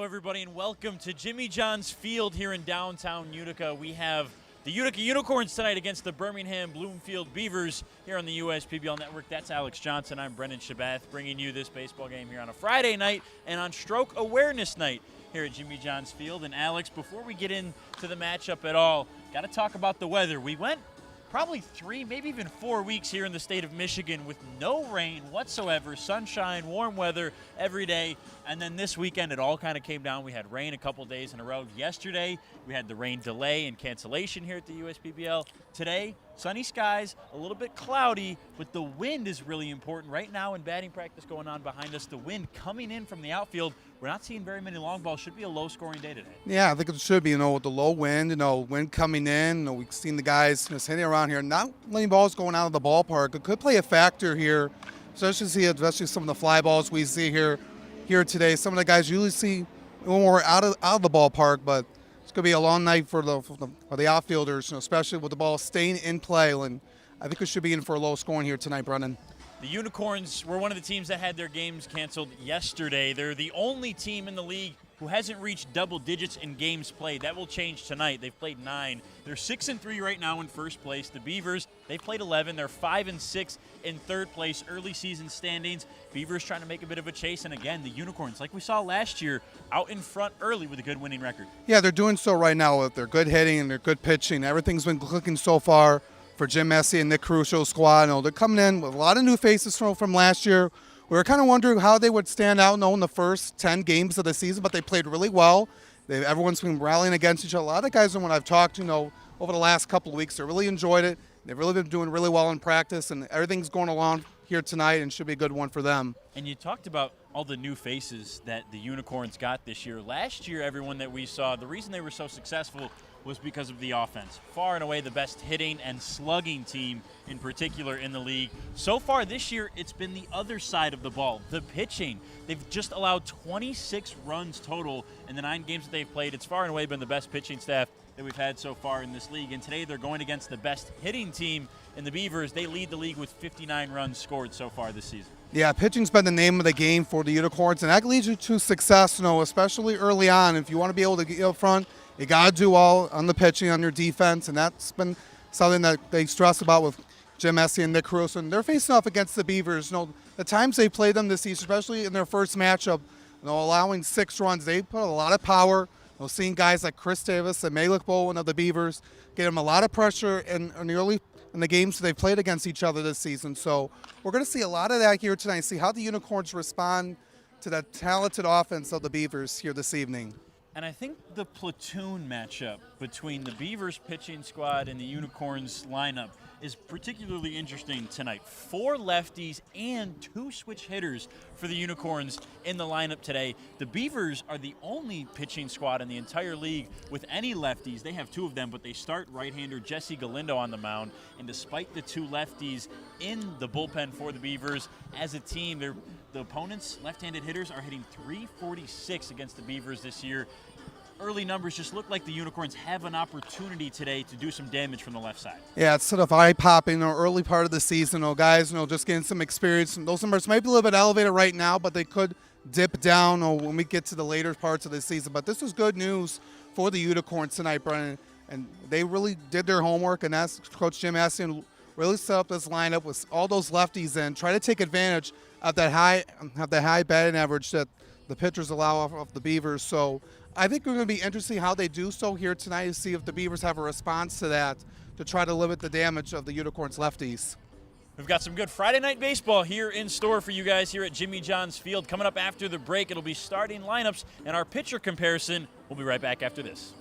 everybody, and welcome to Jimmy John's Field here in downtown Utica. We have the Utica Unicorns tonight against the Birmingham Bloomfield Beavers here on the USPBL Network. That's Alex Johnson. I'm Brendan Shabath, bringing you this baseball game here on a Friday night and on Stroke Awareness Night here at Jimmy John's Field. And Alex, before we get into the matchup at all, got to talk about the weather. We went probably 3, maybe even 4 weeks here in the state of Michigan with no rain whatsoever, sunshine, warm weather every day. And then this weekend, it all kind of came down. We had rain a couple days in a row. Yesterday, we had the rain delay and cancellation here at the USPBL. Today, sunny skies, a little bit cloudy, but the wind is really important. Right now in batting practice going on behind us, the wind coming in from the outfield. We're not seeing very many long balls. Should be a low-scoring day today. Yeah, I think it should be, with the low wind, wind coming in. We've seen the guys just hitting around here, not letting balls going out of the ballpark. It could play a factor here, especially some of the fly balls we see here today. Some of the guys usually see when we're out of the ballpark, but it's going to be a long night for the outfielders, especially with the ball staying in play. And I think we should be in for a low scoring here tonight, Brendan. The Unicorns were one of the teams that had their games canceled yesterday. They're the only team in the league who hasn't reached double digits in games played. That will change tonight. They've played 9. They're 6-3 right now in first place. The Beavers, they've played 11. They're 5-6 in third place. Early season standings. Beavers trying to make a bit of a chase. And again, the Unicorns, like we saw last year, out in front early with a good winning record. Yeah, they're doing so right now with their good hitting and their good pitching. Everything's been clicking so far for Jim Messi and Nick Caruso's squad. They're coming in with a lot of new faces from last year. We were kind of wondering how they would stand out in the first 10 games of the season, but they played really well. Everyone's been rallying against each other. A lot of guys, when I've talked to, over the last couple of weeks, they really enjoyed it. They've really been doing really well in practice, and everything's going along here tonight and should be a good one for them. And you talked about all the new faces that the Unicorns got this year. Last year, everyone that we saw, the reason they were so successful was because of the offense. Far and away the best hitting and slugging team in particular in the league. So far this year, it's been the other side of the ball, the pitching. They've just allowed 26 runs total in the 9 games that they've played. It's far and away been the best pitching staff that we've had so far in this league. And today they're going against the best hitting team in the Beavers. They lead the league with 59 runs scored so far this season. Yeah, pitching's been the name of the game for the Unicorns, and that leads you to success, especially early on. If you want to be able to get up front, you got to do all on the pitching, on your defense, and that's been something that they stress about with Jim Messi and Nick Caruso. And they're facing off against the Beavers. The times they played them this season, especially in their first matchup, allowing 6 runs, they put a lot of power. Seeing guys like Chris Davis and Malik Bowen of the Beavers get them a lot of pressure in the games they've played against each other this season. So we're going to see a lot of that here tonight, see how the Unicorns respond to that talented offense of the Beavers here this evening. And I think the platoon matchup between the Beavers pitching squad and the Unicorns lineup is particularly interesting tonight. 4 lefties and 2 switch hitters for the Unicorns in the lineup today. The Beavers are the only pitching squad in the entire league with any lefties. They have 2 of them, but they start right-hander Jesse Galindo on the mound. And despite the 2 lefties in the bullpen for the Beavers, as a team, the opponents' left-handed hitters are hitting .346 against the Beavers this year. Early numbers just look like the Unicorns have an opportunity today to do some damage from the left side. Yeah, it's sort of eye-popping, early part of the season. Guys, just getting some experience. And those numbers might be a little bit elevated right now, but they could dip down when we get to the later parts of the season. But this is good news for the Unicorns tonight, Brennan. And they really did their homework, and that's Coach Jim Aston really set up this lineup with all those lefties in, try to take advantage of that high batting average that the pitchers allow off of the Beavers. So I think we're going to be interested how they do so here tonight to see if the Beavers have a response to that to try to limit the damage of the Unicorns lefties. We've got some good Friday night baseball here in store for you guys here at Jimmy John's Field. Coming up after the break, it'll be starting lineups and our pitcher comparison. We'll be right back after this.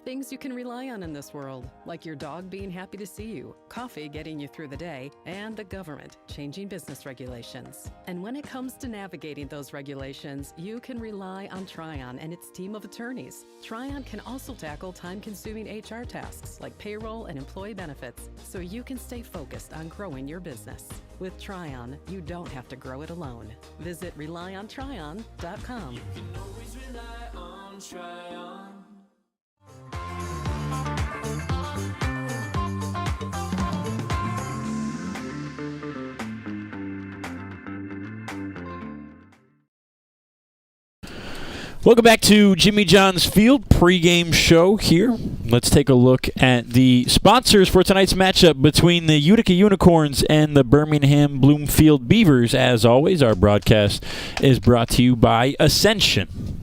Things you can rely on in this world, like your dog being happy to see you, coffee getting you through the day, and the government changing business regulations. And when it comes to navigating those regulations, you can rely on Tryon and its team of attorneys. Tryon can also tackle time-consuming HR tasks like payroll and employee benefits, so you can stay focused on growing your business. With Tryon, you don't have to grow it alone. Visit RelyOnTryon.com. You can always rely on Tryon. Welcome back to Jimmy John's Field pregame show here. Let's take a look at the sponsors for tonight's matchup between the Utica Unicorns and the Birmingham Bloomfield Beavers. As always, our broadcast is brought to you by Ascension.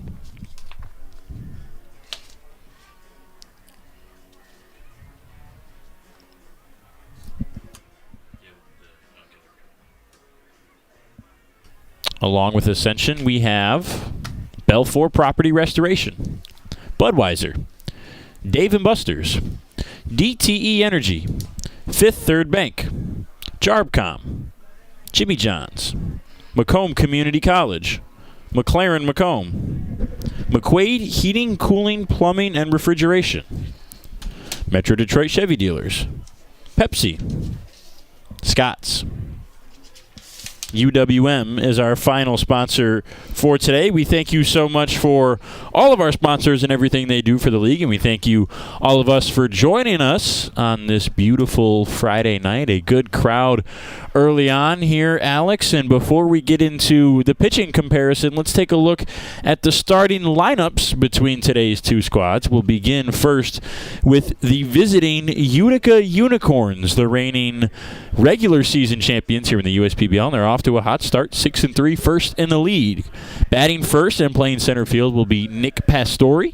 Along with Ascension, we have Belfour Property Restoration, Budweiser, Dave & Buster's, DTE Energy, Fifth Third Bank, Jarbcom, Jimmy John's, Macomb Community College, McLaren Macomb, McQuaid Heating, Cooling, Plumbing, and Refrigeration, Metro Detroit Chevy Dealers, Pepsi, Scott's. UWM is our final sponsor for today. We thank you so much for all of our sponsors and everything they do for the league, and we thank you, all of us, for joining us on this beautiful Friday night. A good crowd early on here, Alex. And before we get into the pitching comparison, let's take a look at the starting lineups between today's two squads. We'll begin first with the visiting Utica Unicorns, the reigning regular season champions here in the USPBL, and they're off to a hot start, 6-3, first in the league. Batting first and playing center field will be Nick Pastore.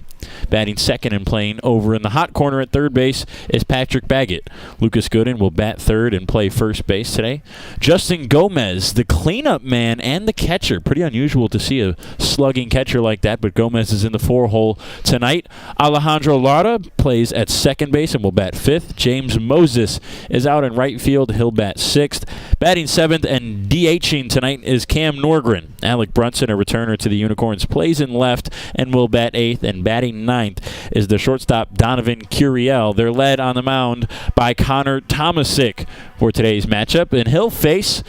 Batting second and playing over in the hot corner at third base is Patrick Baggett. Lucas Gooden will bat third and play first base today. Justin Gomez, the cleanup man and the catcher. Pretty unusual to see a slugging catcher like that, but Gomez is in the four-hole tonight. Alejandro Lara plays at second base and will bat fifth. James Moses is out in right field. He'll bat sixth. Batting seventh and DHing tonight is Cam Norgren. Alec Brunson, a returner to the Unicorns, plays in left and will bat eighth, and batting ninth is the shortstop Donovan Curiel. They're led on the mound by Connor Tomasic for today's matchup, and he'll face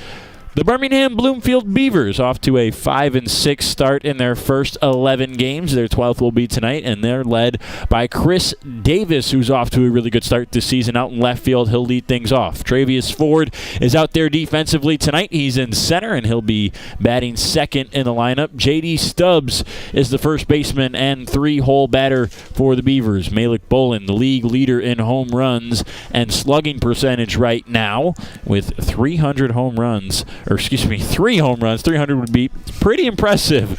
the Birmingham Bloomfield Beavers, off to a 5-6 start in their first 11 games. Their 12th will be tonight, and they're led by Chris Davis, who's off to a really good start this season out in left field. He'll lead things off. Travius Ford is out there defensively tonight. He's in center, and he'll be batting second in the lineup. J.D. Stubbs is the first baseman and three-hole batter for the Beavers. Malik Bolin, the league leader in home runs and slugging percentage right now, with 300 home runs. 3 home runs. 300 would be pretty impressive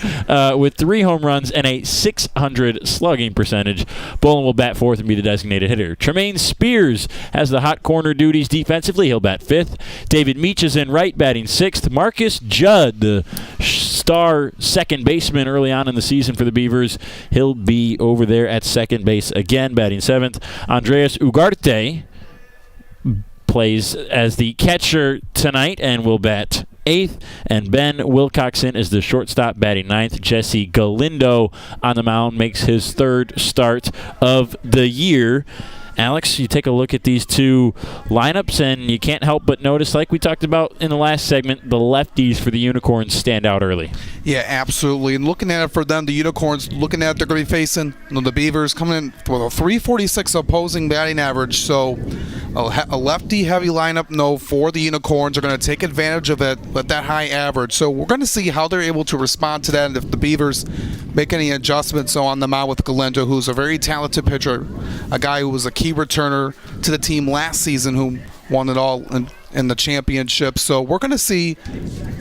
with 3 home runs and a 600 slugging percentage. Bolin will bat fourth and be the designated hitter. Tremaine Spears has the hot corner duties defensively. He'll bat fifth. David Meach is in right, batting sixth. Marcus Judd, the star second baseman early on in the season for the Beavers, he'll be over there at second base again, batting seventh. Andreas Ugarte plays as the catcher tonight and will bat eighth, and Ben Wilcoxon is the shortstop, batting ninth. Jesse Galindo on the mound makes his third start of the year. Alex, you take a look at these two lineups, and you can't help but notice, like we talked about in the last segment, the lefties for the Unicorns stand out early. Yeah, absolutely. And looking at it for them, the Unicorns, looking at it, they're going to be facing the Beavers coming in with a 346 opposing batting average. So a lefty-heavy lineup, for the Unicorns are going to take advantage of it with that high average. So we're going to see how they're able to respond to that, and if the Beavers make any adjustments on the mound with Galindo, who's a very talented pitcher, a guy who was a key returner to the team last season, who won it all in the championship. So we're going to see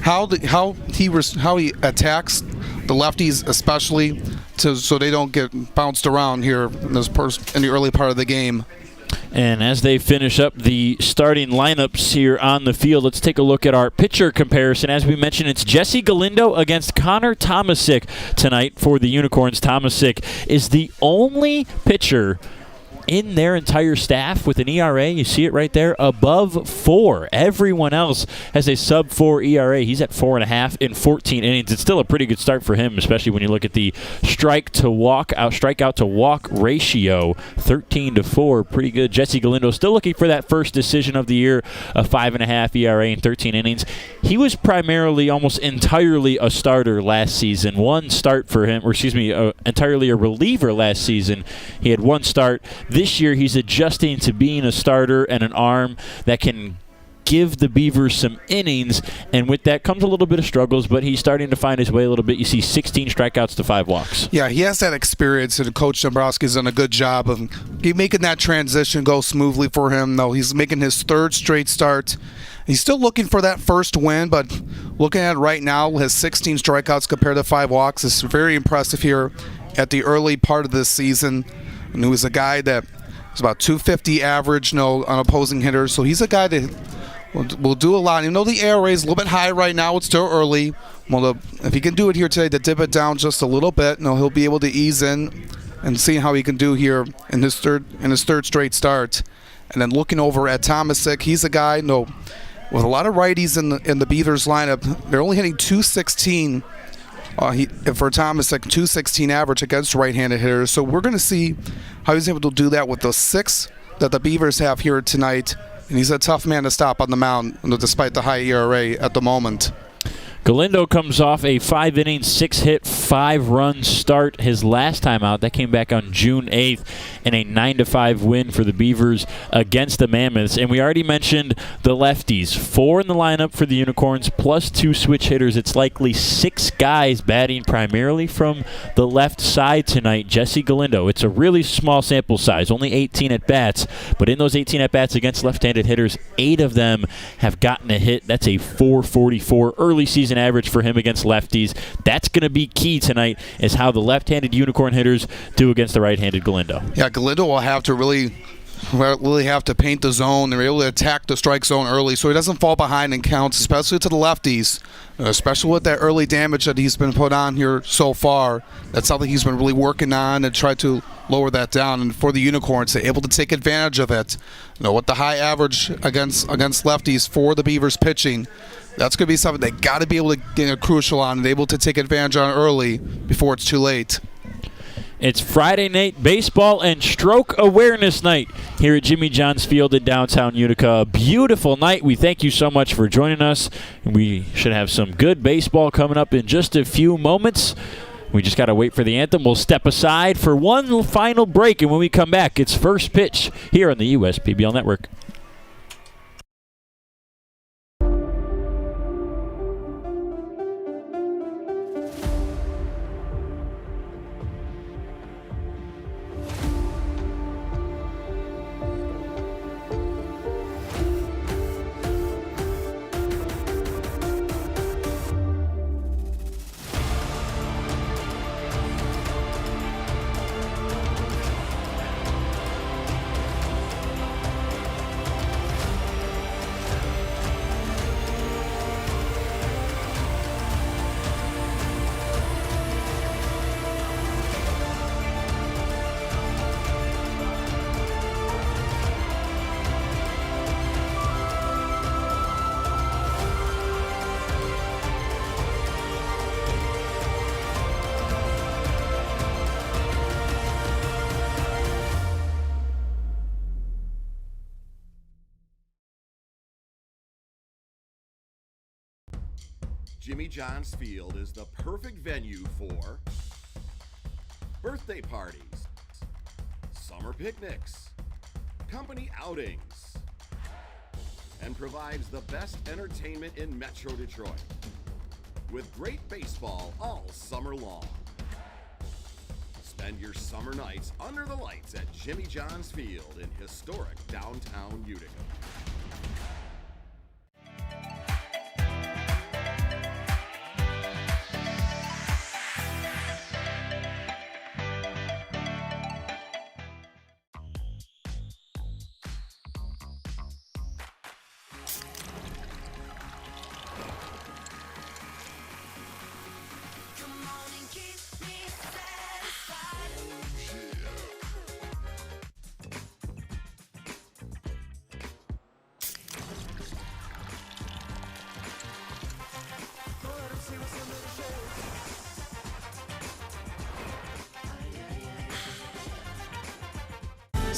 how he attacks the lefties, especially so they don't get bounced around here in the early part of the game. And as they finish up the starting lineups here on the field, let's take a look at our pitcher comparison. As we mentioned, it's Jesse Galindo against Connor Tomasic tonight for the Unicorns. Tomasic is the only pitcher in their entire staff with an ERA, you see it right there, above 4. Everyone else has a sub-4 ERA. He's at 4.5 in 14 innings. It's still a pretty good start for him, especially when you look at the strikeout to walk ratio, 13-4, pretty good. Jesse Galindo still looking for that first decision of the year, a 5.5 ERA in 13 innings. He was primarily, almost entirely a starter last season. One start for him, entirely a reliever last season. He had one start. This year, he's adjusting to being a starter and an arm that can give the Beavers some innings, and with that comes a little bit of struggles, but he's starting to find his way a little bit. You see 16 strikeouts to 5 walks. Yeah, he has that experience, and Coach Dombrowski's done a good job of making that transition go smoothly for him, though. He's making his 3rd straight start. He's still looking for that first win, but looking at it right now, his 16 strikeouts compared to 5 walks is very impressive here at the early part of this season. And he was a guy that was about 250 average, on opposing hitters. So he's a guy that will do a lot. You know, the ERA is a little bit high right now. It's still early. Well, if he can do it here today to dip it down just a little bit, he'll be able to ease in and see how he can do here in his third straight start. And then looking over at Tomasic, he's a guy, with a lot of righties in the Beavers lineup. They're only hitting 216. For Tomasic, 216 average against right-handed hitters. So we're going to see how he's able to do that with the 6 that the Beavers have here tonight. And he's a tough man to stop on the mound, despite the high ERA at the moment. Galindo comes off a 5-inning, 6-hit, 5-run start his last time out. That came back on June 8th in a 9-5 win for the Beavers against the Mammoths. And we already mentioned the lefties. 4 in the lineup for the Unicorns, plus 2 switch hitters. It's likely 6 guys batting primarily from the left side tonight. Jesse Galindo. It's a really small sample size, only 18 at-bats. But in those 18 at-bats against left-handed hitters, 8 of them have gotten a hit. That's a .444 early season average for him against lefties. That's going to be key tonight, is how the left-handed Unicorn hitters do against the right-handed Galindo. Yeah, Galindo will have to really have to paint the zone. They're able to attack the strike zone early so he doesn't fall behind in counts, especially to the lefties, especially with that early damage that he's been put on here so far. That's something he's been really working on and try to lower that down. And for the Unicorns, they're able to take advantage of it. With the high average against lefties for the Beavers pitching, that's going to be something they got to be able to get a crucial on and able to take advantage on early before it's too late. It's Friday night baseball and stroke awareness night here at Jimmy John's Field in downtown Utica. A beautiful night. We thank you so much for joining us. We should have some good baseball coming up in just a few moments. We just got to wait for the anthem. We'll step aside for one final break, and when we come back, it's first pitch here on the USPBL Network. Jimmy John's Field is the perfect venue for birthday parties, summer picnics, company outings, and provides the best entertainment in Metro Detroit with great baseball all summer long. Spend your summer nights under the lights at Jimmy John's Field in historic downtown Utica.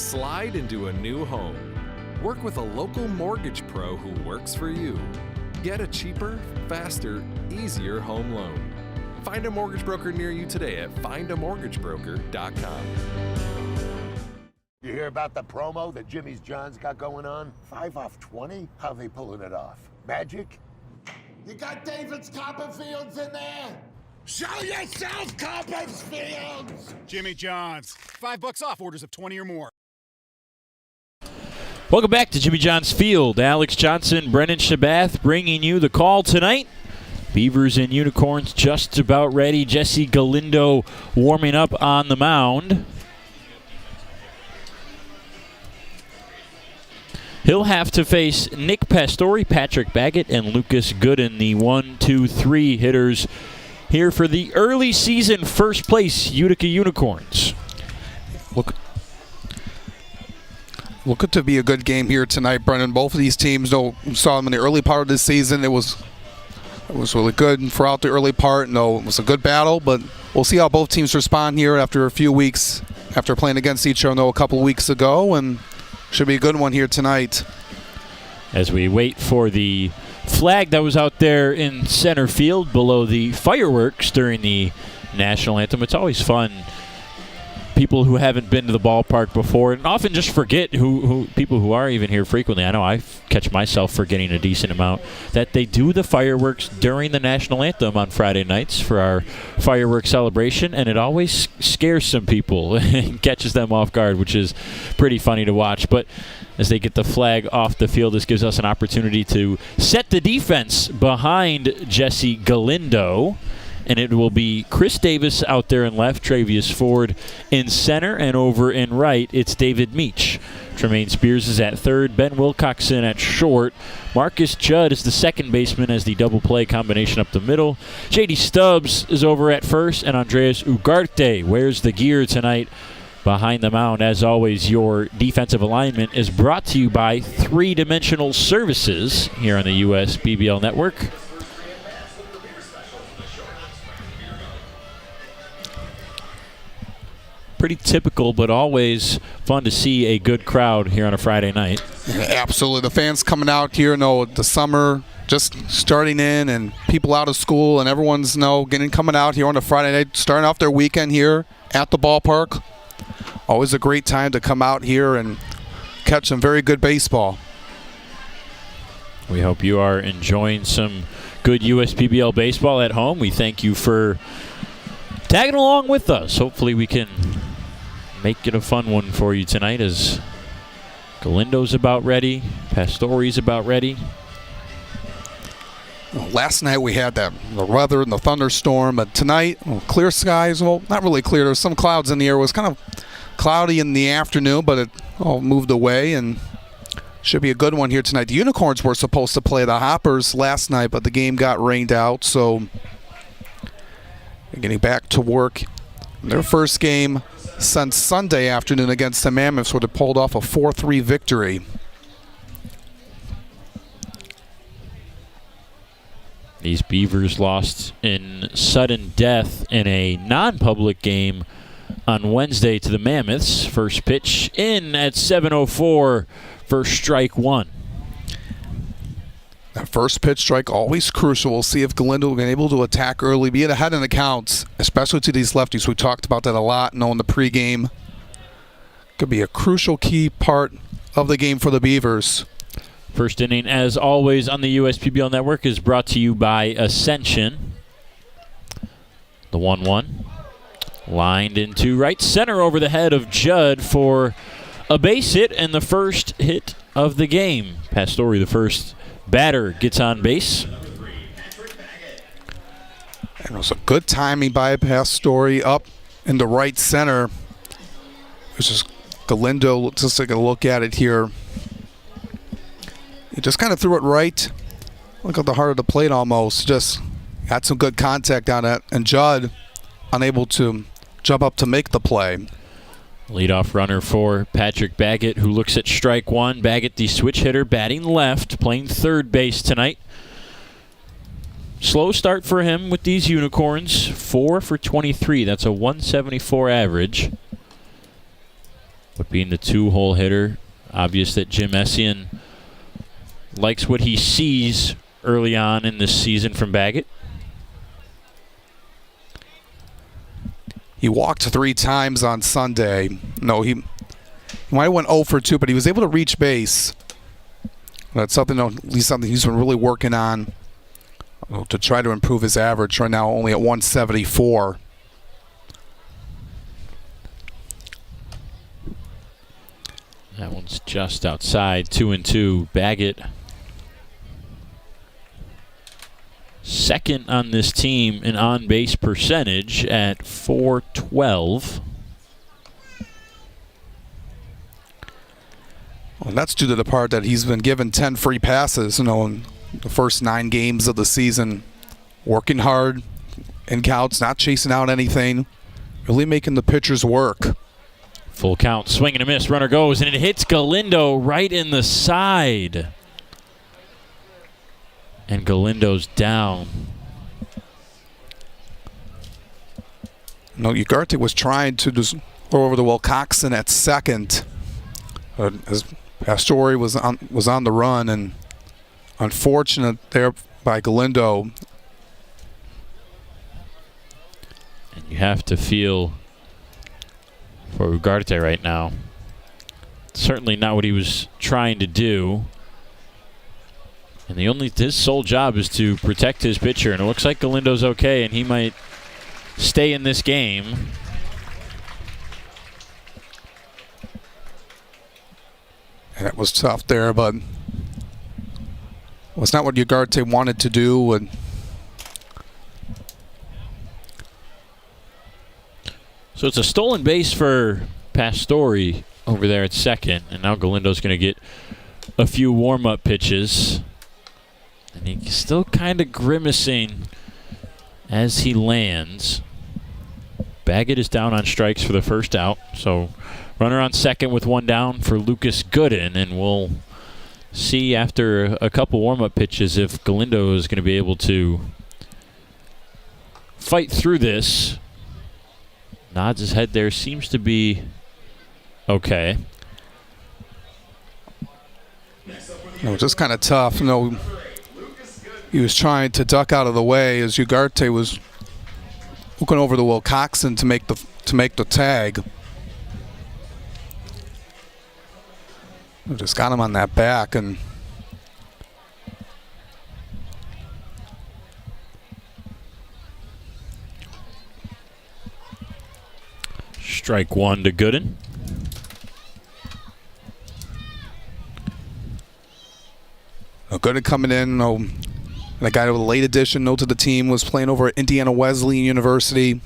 slide into a new home. Work with a local mortgage pro who works for you. Get a cheaper, faster, easier home loan. Find a mortgage broker near you today at findamortgagebroker.com. You hear about the promo that Jimmy's John's got going on? 5 off 20? How they pulling it off? Magic? You got David's Copperfields in there? Show yourself, Copperfields! Jimmy John's. $5 off orders of 20 or more. Welcome back to Jimmy John's Field. Alex Johnson, Brennan Shabath bringing you the call tonight. Beavers and Unicorns just about ready. Jesse Galindo warming up on the mound. He'll have to face Nick Pastore, Patrick Baggett, and Lucas Gooden, the 1, 2, 3 hitters here for the early season first place Utica Unicorns. Look it to be a good game here tonight, Brendan. Both of these teams, saw them in the early part of the season. It was really good throughout the early part. No, it was a good battle, but we'll see how both teams respond here after a few weeks, after playing against each other a couple of weeks ago, and should be a good one here tonight. As we wait for the flag that was out there in center field below the fireworks during the national anthem. It's always fun. People who haven't been to the ballpark before and often just forget who people who are even here frequently. I know I catch myself forgetting a decent amount that they do the fireworks during the national anthem on Friday nights for our fireworks celebration, and it always scares some people and catches them off guard, which is pretty funny to watch. But as they get the flag off the field, this gives us an opportunity to set the defense behind Jesse Galindo. And it will be Chris Davis out there in left, Travius Ford in center, and over in right, it's David Meach. Tremaine Spears is at third, Ben Wilcoxon at short. Marcus Judd is the second baseman as the double play combination up the middle. J.D. Stubbs is over at first, and Andreas Ugarte wears the gear tonight behind the mound. As always, your defensive alignment is brought to you by Three Dimensional Services here on the US BBL Network. Pretty typical, but always fun to see a good crowd here on a Friday night. Yeah, absolutely. The fans coming out here, the summer just starting in and people out of school and everyone's coming out here on a Friday night, starting off their weekend here at the ballpark. Always a great time to come out here and catch some very good baseball. We hope you are enjoying some good USPBL baseball at home. We thank you for tagging along with us. Hopefully we can make it a fun one for you tonight as Galindo's about ready, Pastore's about ready. Last night we had the weather and the thunderstorm, but tonight, clear skies. Well, not really clear. There's some clouds in the air. It was kind of cloudy in the afternoon, but it all moved away and should be a good one here tonight. The Unicorns were supposed to play the Hoppers last night, but the game got rained out, so they're getting back to work. Their first game since Sunday afternoon against the Mammoths, where they pulled off a 4-3 victory. These Beavers lost in sudden death in a non-public game on Wednesday to the Mammoths. First pitch in at 7:04 for strike one. That first pitch strike always crucial. We'll see if Galindo will be able to attack early, be ahead in the counts, especially to these lefties. We talked about that a lot in the pregame. Could be a crucial key part of the game for the Beavers. First inning, as always, on the USPBL Network is brought to you by Ascension. The 1-1. Lined into right center over the head of Judd for a base hit and the first hit of the game. Pastore, the first batter, gets on base. And it was a good timing by Pastore up in the right center. It's just Galindo, just take a look at it here. He just kind of threw it right. Look at the heart of the plate almost. Just had some good contact on it. And Judd unable to jump up to make the play. Leadoff runner for Patrick Baggett, who looks at strike one. Baggett, the switch hitter, batting left, playing third base tonight. Slow start for him with these Unicorns. 4 for 23. That's a 174 average. But being the 2-hole hitter, obvious that Jim Essien likes what he sees early on in this season from Baggett. He walked 3 times on Sunday. No, he might have went 0 for 2, but he was able to reach base. That's something, at least something he's been really working on to try to improve his average. Right now, only at 174. That one's just outside, 2-2. Baggett, second on this team in on-base percentage at .412. Well, that's due to the part that he's been given 10 free passes, in the first 9 games of the season. Working hard in counts, not chasing out anything, really making the pitchers work. Full count, swing and a miss, runner goes, and it hits Galindo right in the side. And Galindo's down. No, Ugarte was trying to just throw over to Wilcoxon at second. As Pastore was on the run, and unfortunate there by Galindo. And you have to feel for Ugarte right now. Certainly not what he was trying to do. And his sole job is to protect his pitcher. And it looks like Galindo's okay, and he might stay in this game. And it was tough there, but it's not what Ugarte wanted to do. And so it's a stolen base for Pastore over there at second. And now Galindo's going to get a few warm-up pitches. And he's still kind of grimacing as he lands. Baggett is down on strikes for the first out. So runner on second with 1 down for Lucas Gooden. And we'll see after a couple warm-up pitches if Galindo is going to be able to fight through this. Nods his head there. Seems to be okay. Just kind of tough. He was trying to duck out of the way as Ugarte was looking over to Wilcoxon to make the tag. Just got him on that back, and strike 1 to Gooden. Gooden coming in. That guy with a late addition to the team was playing over at Indiana Wesleyan University,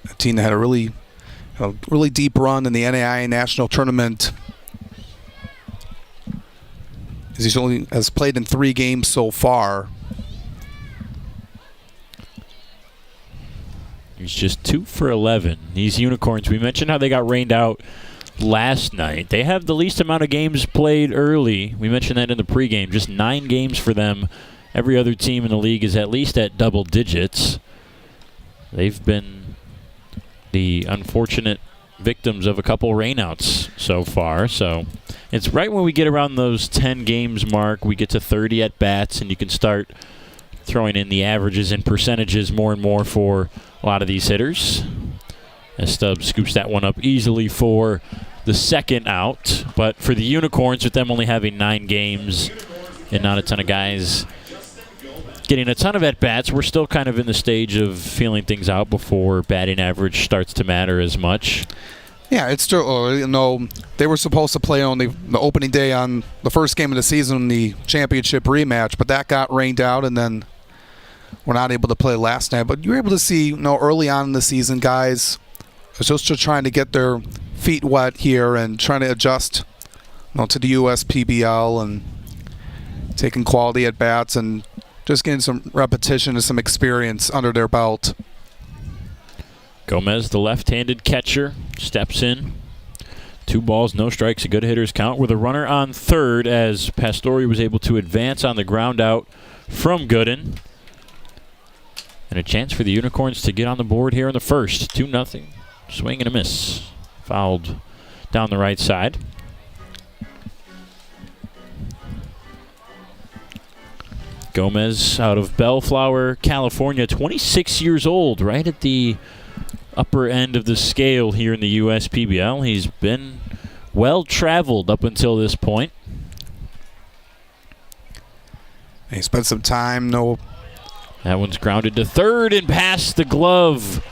a team that had a really deep run in the NAIA National Tournament. He only has played in 3 games so far. He's just 2 for 11. These Unicorns, we mentioned how they got rained out last night. They have the least amount of games played early. We mentioned that in the pregame. Just 9 games for them. Every other team in the league is at least at double digits. They've been the unfortunate victims of a couple rainouts so far. So it's right when we get around those 10 games mark, we get to 30 at-bats, and you can start throwing in the averages and percentages more and more for a lot of these hitters. As Stubbs scoops that one up easily for the second out. But for the Unicorns, with them only having 9 games and not a ton of guys getting a ton of at-bats, we're still kind of in the stage of feeling things out before batting average starts to matter as much. Yeah, it's true. They were supposed to play on the opening day on the first game of the season, the championship rematch, but that got rained out, and then we're not able to play last night. But you were able to see, early on in the season, guys just trying to get their feet wet here and trying to adjust to the USPBL and taking quality at-bats and just getting some repetition and some experience under their belt. Gomez, the left-handed catcher, steps in. 2 balls, no strikes, a good hitter's count with a runner on third as Pastore was able to advance on the ground out from Gooden. And a chance for the Unicorns to get on the board here in the first. 2-0. Swing and a miss. Fouled down the right side. Gomez out of Bellflower, California, 26 years old, right at the upper end of the scale here in the USPBL. He's been well-traveled up until this point. He spent some time, That one's grounded to third and past the glove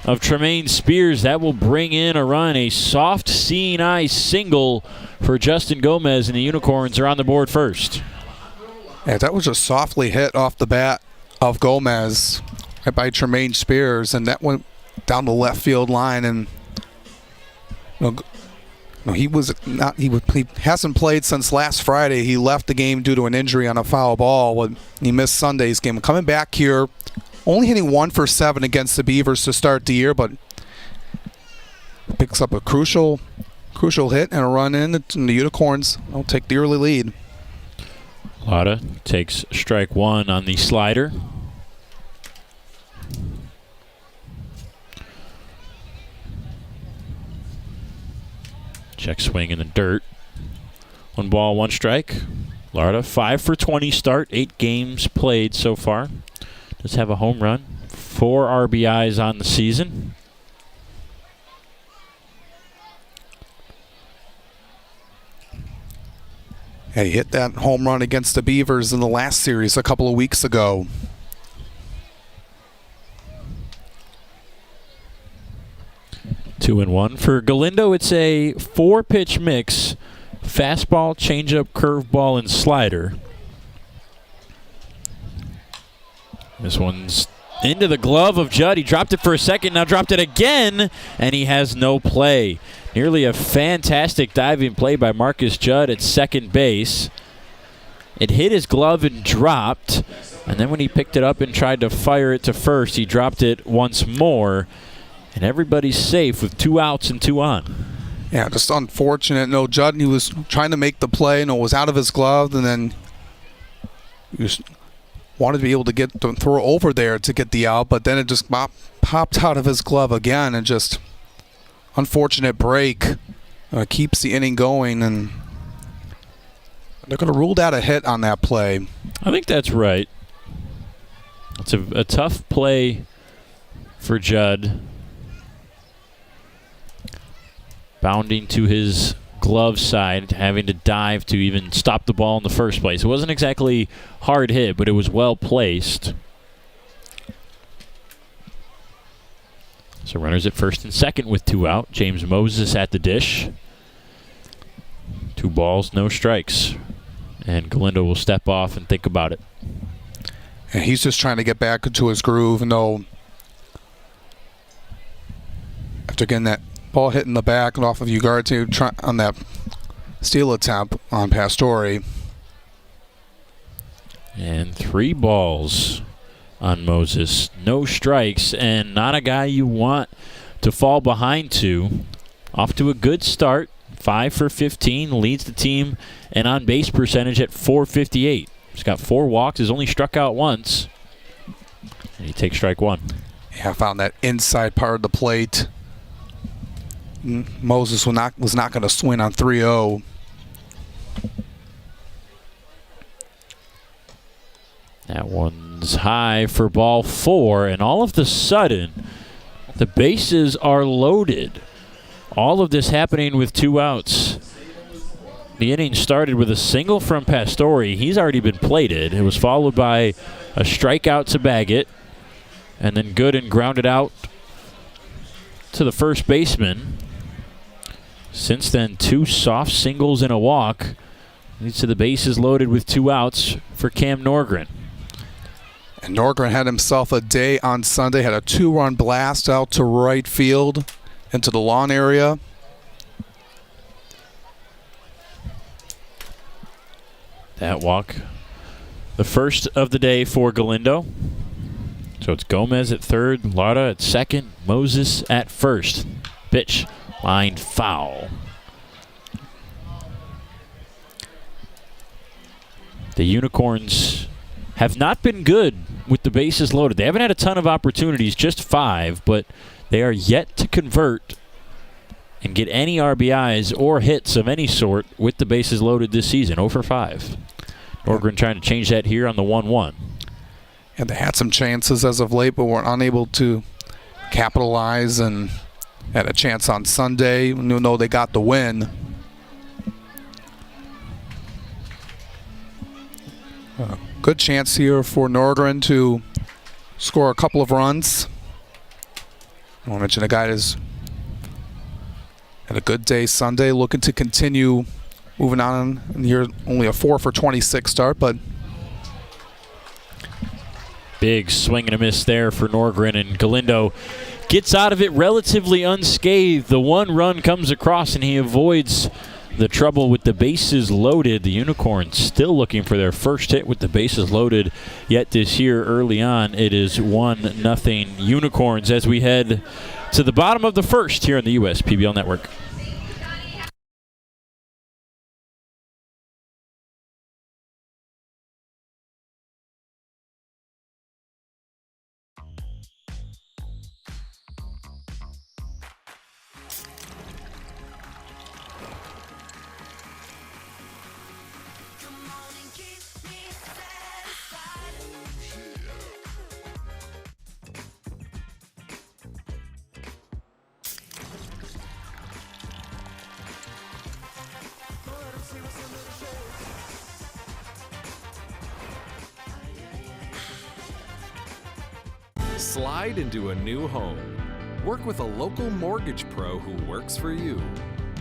of Tremaine Spears. That will bring in a run, a soft seeing eye single for Justin Gomez, and the Unicorns are on the board first. Yeah, that was just softly hit off the bat of Gomez right by Tremaine Spears, and that went down the left field line. And he hasn't played since last Friday. He left the game due to an injury on a foul ball when he missed Sunday's game. Coming back here, only hitting 1 for 7 against the Beavers to start the year, but picks up a crucial hit and a run in, and the Unicorns will take the early lead. Lotta takes strike one on the slider. Check swing in the dirt. 1 ball, 1 strike. Larda, 5 for 20 start, 8 games played so far. Does have a home run, 4 RBIs on the season. He hit that home run against the Beavers in the last series a couple of weeks ago. Two and one for Galindo. It's a 4-pitch mix: fastball, changeup, curveball, and slider. This one's into the glove of Judd. He dropped it for a second, now dropped it again, and he has no play. Nearly a fantastic diving play by Marcus Judd at second base. It hit his glove and dropped, and then when he picked it up and tried to fire it to first, he dropped it once more, and everybody's safe with 2 outs and 2 on. Yeah, just unfortunate. No, Judd, he was trying to make the play, and it was out of his glove, and then he just wanted to be able to throw over there to get the out, but then it just popped out of his glove again, and just unfortunate break. Keeps the inning going, and they're going to rule that a hit on that play. I think that's right. It's a tough play for Judd. Bounding to his glove side, having to dive to even stop the ball in the first place. It wasn't exactly hard hit, but it was well placed. So runners at first and second with 2 out. James Moses at the dish. 2 balls, no strikes. And Galindo will step off and think about it. And he's just trying to get back into his groove. No, after getting that ball hit in the back and off of Ugarte on that steal attempt on Pastore. And 3 balls on Moses. No strikes, and not a guy you want to fall behind to. Off to a good start. 5 for 15, leads the team, and on-base percentage at .458. He's got 4 walks, has only struck out once. And he takes strike 1. Yeah, I found that inside part of the plate. Moses was not going to swing on 3-0. That one's high for ball 4, and all of a sudden, the bases are loaded. All of this happening with 2 outs. The inning started with a single from Pastore. He's already been plated. It was followed by a strikeout to Baggett, and then Gooden grounded out to the first baseman. Since then, 2 soft singles and a walk. Leads to the bases loaded with 2 outs for Cam Norgren. And Norgren had himself a day on Sunday, had a 2-run blast out to right field into the lawn area. That walk, the first of the day for Galindo. So it's Gomez at third, Larda at second, Moses at first. Pitch, line foul. The Unicorns have not been good with the bases loaded. They haven't had a ton of opportunities, just 5, but they are yet to convert and get any RBIs or hits of any sort with the bases loaded this season. 0 for 5. Norgren trying to change that here on the 1-1. And they had some chances as of late, but were unable to capitalize, and had a chance on Sunday, even though they got the win. Good chance here for Norgren to score a couple of runs. I want to mention a guy that's had a good day Sunday, looking to continue moving on. And here, only a 4 for 26 start, but big swing and a miss there for Norgren, and Galindo gets out of it relatively unscathed. The one run comes across, and he avoids the trouble with the bases loaded. The Unicorns still looking for their first hit with the bases loaded yet this year. Early on, it is 1-0 Unicorns as we head to the bottom of the first here on the USPBL Network. Slide into a new home. Work with a local mortgage pro who works for you.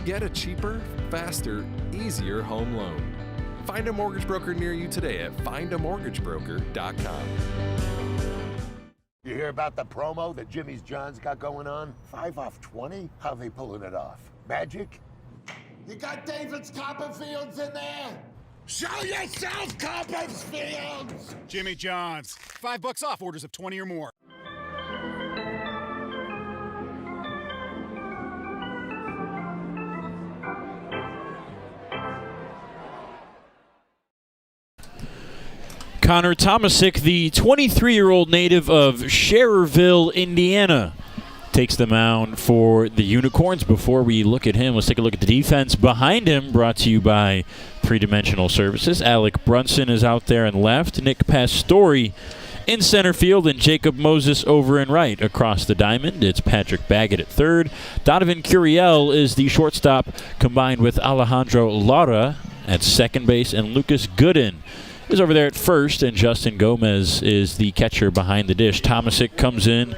Get a cheaper, faster, easier home loan. Find a mortgage broker near you today at findamortgagebroker.com. You hear about the promo that Jimmy's John's got going on? 5 off 20? How they pulling it off? Magic? You got David's Copperfields in there? Show yourself, Copperfields! Jimmy John's. $5 off orders of 20 or more. Connor Tomasic, the 23-year-old native of Schererville, Indiana, takes the mound for the Unicorns. Before we look at him, let's take a look at the defense behind him, brought to you by Three Dimensional Services. Alec Brunson is out there in left, Nick Pastore in center field, and Jacob Moses over in right. Across the diamond, it's Patrick Baggett at third. Donovan Curiel is the shortstop, combined with Alejandro Lara at second base, and Lucas Gooden is over there at first, and Justin Gomez is the catcher behind the dish. Tomasic comes in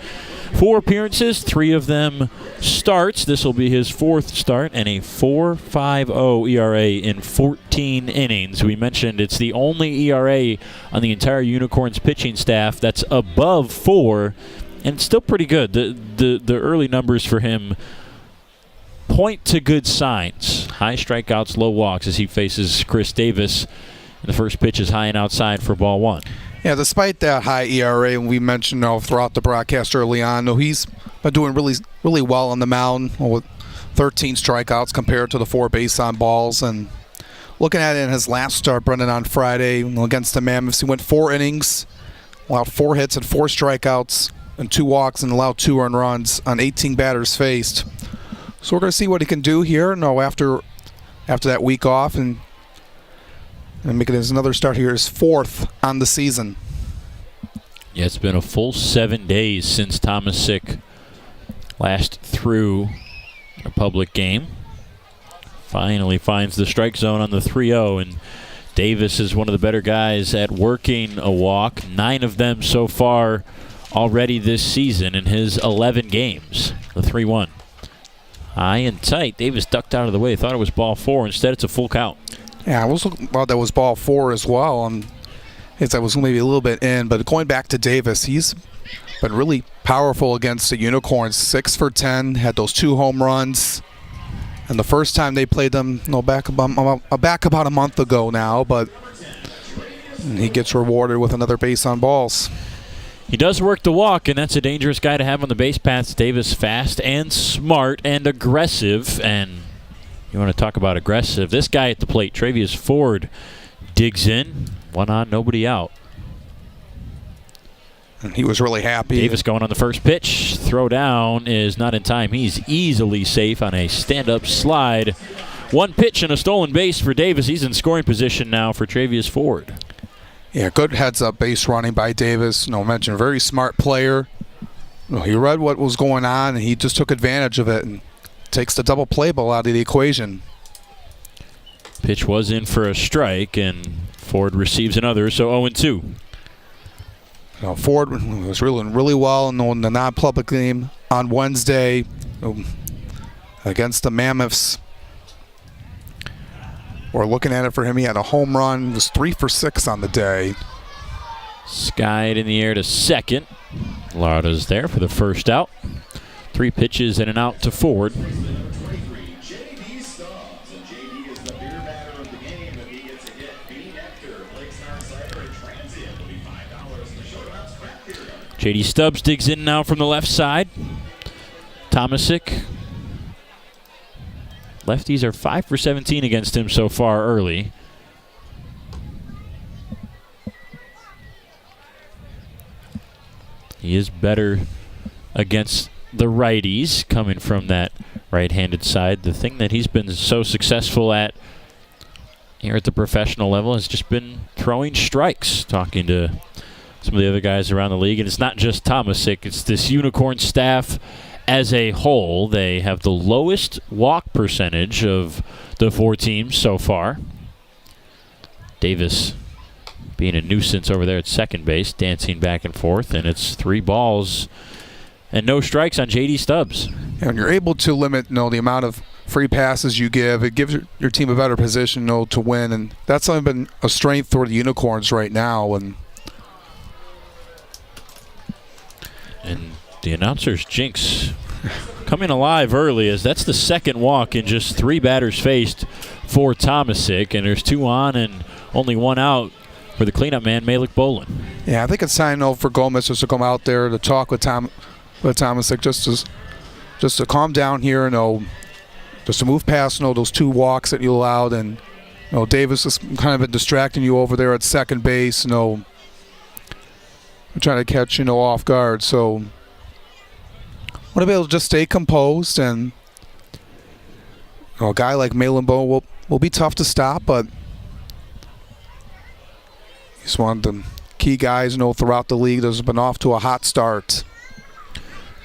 4 appearances, 3 of them starts. This will be his 4th start, and a 4.50 ERA in 14 innings. We mentioned it's the only ERA on the entire Unicorns pitching staff that's above 4, and it's still pretty good. The early numbers for him point to good signs. High strikeouts, low walks as he faces Chris Davis. And the first pitch is high and outside for ball 1. yeah, despite that high ERA, we mentioned throughout the broadcast early on, he's been doing really well on the mound with 13 strikeouts compared to the 4 base on balls. And looking at it in his last start, Brendan, on Friday against the Mammoths, he went 4 innings, allowed 4 hits and 4 strikeouts and 2 walks, and allowed 2 earned runs on 18 batters faced. So we're going to see what he can do here. After that week off, and making his another start here, his 4th on the season. Yeah, it's been a full 7 days since Tomasic last threw a public game. Finally finds the strike zone on the 3-0, and Davis is one of the better guys at working a walk. 9 of them so far already this season in his 11 games. The 3-1. High and tight. Davis ducked out of the way. Thought it was ball 4. Instead, it's a full count. Yeah, I was thought that was ball 4 as well, and I was maybe a little bit in. But going back to Davis, he's been really powerful against the Unicorns. 6 for 10, had those 2 home runs, and the first time they played them, back about a month ago now. But he gets rewarded with another base on balls. He does work the walk, and that's a dangerous guy to have on the base paths. Davis fast and smart and aggressive, and you want to talk about aggressive. This guy at the plate, Travius Ford, digs in. 1 on, nobody out. And he was really happy. Davis going on the first pitch. Throw down is not in time. He's easily safe on a stand-up slide. One pitch and a stolen base for Davis. He's in scoring position now for Travius Ford. Yeah, good heads-up base running by Davis. Mentioned very smart player. He read what was going on, and he just took advantage of it and takes the double play ball out of the equation. Pitch was in for a strike, and Ford receives another, so 0-2. Ford was really well in the non-public game on Wednesday against the Mammoths. We're looking at it for him. He had a home run. He was 3 for 6 on the day. Skied in the air to second. Lauda's there for the first out. 3 pitches and an out to Ford. J.D. Stubbs digs in now from the left side. Tomasic. Lefties are 5 for 17 against him so far early. He is better against the righties coming from that right-handed side. The thing that he's been so successful at here at the professional level has just been throwing strikes, talking to some of the other guys around the league. And it's not just Tomasic, it's this Unicorn staff as a whole. They have the lowest walk percentage of the 4 teams so far. Davis being a nuisance over there at second base, dancing back and forth, and it's 3 balls and no strikes on J.D. Stubbs. And you're able to limit the amount of free passes you give. It gives your team a better position to win, and that's been a strength for the Unicorns right now. And the announcer's jinx coming alive early, as that's the second walk in just 3 batters faced for Tomasic, and there's 2 on and only 1 out for the cleanup man, Malik Bolin. Yeah, I think it's time for Gomez just to come out there to talk with Tomasic, just to calm down here, just to move past those 2 walks that you allowed, and Davis has kind of been distracting you over there at second base. Trying to catch off guard. So want to be able to just stay composed, and a guy like Malin Bow will be tough to stop, but he's one of the key guys throughout the league that's been off to a hot start.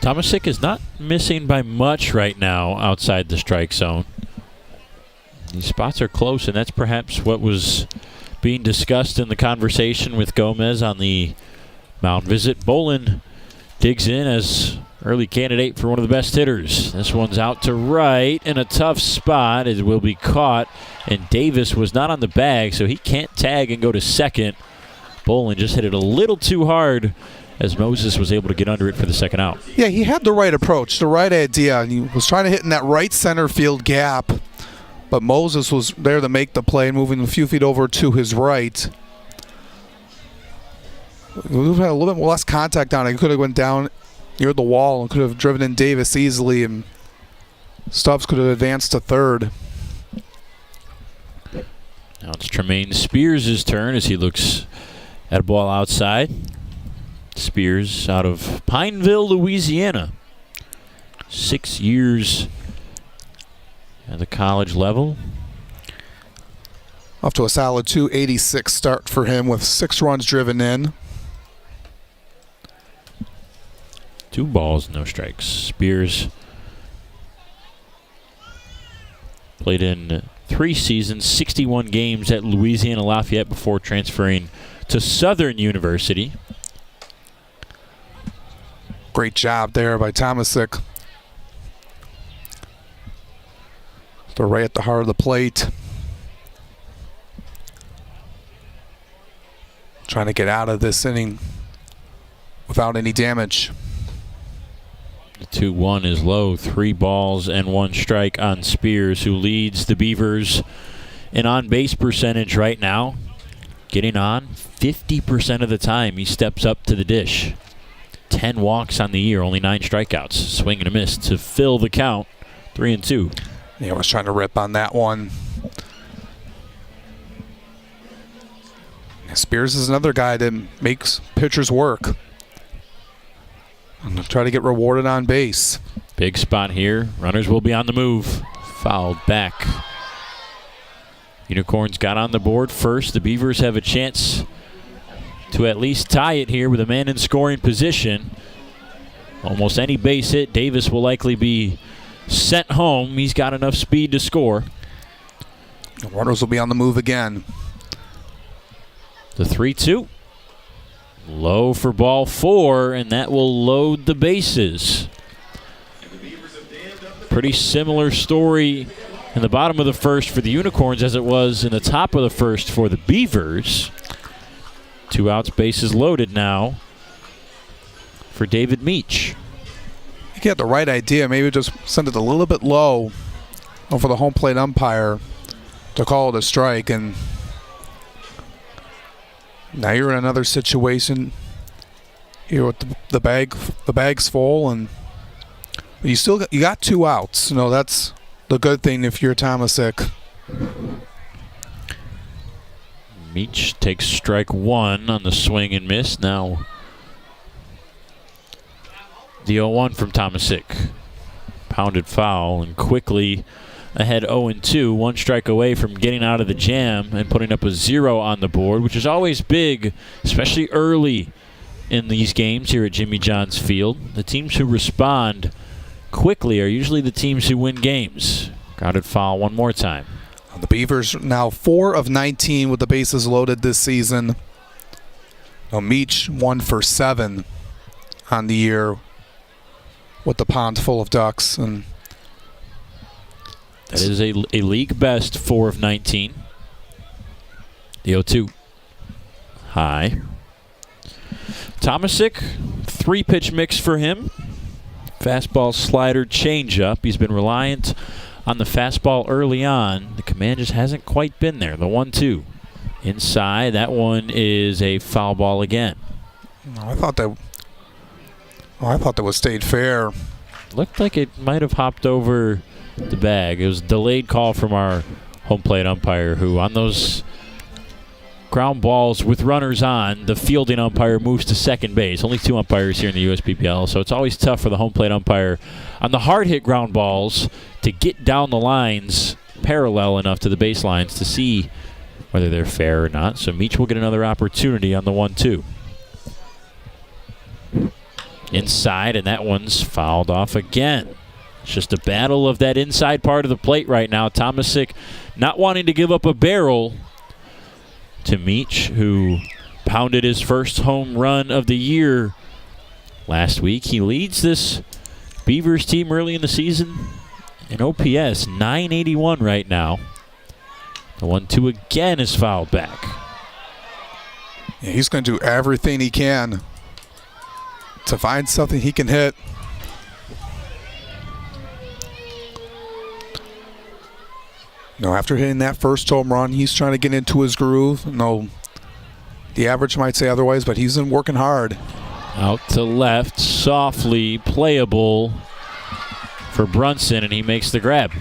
Tomasic is not missing by much right now outside the strike zone. These spots are close, and that's perhaps what was being discussed in the conversation with Gomez on the mound visit. Bolin digs in as early candidate for one of the best hitters. This one's out to right in a tough spot. It will be caught, and Davis was not on the bag, so he can't tag and go to second. Bolin just hit it a little too hard as Moses was able to get under it for the second out. Yeah, he had the right approach, the right idea. He was trying to hit in that right center field gap, but Moses was there to make the play, moving a few feet over to his right. We've had a little bit less contact on it. He could have went down near the wall and could have driven in Davis easily, and Stubbs could have advanced to third. Now it's Tremaine Spears' turn as he looks at a ball outside. Spears out of Pineville, Louisiana. 6 years at the college level. Off to a solid 286 start for him with 6 runs driven in. 2 balls, no strikes. Spears played in 3 seasons, 61 games at Louisiana Lafayette before transferring to Southern University. Great job there by Tomasic. They're right at the heart of the plate. Trying to get out of this inning without any damage. The 2-1 is low. 3 balls and 1 strike on Spears, who leads the Beavers in on-base percentage right now. Getting on 50% of the time he steps up to the dish. 10 walks on the year, only 9 strikeouts. Swing and a miss to fill the count. 3-2. Yeah, I was trying to rip on that one. Spears is another guy that makes pitchers work. I'm going to try to get rewarded on base. Big spot here. Runners will be on the move. Fouled back. Unicorns got on the board first. The Beavers have a chance to at least tie it here with a man in scoring position. Almost any base hit, Davis will likely be sent home. He's got enough speed to score. The Runners will be on the move again. The 3-2. Low for ball 4, and that will load the bases. Pretty similar story in the bottom of the first for the Unicorns as it was in the top of the first for the Beavers. 2 outs, bases loaded now for David Meach. You get the right idea. Maybe just send it a little bit low for the home plate umpire to call it a strike. And now you're in another situation here with the bag's full, and you got 2 outs. That's the good thing if you're Tomasic. Meach takes strike 1 on the swing and miss. Now the 0-1 from Tomasic. Pounded foul and quickly ahead 0-2. 1 strike away from getting out of the jam and putting up a 0 on the board, which is always big, especially early in these games here at Jimmy John's Field. The teams who respond quickly are usually the teams who win games. Grounded foul one more time. The Beavers now 4 of 19 with the bases loaded this season. Meach 1 for 7 on the year with the pond full of ducks. And that is a league best 4 of 19. The 0-2. High. Tomasic, 3-pitch mix for him. Fastball, slider, changeup. He's been reliant on the fastball early on. The command just hasn't quite been there. The 1-2. Inside, that one is a foul ball again. I thought that was stayed fair. Looked like it might have hopped over the bag. It was a delayed call from our home plate umpire, who on those ground balls with runners on, the fielding umpire moves to second base. Only 2 umpires here in the USPPL, so it's always tough for the home plate umpire on the hard hit ground balls to get down the lines parallel enough to the baselines to see whether they're fair or not. So Meach will get another opportunity on the 1-2. Inside, and that one's fouled off again. It's just a battle of that inside part of the plate right now. Tomasic not wanting to give up a barrel to Meach, who pounded his first home run of the year last week. He leads this Beavers team early in the season in OPS, 981 right now. The 1-2 again is fouled back. Yeah, he's going to do everything he can to find something he can hit. After hitting that first home run, he's trying to get into his groove. The average might say otherwise, but he's been working hard. Out to left, softly playable for Brunson, and he makes the grab.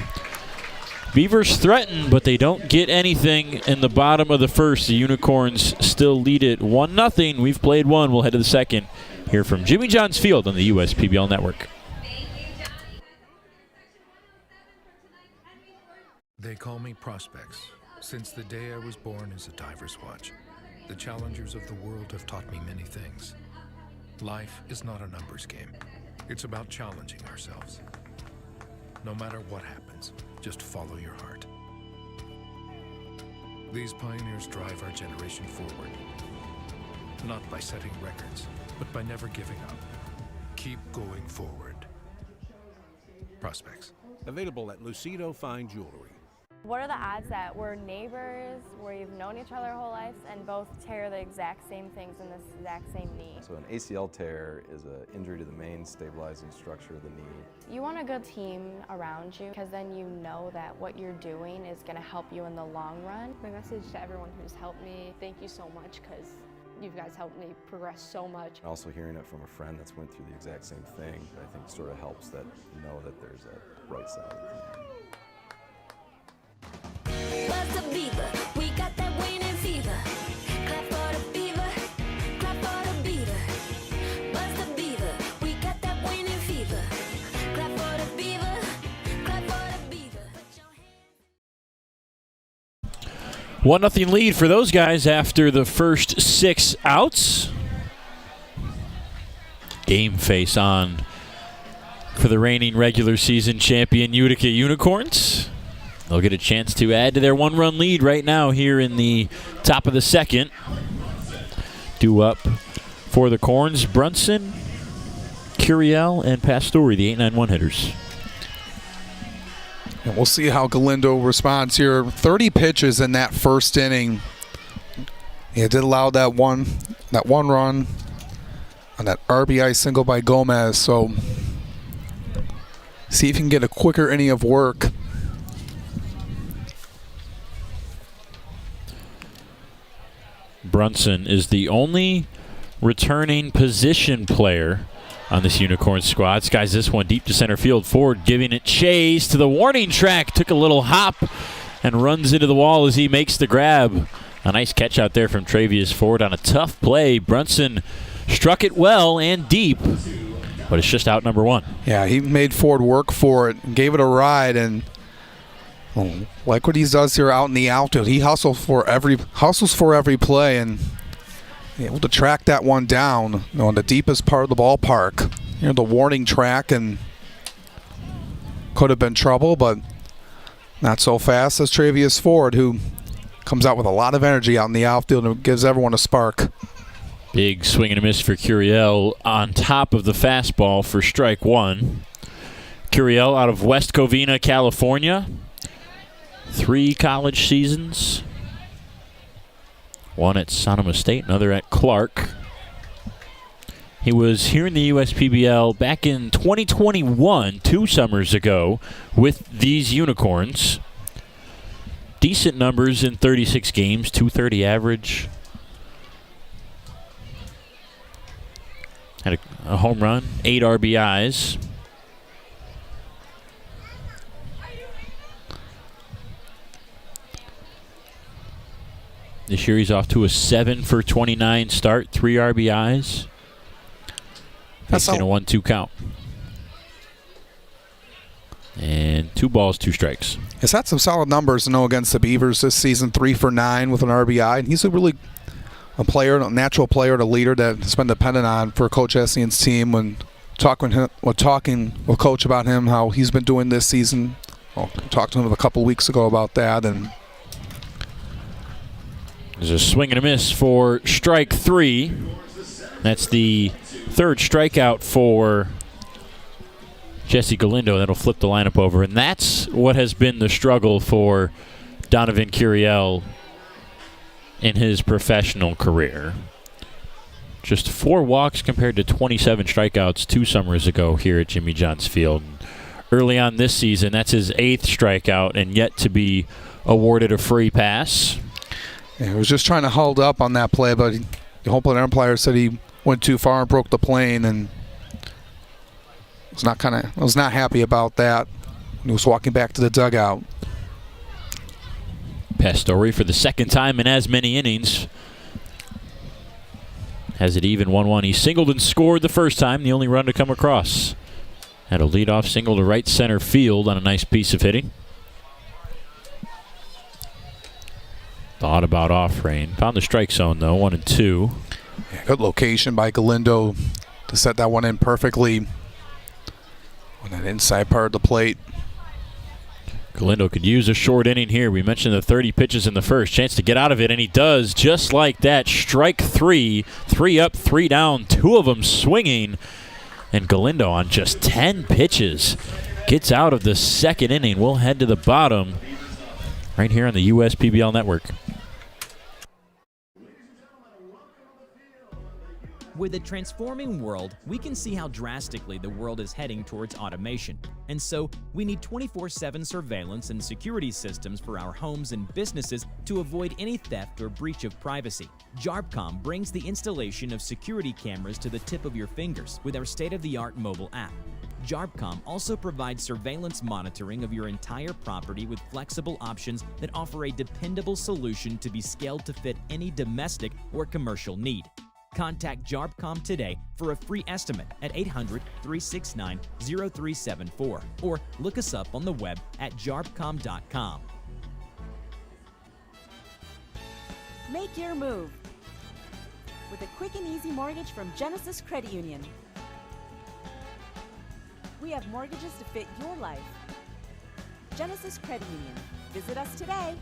Beavers threaten, but they don't get anything in the bottom of the first. The Unicorns still lead it 1-0. We've played 1. We'll head to the second here from Jimmy John's Field on the USPBL Network. They call me Prospects. Since the day I was born as a diver's watch, the challengers of the world have taught me many things. Life is not a numbers game. It's about challenging ourselves. No matter what happens, just follow your heart. These pioneers drive our generation forward. Not by setting records, but by never giving up. Keep going forward. Prospects. Available at Lucido Fine Jewelry. What are the odds that we're neighbors, where you've known each other our whole lives, and both tear the exact same things in this exact same knee? So an ACL tear is an injury to the main stabilizing structure of the knee. You want a good team around you, because then you know that what you're doing is going to help you in the long run. My message to everyone who's helped me, thank you so much, because you guys helped me progress so much. Also hearing it from a friend that's went through the exact same thing, I think sort of helps that know that there's a right side. Buzz the Beaver, we got that winning fever. Clap for the Beaver, clap for the Beaver. Buzz the Beaver, we got 1-0 lead for those guys after the first 6 outs. Game face on for the reigning regular season champion Utica Unicorns. They'll get a chance to add to their 1-run lead right now here in the top of the second. Due up for the Corns, Brunson, Curiel, and Pastore, the 8-9-1 hitters. And we'll see how Galindo responds here. 30 pitches in that first inning. He did allow that one run on that RBI single by Gomez. So see if you can get a quicker inning of work. Brunson is the only returning position player on this Unicorn squad. Skies this one deep to center field. Ford giving it chase to the warning track. Took a little hop and runs into the wall as he makes the grab. A nice catch out there from Travius Ford on a tough play. Brunson struck it well and deep, but it's just out number 1. Yeah, he made Ford work for it, gave it a ride, and like what he does here out in the outfield, he hustles for every play and able to track that one down on the deepest part of the ballpark. The warning track, and could have been trouble, but not so fast as Travius Ford, who comes out with a lot of energy out in the outfield and gives everyone a spark. Big swing and a miss for Curiel on top of the fastball for strike 1. Curiel out of West Covina, California. 3 college seasons. One at Sonoma State, another at Clark. He was here in the USPBL back in 2021, 2 summers ago, with these Unicorns. Decent numbers in 36 games, .230 average. Had a home run, 8 RBIs. This year he's off to a 7 for 29 start, 3 RBIs. That's in a 1-2 count. And 2 balls, 2 strikes. He's had some solid numbers against the Beavers this season, 3 for 9 with an RBI. And he's a natural player, and a leader that has been dependent on for Coach Essian's team. When talking with Coach about him, how he's been doing this season. Talked to him a couple weeks ago about that, and there's a swing and a miss for strike 3. That's the 3rd strikeout for Jesse Galindo. That'll flip the lineup over. And that's what has been the struggle for Donovan Curiel in his professional career. Just 4 walks compared to 27 strikeouts 2 summers ago here at Jimmy John's Field. Early on this season, that's his 8th strikeout and yet to be awarded a free pass. Yeah, he was just trying to hold up on that play, but the home plate umpire said he went too far and broke the plane, and was not happy about that when he was walking back to the dugout. Pastore for the 2nd time in as many innings has it even 1-1. He singled and scored the first time, the only run to come across. Had a leadoff single to right center field on a nice piece of hitting. Thought about off rain. Found the strike zone, though, 1-2. Yeah, good location by Galindo to set that one in perfectly on that inside part of the plate. Galindo could use a short inning here. We mentioned the 30 pitches in the first. Chance to get out of it, and he does just like that. Strike 3. 3 up, 3 down, 2 of them swinging. And Galindo on just 10 pitches gets out of the 2nd inning. We'll head to the bottom right here on the USPBL Network. With a transforming world, we can see how drastically the world is heading towards automation. And so, we need 24/7 surveillance and security systems for our homes and businesses to avoid any theft or breach of privacy. JARPCOM brings the installation of security cameras to the tip of your fingers with our state-of-the-art mobile app. JARPCOM also provides surveillance monitoring of your entire property with flexible options that offer a dependable solution to be scaled to fit any domestic or commercial need. Contact JARPCOM today for a free estimate at 800-369-0374 or look us up on the web at jarpcom.com. Make your move with a quick and easy mortgage from Genesis Credit Union. We have mortgages to fit your life. Genesis Credit Union. Visit us today.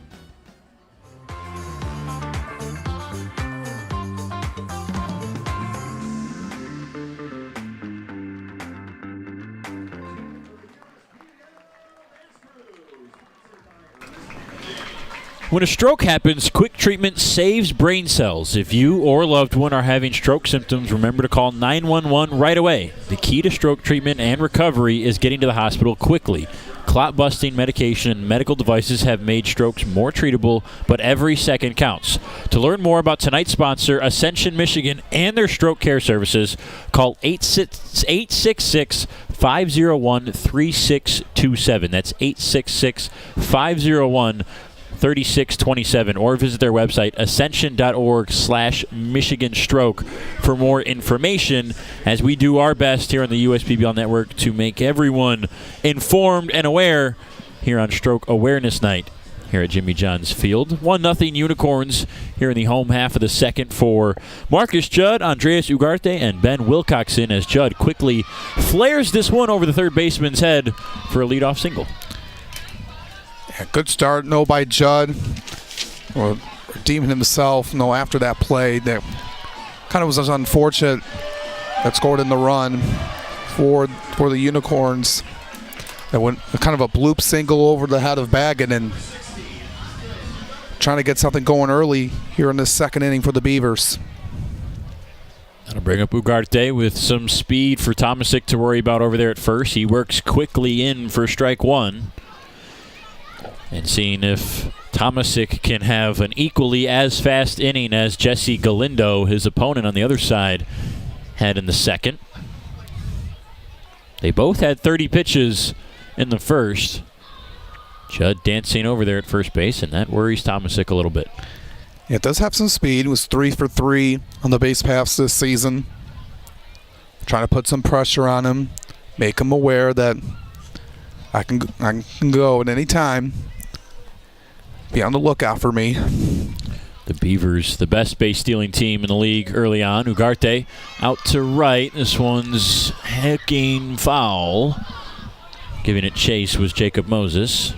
When a stroke happens, quick treatment saves brain cells. If you or a loved one are having stroke symptoms, remember to call 911 right away. The key to stroke treatment and recovery is getting to the hospital quickly. Clot-busting medication and medical devices have made strokes more treatable, but every second counts. To learn more about tonight's sponsor, Ascension Michigan, and their stroke care services, call 866-501-3627. That's 866-501-3627, or visit their website, ascension.org/Michigan Stroke, for more information, as we do our best here on the USPBL Network to make everyone informed and aware here on Stroke Awareness Night here at Jimmy John's Field. 1-0 Unicorns here in the home half of the second for Marcus Judd, Andreas Ugarte, and Ben Wilcoxon, as Judd quickly flares this one over the third baseman's head for a leadoff single. Good start, by Judd. Well, redeeming himself, after that play. That kind of was unfortunate. That scored in the run for the Unicorns. That went kind of a bloop single over the head of Baggett, and trying to get something going early here in the second inning for the Beavers. That'll bring up Ugarte with some speed for Tomasic to worry about over there at first. He works quickly in for strike one. And seeing if Tomasic can have an equally as fast inning as Jesse Galindo, his opponent on the other side, had in the second. They both had 30 pitches in the first. Judd dancing over there at first base, and that worries Tomasic a little bit. It does have some speed. It was 3 for 3 on the base paths this season. Trying to put some pressure on him, make him aware that I can go at any time. Be on the lookout for me. The Beavers, the best base stealing team in the league early on. Ugarte out to right. This one's hecking foul. Giving it chase was Jacob Moses.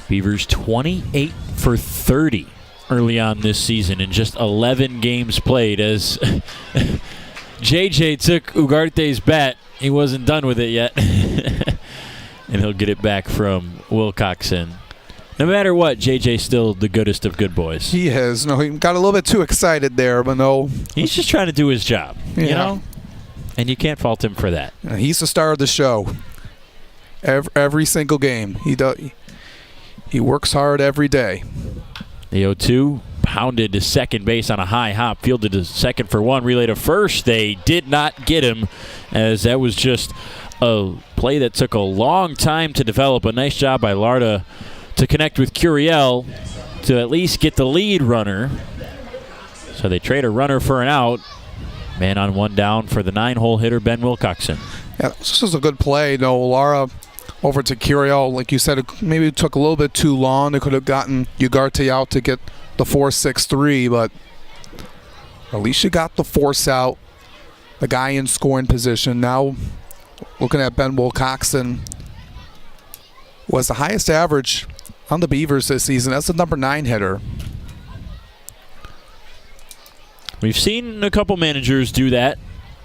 Beavers 28 for 30 early on this season in just 11 games played, as JJ took Ugarte's bat. He wasn't done with it yet. And he'll get it back from Wilcoxon. No matter what, JJ's still the goodest of good boys. He is. He got a little bit too excited there, but no. He's just trying to do his job, you know? And you can't fault him for that. He's the star of the show. Every single game. He works hard every day. The 0-2 pounded to second base on a high hop, fielded to second for one, relay to first. They did not get him, as that was just a play that took a long time to develop. A nice job by Larda to connect with Curiel to at least get the lead runner. So they trade a runner for an out. Man on one down for the 9-hole hitter, Ben Wilcoxon. Yeah, this was a good play. Lara over to Curiel. Like you said, it maybe took a little bit too long. They could have gotten Ugarte out to get the 4-6-3, but at least you got the force out. The guy in scoring position. Now, looking at Ben Wilcoxon, was the highest average on the Beavers this season. That's the number 9 hitter. We've seen a couple managers do that,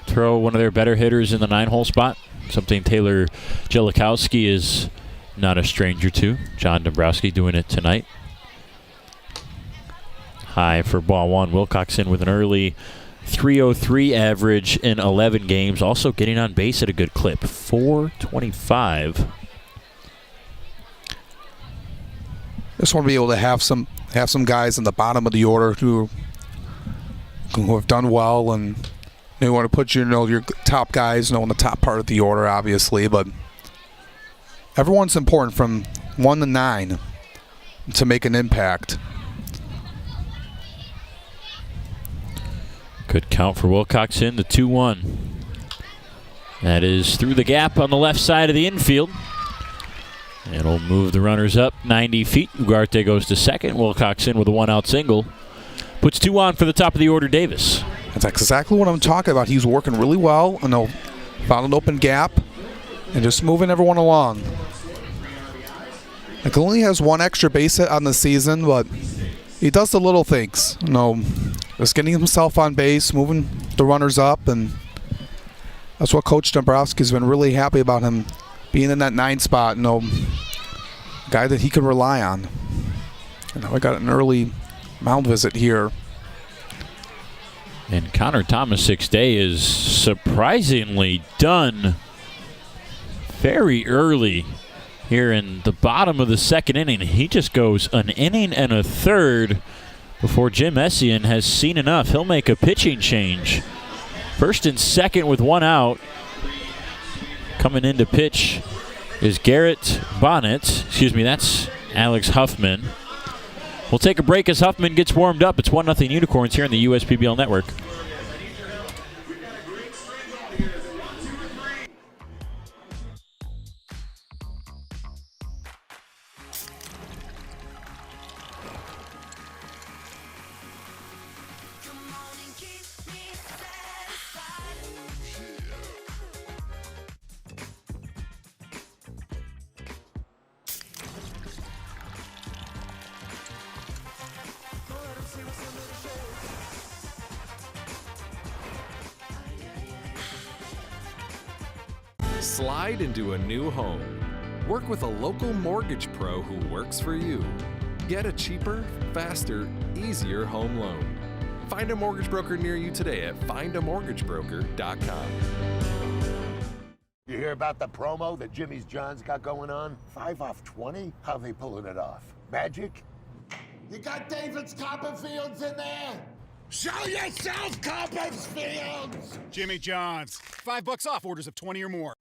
throw one of their better hitters in the 9-hole spot, something Taylor Jellikowski is not a stranger to. John Dombrowski doing it tonight. High for ball one. Wilcoxon with an early 303 average in 11 games, also getting on base at a good clip, 425. Just want to be able to have some guys in the bottom of the order who have done well, and you want to put your top guys in the top part of the order, obviously, but everyone's important from 1 to 9 to make an impact. Good count for Wilcoxon, the 2-1. That is through the gap on the left side of the infield. It'll move the runners up 90 feet. Ugarte goes to second. Wilcox in with a one-out single. Puts two on for the top of the order, Davis. That's exactly what I'm talking about. He's working really well, and he'll found an open gap and just moving everyone along. He only has one extra base hit on the season, but he does the little things. Just getting himself on base, moving the runners up, and that's what Coach Dombrowski's been really happy about him being in that 9 spot. Guy that he can rely on. And now we got an early mound visit here. And Connor Thomasic's day is surprisingly done very early here in the bottom of the second inning. He just goes an inning and a third before Jim Essien has seen enough. He'll make a pitching change. First and second with one out. Coming in to pitch is Garrett Bonnet. Excuse me, that's Alex Huffman. We'll take a break as Huffman gets warmed up. It's 1-0 Unicorns here on the USPBL Network. Slide into a new home. Work with a local mortgage pro who works for you. Get a cheaper, faster, easier home loan. Find a mortgage broker near you today at findamortgagebroker.com. You hear about the promo that Jimmy's John's got going on? 5 off 20? How they pulling it off? Magic? You got David's Copperfields in there? Show yourself, Copperfields! Jimmy John's. $5 off orders of 20 or more.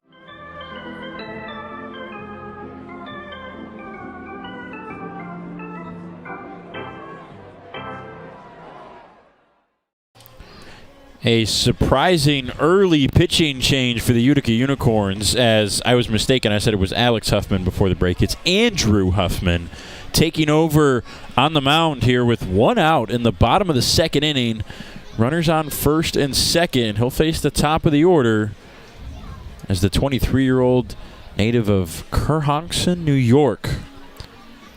A surprising early pitching change for the Utica Unicorns, as I was mistaken. I said it was Alex Huffman before the break. It's Andrew Huffman taking over on the mound here with one out in the bottom of the second inning. Runners on first and second. He'll face the top of the order as the 23-year-old native of Kerhonkson, New York,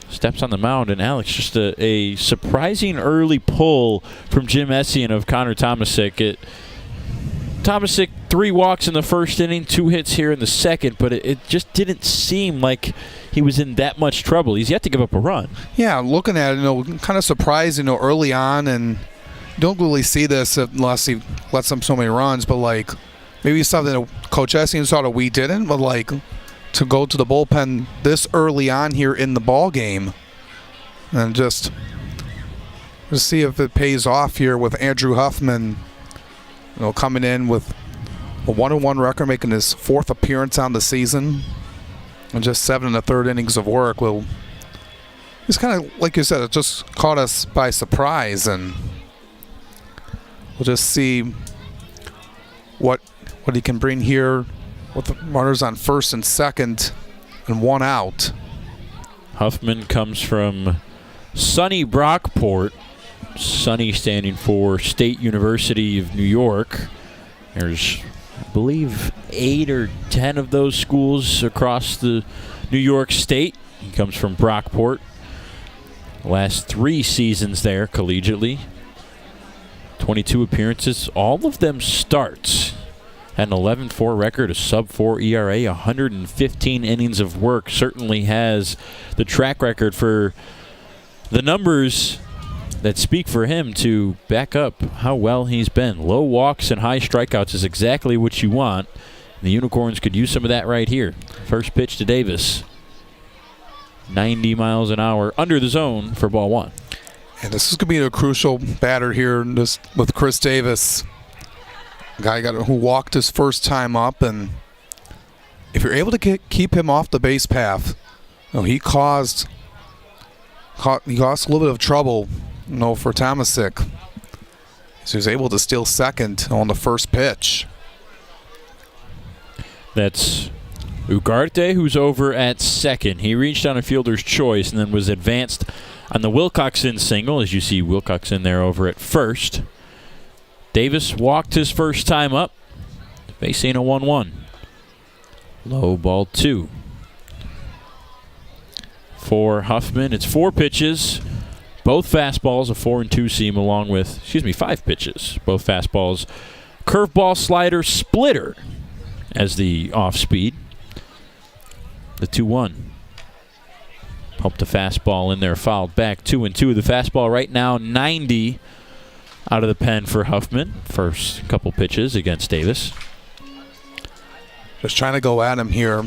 steps on the mound. And Alex, just a surprising early pull from Jim Essien of Connor Tomasic. Tomasic 3 walks in the first inning, 2 hits here in the second, but it just didn't seem like he was in that much trouble. He's yet to give up a run. Yeah, looking at it, kind of surprised, early on, and don't really see this unless he lets them so many runs, but maybe something that Coach Essien saw that we didn't, but to go to the bullpen this early on here in the ball game and just see if it pays off here with Andrew Huffman, coming in with a 1-1 record, making his 4th appearance on the season, and just 7 1/3 innings of work. Well, it's kind of like you said, it just caught us by surprise, and we'll just see what he can bring here with the runners on first and second and one out. Huffman comes from sunny Brockport. Sunny standing for State University of New York. There's, I believe, 8 or 10 of those schools across the New York State. He comes from Brockport. Last 3 seasons there collegiately. 22 appearances, all of them starts. Had an 11-4 record, a sub-4 ERA, 115 innings of work. Certainly has the track record for the numbers that speak for him to back up how well he's been. Low walks and high strikeouts is exactly what you want. The Unicorns could use some of that right here. First pitch to Davis. 90 miles an hour under the zone for ball 1. And this is going to be a crucial batter here with Chris Davis. Guy who walked his first time up, and if you're able to keep him off the base path, he caused a little bit of trouble, for Tomasic. So he was able to steal second on the first pitch. That's Ugarte, who's over at second. He reached on a fielder's choice and then was advanced on the Wilcoxon single. As you see, Wilcoxon there over at first. Davis walked his first time up, facing a 1-1. Low ball 2. For Huffman, it's 4 pitches, both fastballs, a 4 and 2 seam, along with, 5 pitches, both fastballs, curveball, slider, splitter as the off speed. The 2-1. Pumped a fastball in there, fouled back 2-2. The fastball right now 90 out of the pen for Huffman. First couple pitches against Davis. Just trying to go at him here.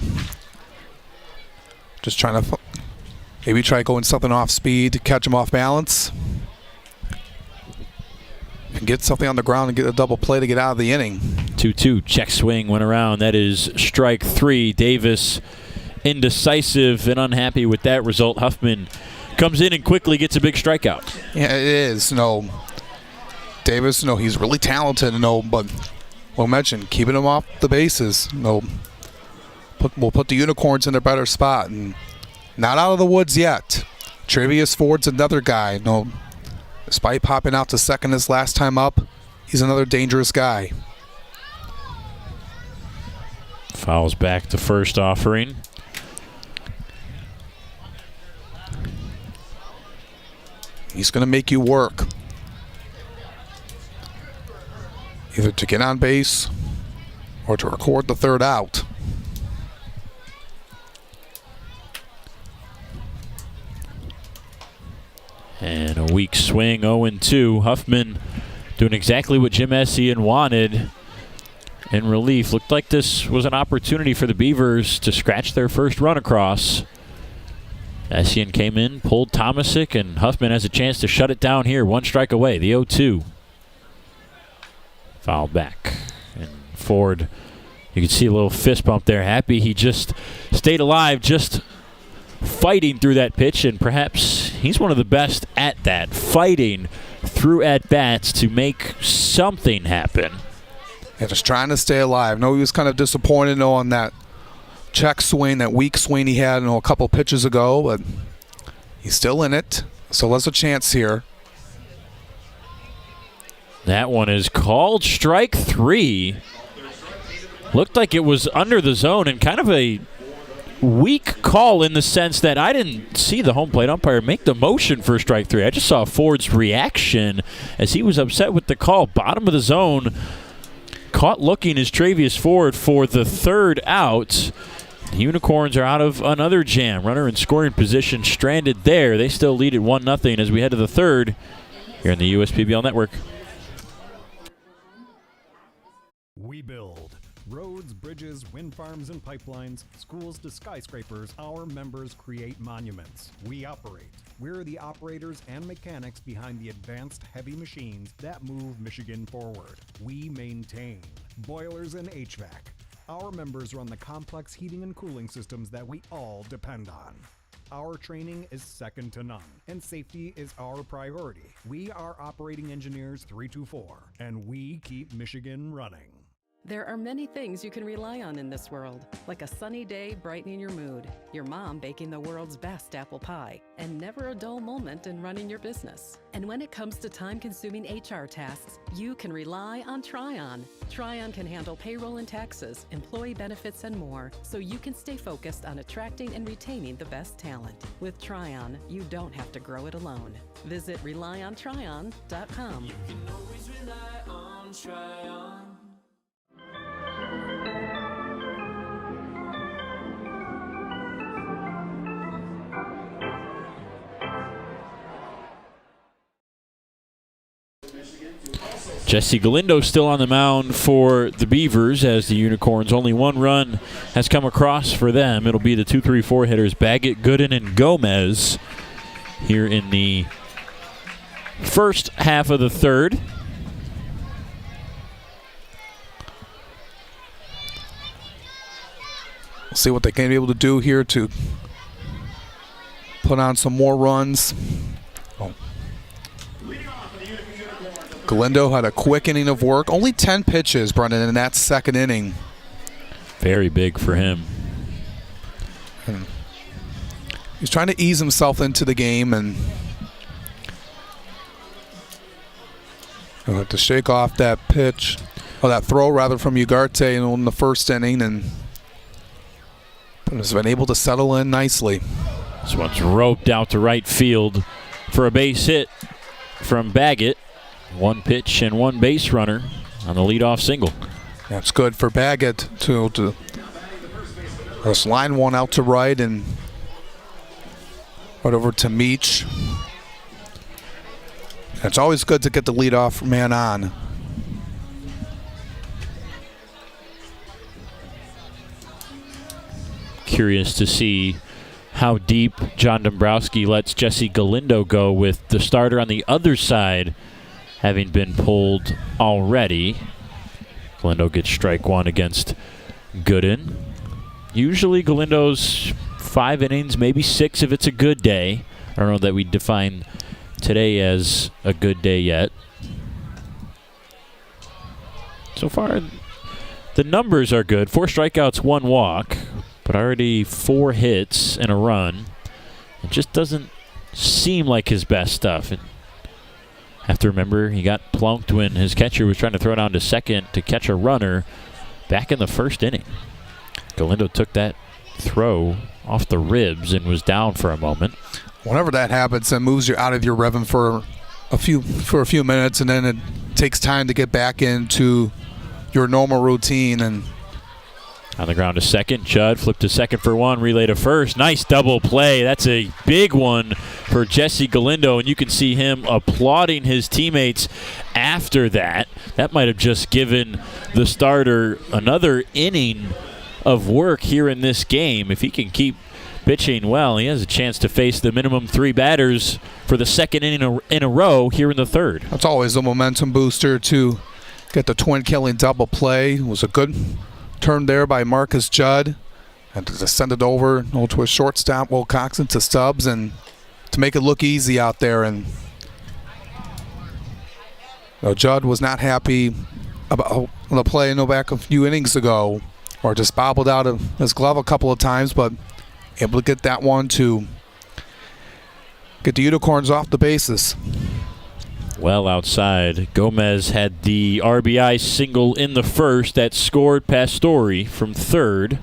Just trying to maybe try going something off speed to catch him off balance. And get something on the ground and get a double play to get out of the inning. 2-2. Check swing went around. That is strike 3. Davis indecisive and unhappy with that result. Huffman comes in and quickly gets a big strikeout. Yeah, it is. Davis, he's really talented, but we'll mention keeping him off the bases. We'll put the Unicorns in a better spot, and not out of the woods yet. Travius Ford's another guy. Despite popping out to second his last time up, he's another dangerous guy. Fouls back to first offering. He's going to make you work. Either to get on base or to record the third out. And a weak swing, 0-2. Huffman doing exactly what Jim Essien wanted in relief. Looked like this was an opportunity for the Beavers to scratch their first run across. Essien came in, pulled Tomasic, and Huffman has a chance to shut it down here. 1 strike away, the 0-2. Foul back. And Ford, you can see a little fist bump there. Happy he just stayed alive, just fighting through that pitch, and perhaps he's one of the best at that, fighting through at-bats to make something happen. Yeah, just trying to stay alive. He was kind of disappointed on that check swing, that weak swing he had a couple pitches ago, but he's still in it, so there's a chance here. That one is called strike 3. Looked like it was under the zone, and kind of a weak call in the sense that I didn't see the home plate umpire make the motion for strike 3. I just saw Ford's reaction as he was upset with the call. Bottom of the zone. Caught looking is Travius Ford for the third out. The Unicorns are out of another jam. Runner in scoring position stranded there. They still lead at 1-0 as we head to the third here in the USPBL Network. We build roads, bridges, wind farms and pipelines, schools to skyscrapers. Our members create monuments. We operate. We're the operators and mechanics behind the advanced heavy machines that move Michigan forward. We maintain boilers and HVAC. Our members run the complex heating and cooling systems that we all depend on. Our training is second to none, and safety is our priority. We are Operating Engineers 324, and we keep Michigan running. There are many things you can rely on in this world, like a sunny day brightening your mood, your mom baking the world's best apple pie, and never a dull moment in running your business. And when it comes to time-consuming HR tasks, you can rely on Tryon. Tryon can handle payroll and taxes, employee benefits, and more, so you can stay focused on attracting and retaining the best talent. With Tryon, you don't have to grow it alone. Visit RelyOnTryon.com. You can always rely on Tryon. Jesse Galindo still on the mound for the Beavers as the Unicorns. Only 1 run has come across for them. It'll be the 2-3-4 hitters Baggett, Gooden, and Gomez here in the first half of the third. We'll see what they can be able to do here to put on some more runs. Galindo had a quick inning of work. Only 10 pitches, Brendan, in that second inning. Very big for him. And he's trying to ease himself into the game, and he'll have to shake off that pitch, or that throw rather, from Ugarte in the first inning, and has been able to settle in nicely. This one's roped out to right field for a base hit from Baggett. One pitch and one base runner on the leadoff single. That's good for Baggett to just line one out to right and right over to Meach. It's always good to get the leadoff man on. Curious to see how deep John Dombrowski lets Jesse Galindo go with the starter on the other side having been pulled already. Galindo gets strike one against Gooden. Usually Galindo's 5 innings, maybe 6 if it's a good day. I don't know that we define today as a good day yet. So far, the numbers are good. 4 strikeouts, 1 walk, but already 4 hits and a run. It just doesn't seem like his best stuff. And have to remember, he got plunked when his catcher was trying to throw down to second to catch a runner back in the first inning. Galindo took that throw off the ribs and was down for a moment. Whenever that happens, it moves you out of your rhythm for a few minutes, and then it takes time to get back into your normal routine. And on the ground to second, Judd flipped to second for 1, relay to first. Nice double play. That's a big one for Jesse Galindo, and you can see him applauding his teammates after that. That might have just given the starter another inning of work here in this game. If he can keep pitching well, he has a chance to face the minimum 3 batters for the second inning in a row here in the third. That's always a momentum booster to get the twin killing double play. It was a good turn there by Marcus Judd, and to send it over to a shortstop, Will Coxon, to Stubbs, and to make it look easy out there. And Judd was not happy about the play back a few innings ago, or just bobbled out of his glove a couple of times, but able to get that one to get the Unicorns off the bases. Well outside, Gomez had the RBI single in the first that scored Pastore from third.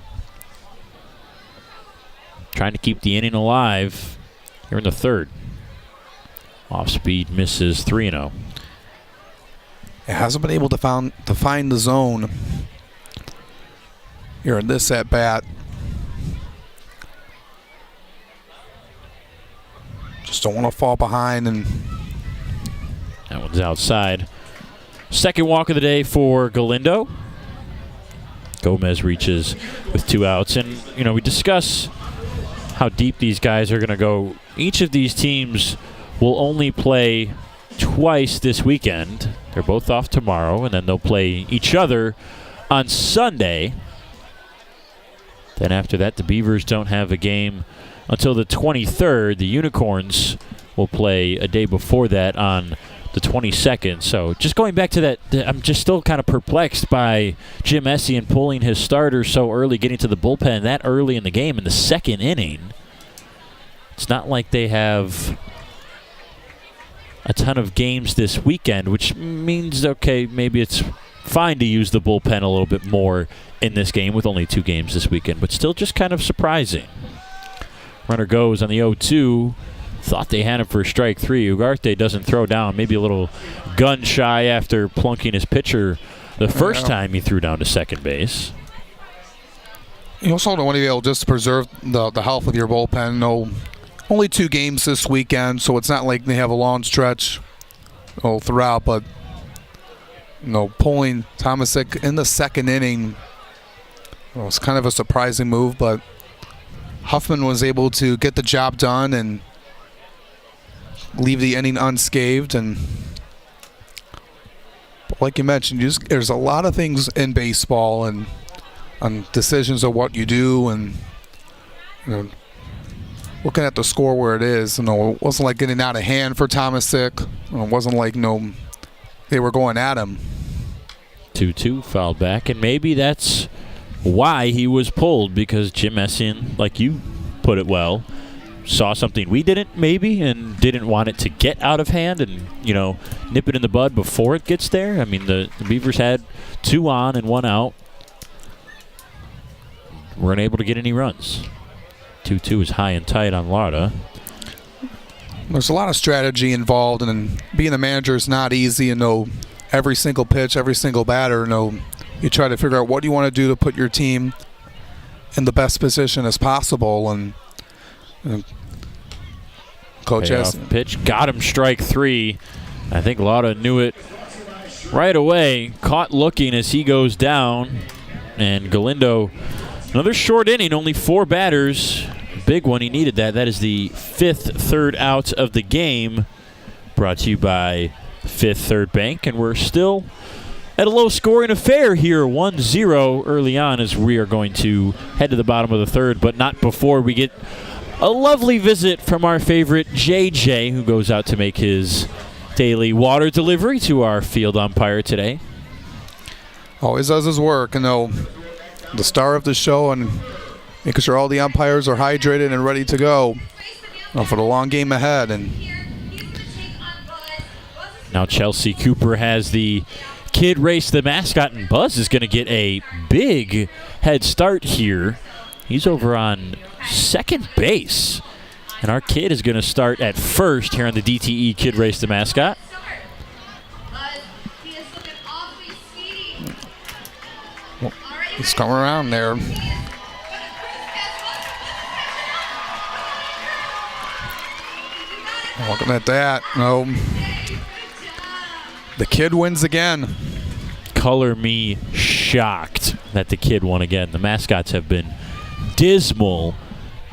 Trying to keep the inning alive here in the third. Off speed misses 3-0. It hasn't been able to find the zone here in this at bat. Just don't want to fall behind, and that one's outside. Second walk of the day for Galindo. Gomez reaches with 2 outs. And, we discuss how deep these guys are going to go. Each of these teams will only play twice this weekend. They're both off tomorrow, and then they'll play each other on Sunday. Then after that, the Beavers don't have a game until the 23rd. The Unicorns will play a day before that on the 22nd. So just going back to that, I'm just still kind of perplexed by Jim Essien pulling his starter so early, getting to the bullpen that early in the game in the second inning. It's not like they have a ton of games this weekend, which means, okay, maybe it's fine to use the bullpen a little bit more in this game with only 2 games this weekend, but still just kind of surprising. Runner goes on the 0-2. Thought they had him for strike 3. Ugarte doesn't throw down. Maybe a little gun shy after plunking his pitcher the first time he threw down to second base. You also don't want to be able just to preserve the health of your bullpen. No, only 2 games this weekend, so it's not like they have a long stretch throughout. But pulling Tomasic in the second inning was kind of a surprising move. But Huffman was able to get the job done and leave the inning unscathed. And like you mentioned, there's a lot of things in baseball and on decisions of what you do, and looking at the score where it is, it wasn't like getting out of hand for Tomasic. It wasn't like they were going at him. 2-2 fouled back, and maybe that's why he was pulled, because Jim Messian, like you put it well, saw something we didn't maybe and didn't want it to get out of hand and, nip it in the bud before it gets there. I mean, the Beavers had 2 on and 1 out. Weren't able to get any runs. 2-2 is high and tight on Lauda. There's a lot of strategy involved, and being a manager is not easy, and know every single pitch, every single batter. You try to figure out what you want to do to put your team in the best position as possible. And Coach has pitch, got him, strike 3. I think Lauda knew it right away. Caught looking as he goes down, and Galindo, another short inning, only 4 batters. Big one, he needed that. That is the 5th third out of the game. Brought to you by Fifth Third Bank, and we're still at a low-scoring affair here, 1-0 early on, as we are going to head to the bottom of the third, but not before we get a lovely visit from our favorite JJ, who goes out to make his daily water delivery to our field umpire today. Always does his work, the star of the show, and making sure all the umpires are hydrated and ready to go for the long game ahead. And now Chelsea Cooper has the kid race the mascot, and Buzz is going to get a big head start here. He's over on second base, and our kid is going to start at first here on the DTE Kid Race the Mascot. He's coming around there. Looking at that, the kid wins again. Color me shocked that the kid won again. The mascots have been dismal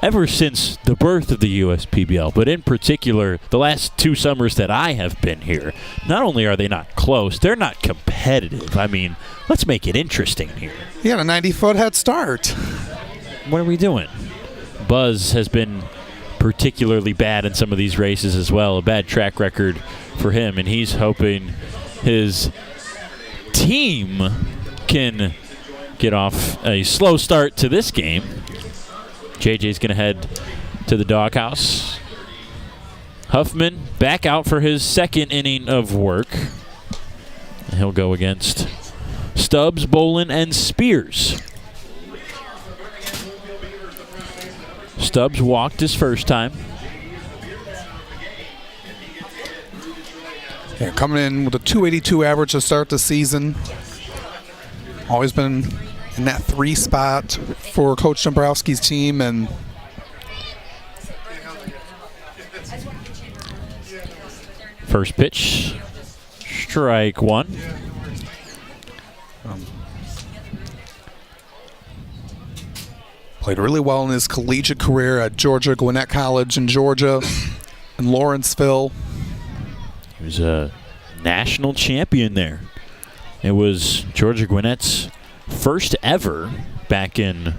ever since the birth of the USPBL, but in particular, the last 2 summers that I have been here. Not only are they not close, they're not competitive. I mean, let's make it interesting here. He had a 90-foot head start. What are we doing? Buzz has been particularly bad in some of these races as well. A bad track record for him, and he's hoping his team can get off a slow start to this game. JJ's going to head to the doghouse. Huffman back out for his 2nd inning of work. And he'll go against Stubbs, Bolin, and Spears. Stubbs walked his first time. Yeah, coming in with a .282 average to start the season. Always been in that 3 spot for Coach Dombrowski's team. And first pitch, strike 1. Played really well in his collegiate career at Georgia Gwinnett College in Georgia and Lawrenceville. He was a national champion there. It was Georgia Gwinnett's first ever back in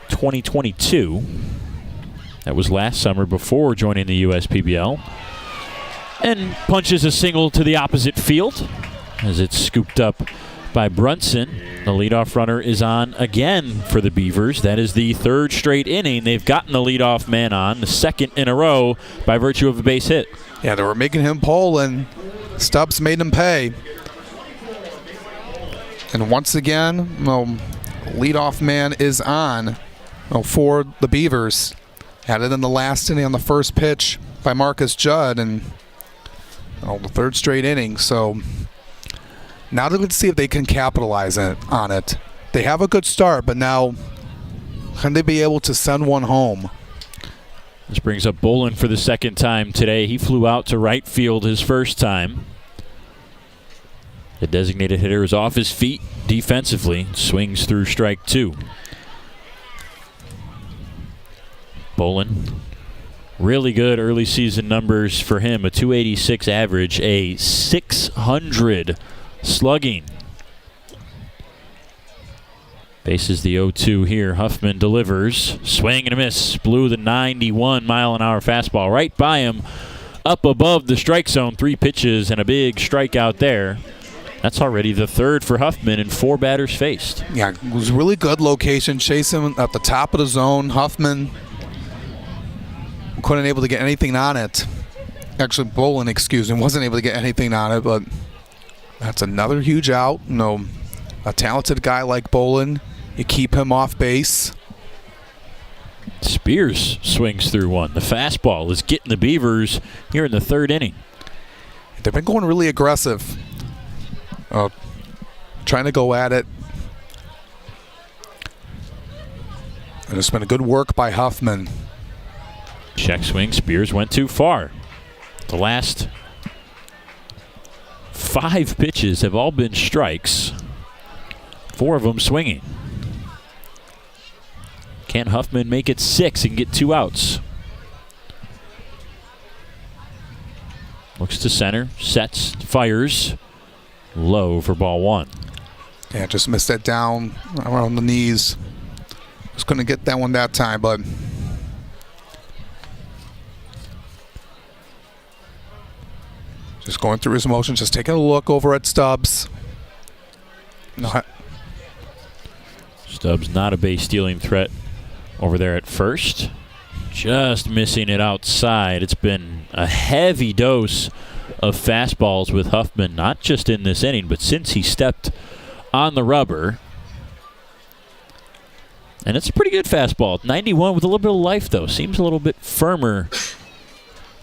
2022. That was last summer before joining the USPBL. And punches a single to the opposite field as it's scooped up by Brunson. The leadoff runner is on again for the Beavers. That is the 3rd straight inning. They've gotten the leadoff man on, the 2nd in a row by virtue of a base hit. Yeah, they were making him pull, and Stubbs made him pay. And once again, leadoff man is on for the Beavers. Had it in the last inning on the first pitch by Marcus Judd, and the 3rd straight inning. So now let's see if they can capitalize on it. They have a good start, but now can they be able to send one home? This brings up Bolin for the 2nd time today. He flew out to right field his first time. The designated hitter is off his feet defensively. Swings through strike 2. Bolin, really good early season numbers for him. A .286 average, a .600 slugging. Faces the 0-2 here. Huffman delivers. Swing and a miss. Blew the 91-mile-an-hour fastball right by him. Up above the strike zone. 3 pitches and a big strikeout there. That's already the third for Huffman and 4 batters faced. Yeah, it was really good location. Chasing at the top of the zone. Huffman couldn't able to get anything on it. Actually, Bolin, wasn't able to get anything on it, but that's another huge out. A talented guy like Bolin, you keep him off base. Spears swings through one. The fastball is getting the Beavers here in the 3rd inning. They've been going really aggressive. Trying to go at it. And it's been a good work by Huffman. Check swing. Spears went too far. The last 5 pitches have all been strikes. 4 of them swinging. Can Huffman make it 6 and get 2 outs? Looks to center, sets, fires. Low for ball 1. Yeah, just missed that down around the knees. Was going to get that one that time, but just going through his motions, just taking a look over at Stubbs. Stubbs not a base stealing threat over there at first. Just missing it outside. It's been a heavy dose of fastballs with Huffman, not just in this inning, but since he stepped on the rubber. And it's a pretty good fastball. 91 with a little bit of life, though. Seems a little bit firmer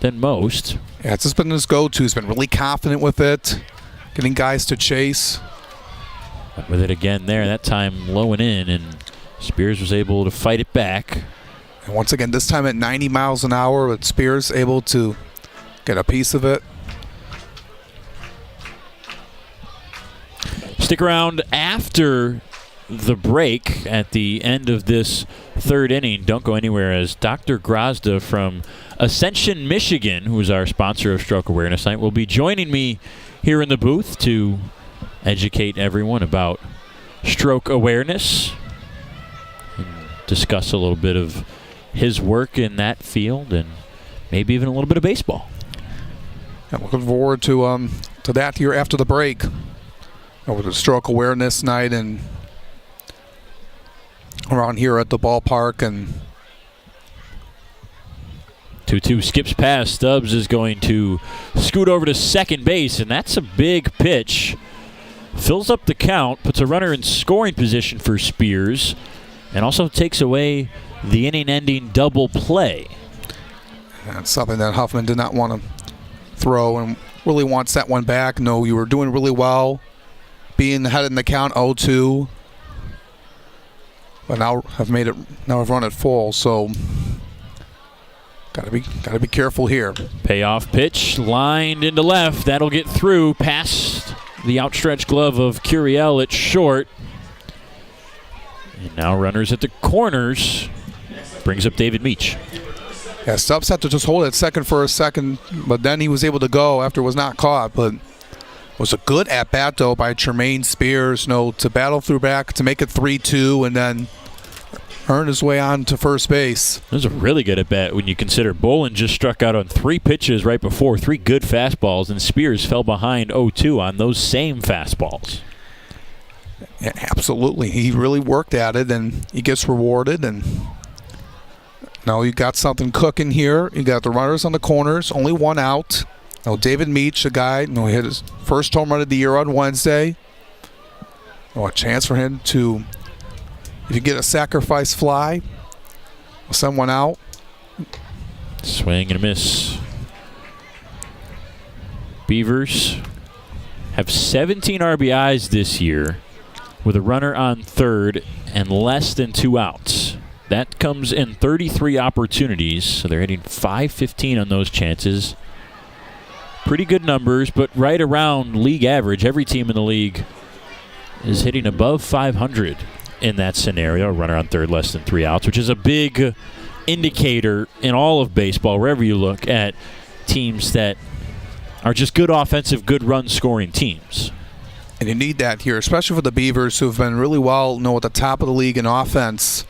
than most. Yeah, it's just been his go-to. He's been really confident with it, getting guys to chase. Went with it again there, that time low and in, and Spears was able to fight it back. And once again, this time at 90 miles an hour, with Spears able to get a piece of it. Stick around after the break at the end of this 3rd inning. Don't go anywhere, as Dr. Grozda from Ascension, Michigan, who is our sponsor of Stroke Awareness Night, will be joining me here in the booth to educate everyone about stroke awareness and discuss a little bit of his work in that field and maybe even a little bit of baseball. Yeah, looking forward to that here after the break. With the Stroke Awareness Night and around here at the ballpark. And 2-2 skips past. Stubbs is going to scoot over to second base, and that's a big pitch. Fills up the count, puts a runner in scoring position for Spears, and also takes away the inning-ending double play. That's something that Huffman did not want to throw and really wants that one back. No, you were doing really well, being ahead in the count 0-2. But now I've run it full, so gotta be careful here. Payoff pitch, lined into left. That'll get through past the outstretched glove of Curiel at short. And now runners at the corners. Brings up David Meach. Yeah, Stubbs had to just hold it second for a second, but then he was able to go after it was not caught. But it was a good at-bat, though, by Tremaine Spears, to battle through back to make it 3-2 and then earn his way on to first base. That was a really good at-bat when you consider Bolin just struck out on 3 pitches right before, 3 good fastballs, and Spears fell behind 0-2 on those same fastballs. Yeah, absolutely. He really worked at it, and he gets rewarded. And now you got something cooking here. You got the runners on the corners, only 1 out. Now David Meach, a guy, he hit his first home run of the year on Wednesday. A chance for him to, if you get a sacrifice fly, send one out. Swing and a miss. Beavers have 17 RBIs this year with a runner on third and less than 2 outs. That comes in 33 opportunities, so they're hitting .515 on those chances. Pretty good numbers, but right around league average. Every team in the league is hitting above 500 in that scenario. A runner on third, less than 3 outs, which is a big indicator in all of baseball, wherever you look at teams that are just good offensive, good run-scoring teams. And you need that here, especially for the Beavers, who have been really well, at the top of the league in offense.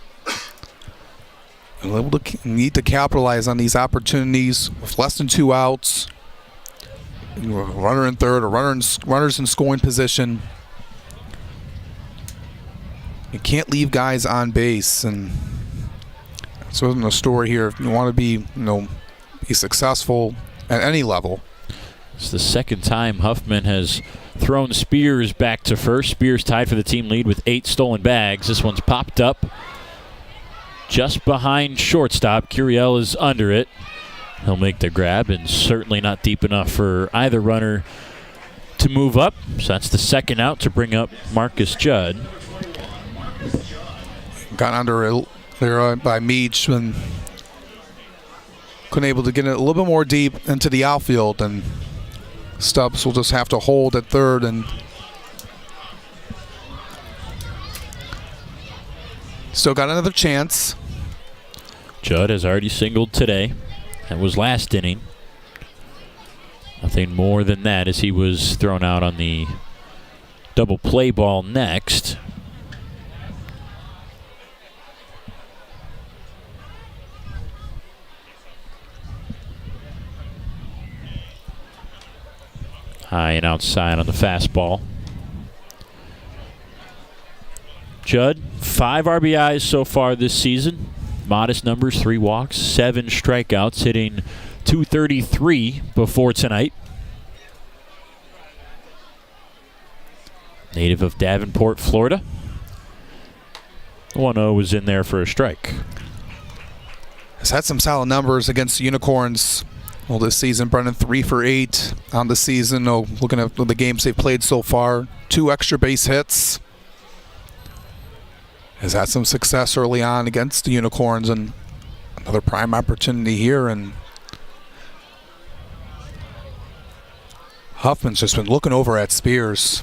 Need to capitalize on these opportunities with less than 2 outs. runner in third or runners in scoring position. You can't leave guys on base, and that's wasn't the story here. If you want to be, be successful at any level. It's the second time Huffman has thrown Spears back to first. Spears tied for the team lead with 8 stolen bags. This one's popped up just behind shortstop. Curiel is under it. He'll make the grab, and certainly not deep enough for either runner to move up. So that's the second out to bring up Marcus Judd. Got under there by Meach and couldn't able to get it a little bit more deep into the outfield, and Stubbs will just have to hold at third, and still got another chance. Judd has already singled today. That was last inning. Nothing more than that as he was thrown out on the double play ball next. High and outside on the fastball. Judd, 5 RBIs so far this season. Modest numbers, 3 walks, 7 strikeouts, hitting .233 before tonight. Native of Davenport, Florida. 1-0 was in there for a strike. Has had some solid numbers against the Unicorns. Well, this season, Brennan, 3 for 8 on the season. Looking at the games they've played so far, 2 extra base hits. Has had some success early on against the Unicorns, and another prime opportunity here. And Huffman's just been looking over at Spears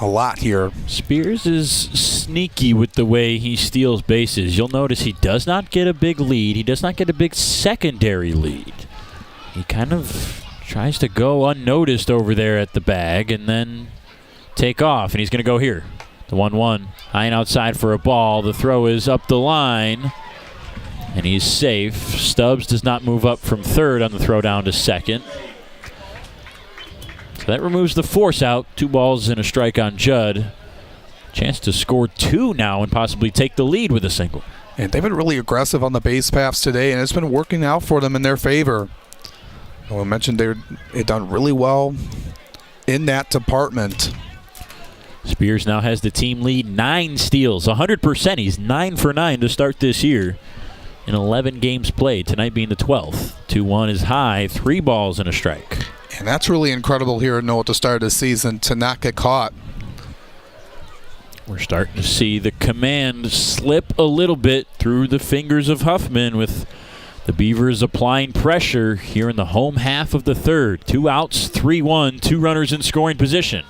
a lot here. Spears is sneaky with the way he steals bases. You'll notice he does not get a big lead. He does not get a big secondary lead. He kind of tries to go unnoticed over there at the bag and then take off, and he's going to go here. The 1-1, high and outside for a ball. The throw is up the line, and he's safe. Stubbs does not move up from third on the throw down to second. So that removes the force out. 2 balls and a strike on Judd. Chance to score 2 now and possibly take the lead with a single. And they've been really aggressive on the base paths today, and it's been working out for them in their favor. I mentioned they've done really well in that department. Spears now has the team lead, 9 steals, 100%. He's 9 for 9 to start this year in 11 games played, tonight being the 12th. 2-1 is high, 3 balls and a strike. And that's really incredible here at the start of the season to not get caught. We're starting to see the command slip a little bit through the fingers of Huffman, with the Beavers applying pressure here in the home half of the third. 2 outs, 3-1, 2 runners in scoring position.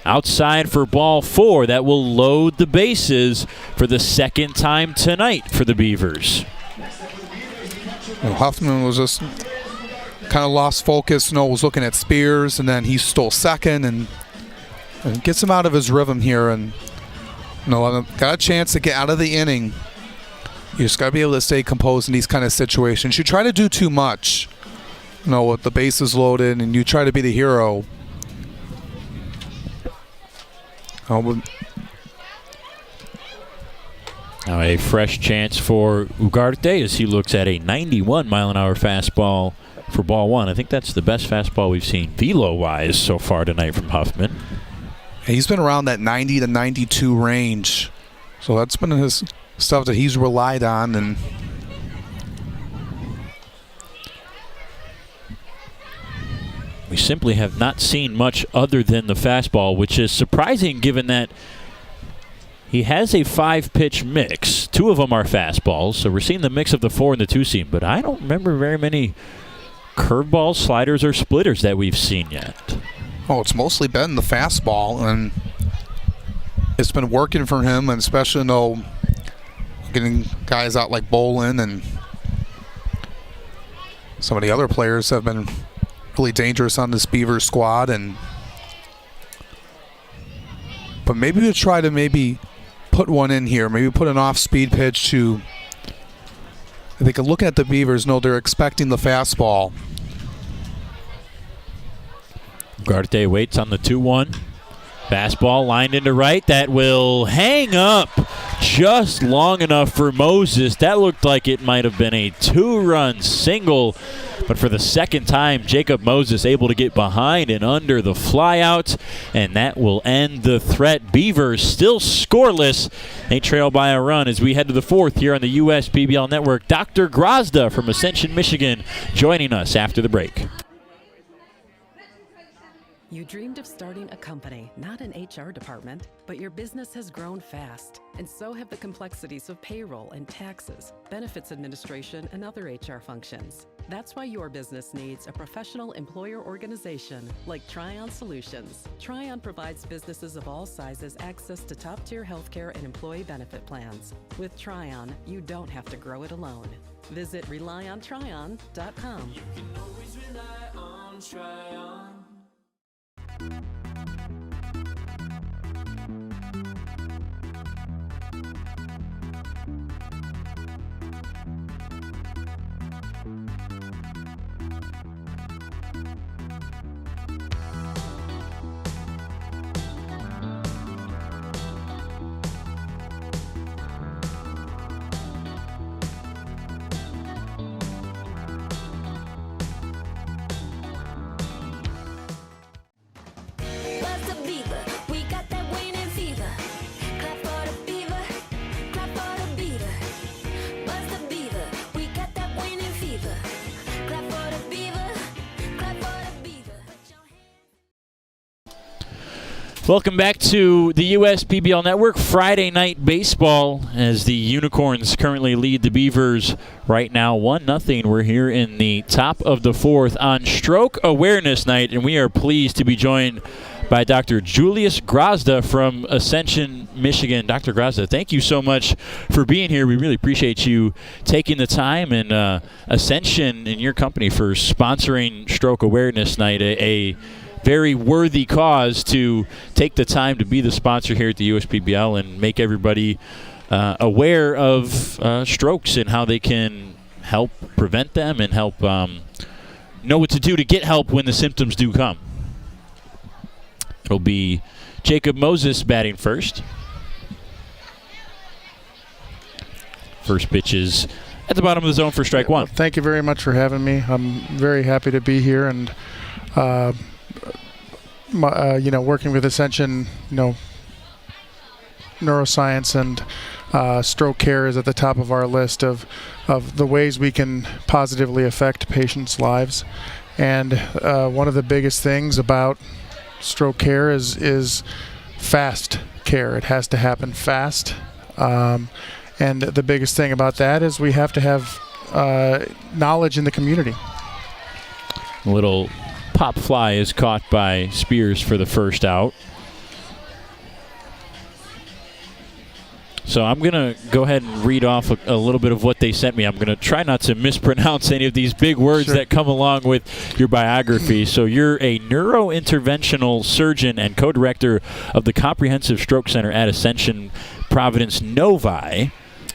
Outside for ball 4. That will load the bases for the second time tonight for the Beavers. Well, Huffman was just kind of lost focus. Was looking at Spears, and then he stole second and gets him out of his rhythm here. And got a chance to get out of the inning. You just got to be able to stay composed in these kind of situations. You try to do too much, with the bases loaded, and you try to be the hero. Now a fresh chance for Ugarte as he looks at a 91-mile-an-hour fastball for ball 1. I think that's the best fastball we've seen velo-wise so far tonight from Huffman. He's been around that 90 to 92 range, so that's been his stuff that he's relied on. And we simply have not seen much other than the fastball, which is surprising given that he has a 5-pitch mix. 2 of them are fastballs, so we're seeing the mix of the 4 and the 2-seam, but I don't remember very many curveballs, sliders, or splitters that we've seen yet. It's mostly been the fastball, and it's been working for him, and especially getting guys out like Bolin, and some of the other players have been really dangerous on this Beavers squad. But maybe we'll try to put one in here. Maybe put an off-speed pitch to. I think looking at the Beavers, they're expecting the fastball. Ugarte waits on the 2-1. Fastball lined into right. That will hang up just long enough for Moses. That looked like it might have been a 2-run single. But for the second time, Jacob Moses able to get behind and under the flyout. And that will end the threat. Beavers still scoreless. They trail by a run as we head to the fourth here on the USPBL Network. Dr. Grozda from Ascension, Michigan, joining us after the break. You dreamed of starting a company, not an HR department, but your business has grown fast, and so have the complexities of payroll and taxes, benefits administration, and other HR functions. That's why your business needs a professional employer organization like Tryon Solutions. Tryon provides businesses of all sizes access to top-tier healthcare and employee benefit plans. With Tryon, you don't have to grow it alone. Visit RelyOnTryon.com. You can always rely on Tryon. Welcome back to the USPBL Network. Friday night baseball as the Unicorns currently lead the Beavers right now 1-0. We're here in the top of the fourth on Stroke Awareness Night, and we are pleased to be joined by Dr. Julius Grozda from Ascension, Michigan. Dr. Grozda, thank you so much for being here. We really appreciate you taking the time, and Ascension and your company for sponsoring Stroke Awareness Night, a very worthy cause to take the time to be the sponsor here at the USPBL and make everybody aware of strokes and how they can help prevent them and help know what to do to get help when the symptoms do come. It'll be Jacob Moses batting first. First pitch is at the bottom of the zone for strike one. Thank you very much for having me. I'm very happy to be here, and working with Ascension, neuroscience and stroke care is at the top of our list of the ways we can positively affect patients' lives. And one of the biggest things about stroke care is fast care. It has to happen fast. And the biggest thing about that is we have to have knowledge in the community. A little pop fly is caught by Spears for the first out. So I'm going to go ahead and read off a little bit of what they sent me. I'm going to try not to mispronounce any of these big words that come along with your biography. So you're a neurointerventional surgeon and co-director of the Comprehensive Stroke Center at Ascension Providence Novi.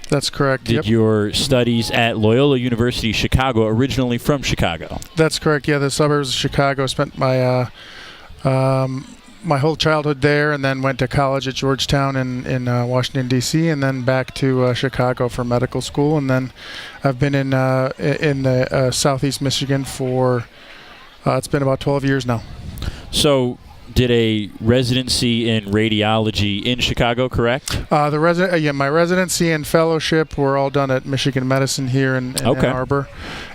That's correct. Did your studies at Loyola University Chicago, originally from Chicago? That's correct. Yeah, the suburbs of Chicago. Spent my my whole childhood there, and then went to college at Georgetown in Washington, D.C., and then back to Chicago for medical school. And then I've been in the southeast Michigan for it's been about 12 years now. So did a residency in radiology in Chicago, correct? My residency and fellowship were all done at Michigan Medicine here in Ann Arbor.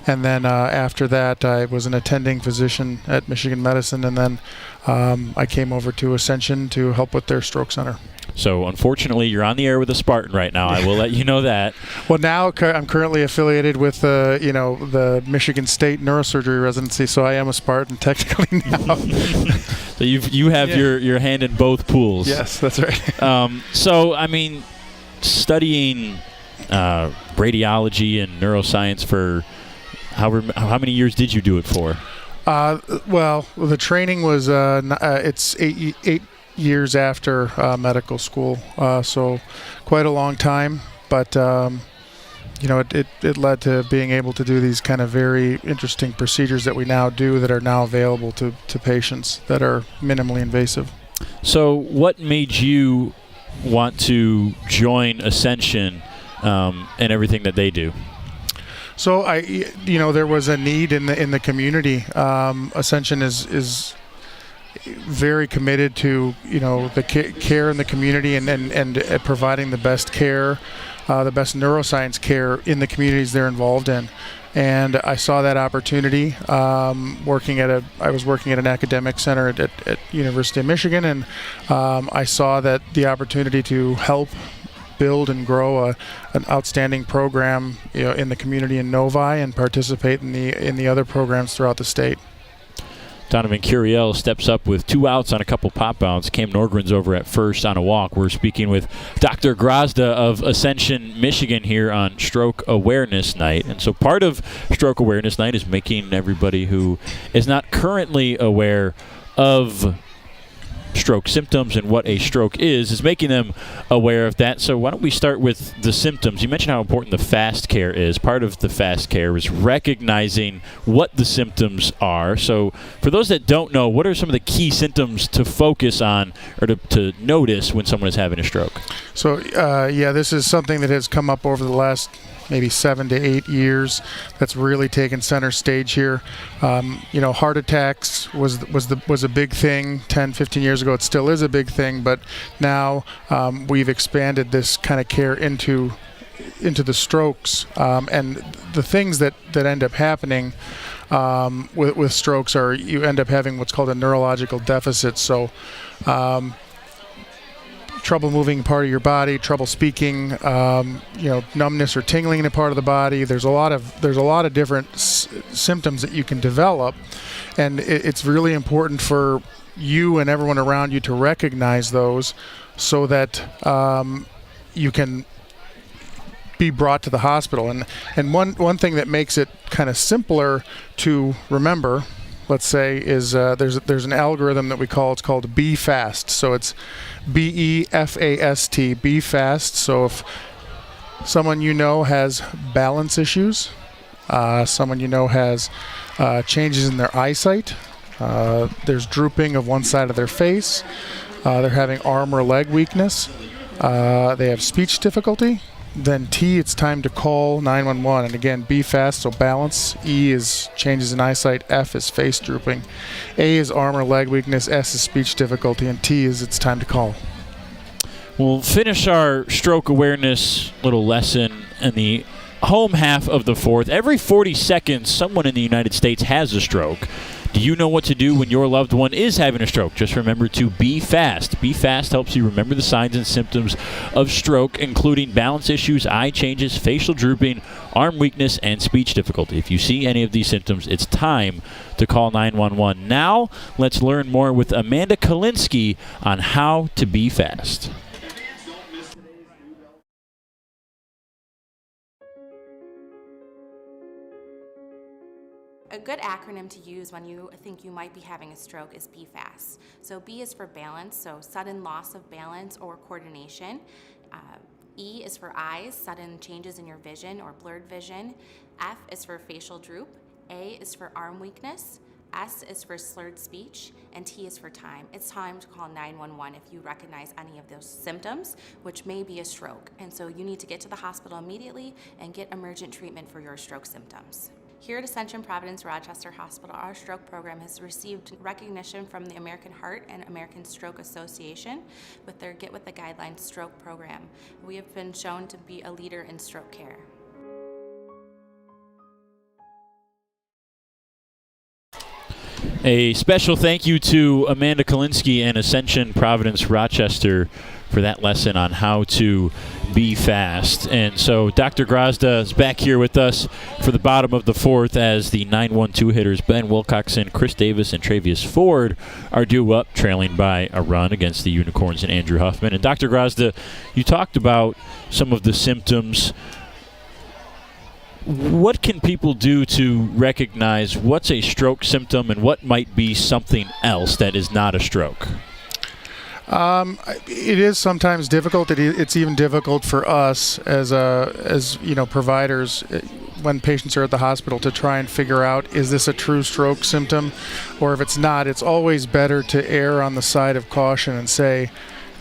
And then after that, I was an attending physician at Michigan Medicine, and then I came over to Ascension to help with their stroke center. So, unfortunately, you're on the air with a Spartan right now. I will let you know that. Well, now I'm currently affiliated with the Michigan State Neurosurgery Residency, so I am a Spartan technically now. So you have your hand in both pools. Yes, that's right. So, I mean, studying radiology and neuroscience for how many years did you do it for? Well, the training was it's eight years after medical school, so quite a long time. But it led to being able to do these kind of very interesting procedures that we now do that are now available to patients that are minimally invasive. So what made you want to join Ascension and everything that they do? So there was a need in the community. Ascension is very committed to the care in the community and providing the best care, the best neuroscience care in the communities they're involved in. And I saw that opportunity I was working at an academic center at University of Michigan, and I saw that the opportunity to help build and grow an outstanding program in the community in Novi and participate in the other programs throughout the state. Donovan Curiel steps up with 2 outs on a couple pop outs. Cam Norgren's over at first on a walk. We're speaking with Dr. Grozda of Ascension, Michigan here on Stroke Awareness Night. And so part of Stroke Awareness Night is making everybody who is not currently aware of stroke symptoms and what a stroke is making them aware of that. So why don't we start with the symptoms? You mentioned how important the fast care is. Part of the fast care is recognizing what the symptoms are. So for those that don't know, what are some of the key symptoms to focus on or to notice when someone is having a stroke? So this is something that has come up over the last maybe 7 to 8 years that's really taken center stage here. Heart attacks was a big thing 10, 15 years ago. It still is a big thing, but now we've expanded this kind of care into the strokes. And the things that end up happening with strokes are you end up having what's called a neurological deficit. So trouble moving part of your body, trouble speaking, numbness or tingling in a part of the body. There's a lot of different symptoms that you can develop, and it's really important for you and everyone around you to recognize those, so that you can be brought to the hospital. And one thing that makes it kind of simpler to remember, let's say, is there's an algorithm that it's called BFAST. So it's BEFAST, BFAST. So if someone has balance issues, someone has changes in their eyesight, there's drooping of one side of their face, they're having arm or leg weakness, they have speech difficulty, then T, it's time to call 911. And again, B fast, so balance. E is changes in eyesight. F is face drooping. A is arm or leg weakness. S is speech difficulty. And T is it's time to call. We'll finish our stroke awareness little lesson in the home half of the fourth. Every 40 seconds, someone in the United States has a stroke. Do you know what to do when your loved one is having a stroke? Just remember to be fast. Be fast helps you remember the signs and symptoms of stroke, including balance issues, eye changes, facial drooping, arm weakness, and speech difficulty. If you see any of these symptoms, it's time to call 911. Now, let's learn more with Amanda Kalinsky on how to be fast. A good acronym to use when you think you might be having a stroke is BFAST. So B is for balance, so sudden loss of balance or coordination. E is for eyes, sudden changes in your vision or blurred vision. F is for facial droop. A is for arm weakness. S is for slurred speech, and T is for time. It's time to call 911 if you recognize any of those symptoms, which may be a stroke. And so you need to get to the hospital immediately and get emergent treatment for your stroke symptoms. Here at Ascension Providence Rochester Hospital, our stroke program has received recognition from the American Heart and American Stroke Association with their Get With The Guidelines stroke program. We have been shown to be a leader in stroke care. A special thank you to Amanda Kalinsky and Ascension Providence Rochester for that lesson on how to be fast. And so Dr. Grozda is back here with us for the bottom of the fourth as the 9-1-2 hitters Ben Wilcoxon, Chris Davis, and Travius Ford are due up, trailing by a run against the Unicorns and Andrew Huffman. And Dr. Grozda, you talked about some of the symptoms. What can people do to recognize what's a stroke symptom and what might be something else that is not a stroke? It is sometimes difficult. It's even difficult for us as providers when patients are at the hospital to try and figure out, is this a true stroke symptom, or if it's not, it's always better to err on the side of caution and say,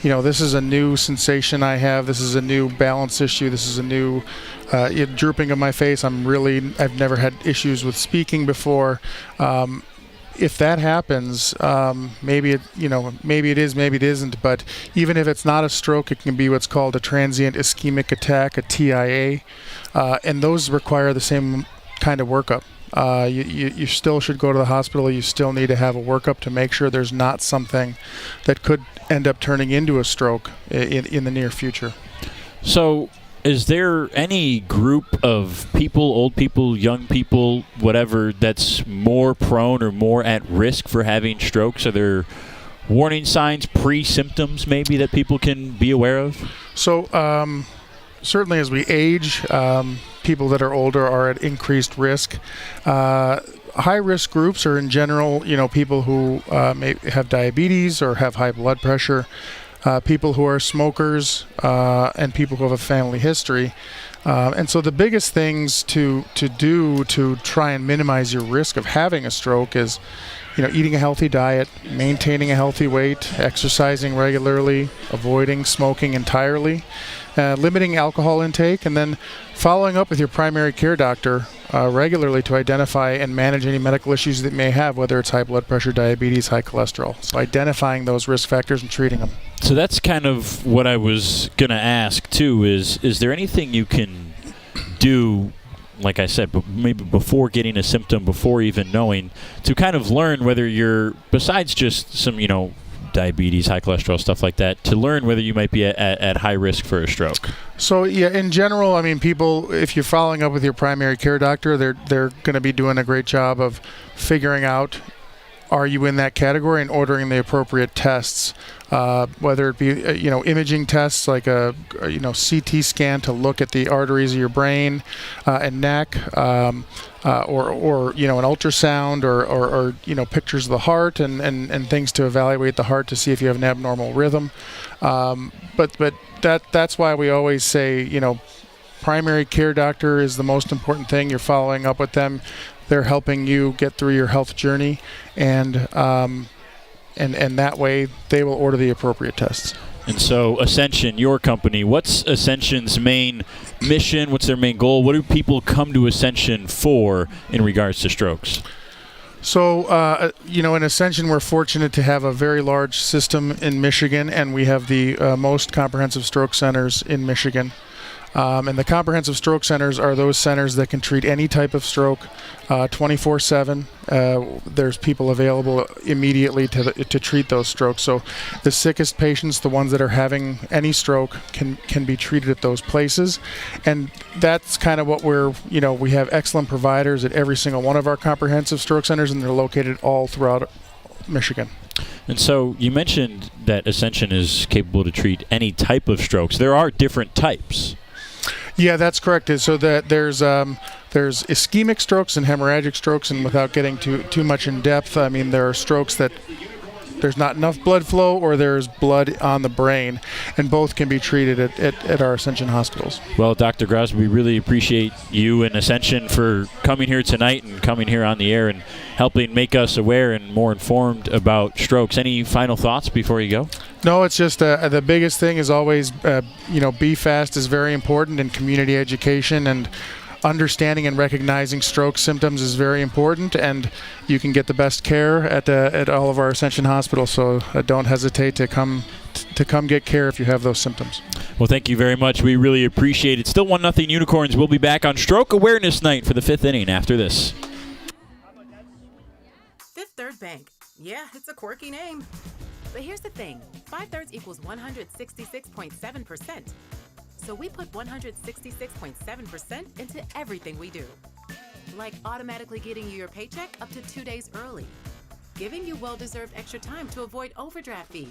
this is a new sensation I have. This is a new balance issue. This is a new drooping of my face. I've never had issues with speaking before. If that happens, maybe it is, maybe it isn't. But even if it's not a stroke, it can be what's called a transient ischemic attack, a TIA, and those require the same kind of workup. You still should go to the hospital. You still need to have a workup to make sure there's not something that could end up turning into a stroke in the near future. So, is there any group of people, old people, young people, whatever, that's more prone or more at risk for having strokes? Are there warning signs, pre-symptoms maybe that people can be aware of? So, certainly as we age, people that are older are at increased risk. High-risk groups are in general, people who may have diabetes or have high blood pressure, people who are smokers, and people who have a family history. And so the biggest things to do to try and minimize your risk of having a stroke is, eating a healthy diet, maintaining a healthy weight, exercising regularly, avoiding smoking entirely, limiting alcohol intake, and then following up with your primary care doctor regularly to identify and manage any medical issues that you may have, whether it's high blood pressure, diabetes, high cholesterol. So identifying those risk factors and treating them. So that's kind of what I was going to ask, too, is there anything you can do, like I said, maybe before getting a symptom, before even knowing, to kind of learn whether you're, besides just some, diabetes, high cholesterol, stuff like that, to learn whether you might be at high risk for a stroke? So, yeah, in general, people, if you're following up with your primary care doctor, they're going to be doing a great job of figuring out, are you in that category, and ordering the appropriate tests, whether it be imaging tests like a CT scan to look at the arteries of your brain and neck, or an ultrasound, or pictures of the heart and things to evaluate the heart to see if you have an abnormal rhythm. But that's why we always say, primary care doctor is the most important thing. You're following up with them. They're helping you get through your health journey, and that way they will order the appropriate tests. And so Ascension, your company, what's Ascension's main mission? What's their main goal? What do people come to Ascension for in regards to strokes? So, in Ascension, we're fortunate to have a very large system in Michigan, and we have the most comprehensive stroke centers in Michigan. And the comprehensive stroke centers are those centers that can treat any type of stroke 24/7. There's people available immediately to treat those strokes. So the sickest patients, the ones that are having any stroke, can be treated at those places. And that's kind of what we have excellent providers at every single one of our comprehensive stroke centers, and they're located all throughout Michigan. And so you mentioned that Ascension is capable to treat any type of strokes. There are different types. Yeah, that's correct. So that there's ischemic strokes and hemorrhagic strokes, and without getting too much in depth, there are strokes that there's not enough blood flow, or there's blood on the brain, and both can be treated at our Ascension hospitals. Well, Dr. Grouse, we really appreciate you and Ascension for coming here tonight and coming here on the air and helping make us aware and more informed about strokes. Any final thoughts before you go? No, it's just the biggest thing is always, be fast is very important, in community education, and understanding and recognizing stroke symptoms is very important, and you can get the best care at all of our Ascension hospitals. So don't hesitate to come get care if you have those symptoms. Well, thank you very much. We really appreciate it. Still 1-0 Unicorns. We'll be back on Stroke Awareness Night for the 5th inning after this. Fifth Third Bank. Yeah, it's a quirky name. But here's the thing. 5/3 equals 166.7%. So we put 166.7% into everything we do. Like automatically getting you your paycheck up to 2 days early. Giving you well-deserved extra time to avoid overdraft fees.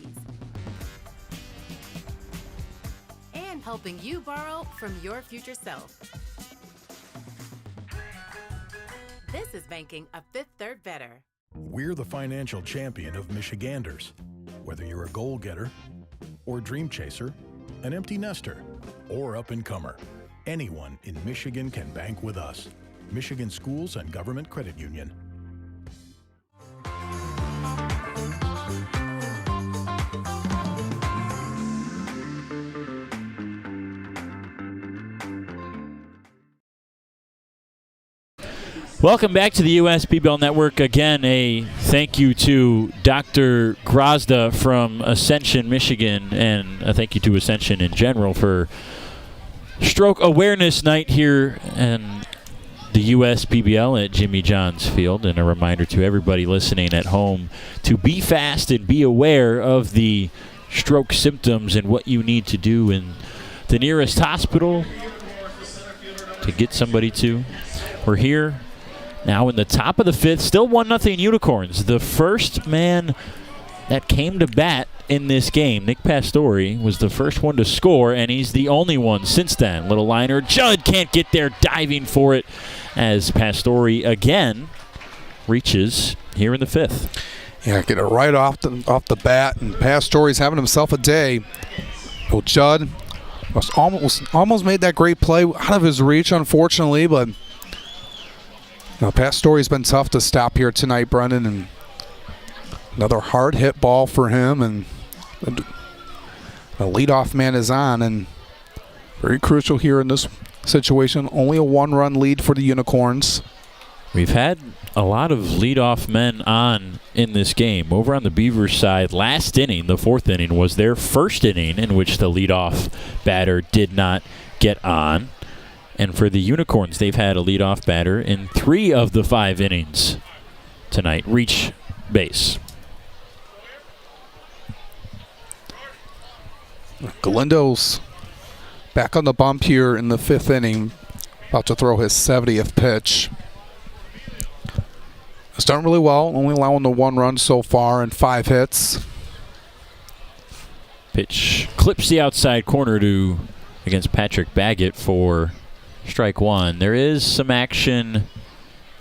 And helping you borrow from your future self. This is banking a Fifth Third better. We're the financial champion of Michiganders. Whether you're a goal getter or dream chaser, an empty nester or up-and-comer, anyone in Michigan can bank with us. Michigan Schools and Government Credit Union. Welcome back to the USPBL Network. Again, a thank you to Dr. Grozda from Ascension, Michigan, and a thank you to Ascension in general for Stroke Awareness Night here in the USPBL at Jimmy John's Field. And a reminder to everybody listening at home to be fast and be aware of the stroke symptoms and what you need to do in the nearest hospital to get somebody to. We're here now in the top of the fifth, still 1-0 Unicorns. The first man that came to bat in this game, Nick Pastore, was the first one to score, and he's the only one since then. Little liner. Judd can't get there, diving for it as Pastore again reaches here in the fifth. Yeah, get it right off the bat, and Pastore's having himself a day. Well, Judd was almost made that great play out of his reach, unfortunately, but Pastore's been tough to stop here tonight, Brendan, and another hard hit ball for him, and the leadoff man is on, and very crucial here in this situation. Only a 1-run lead for the Unicorns. We've had a lot of leadoff men on in this game. Over on the Beavers side, last inning, the fourth inning, was their first inning in which the leadoff batter did not get on. And for the Unicorns, they've had a leadoff batter in 3 of the 5 innings tonight reach base. Galindo's back on the bump here in the 5th inning, about to throw his 70th pitch. It's done really well, only allowing the 1 run so far and 5 hits. Pitch clips the outside corner against Patrick Baggett for strike 1. There is some action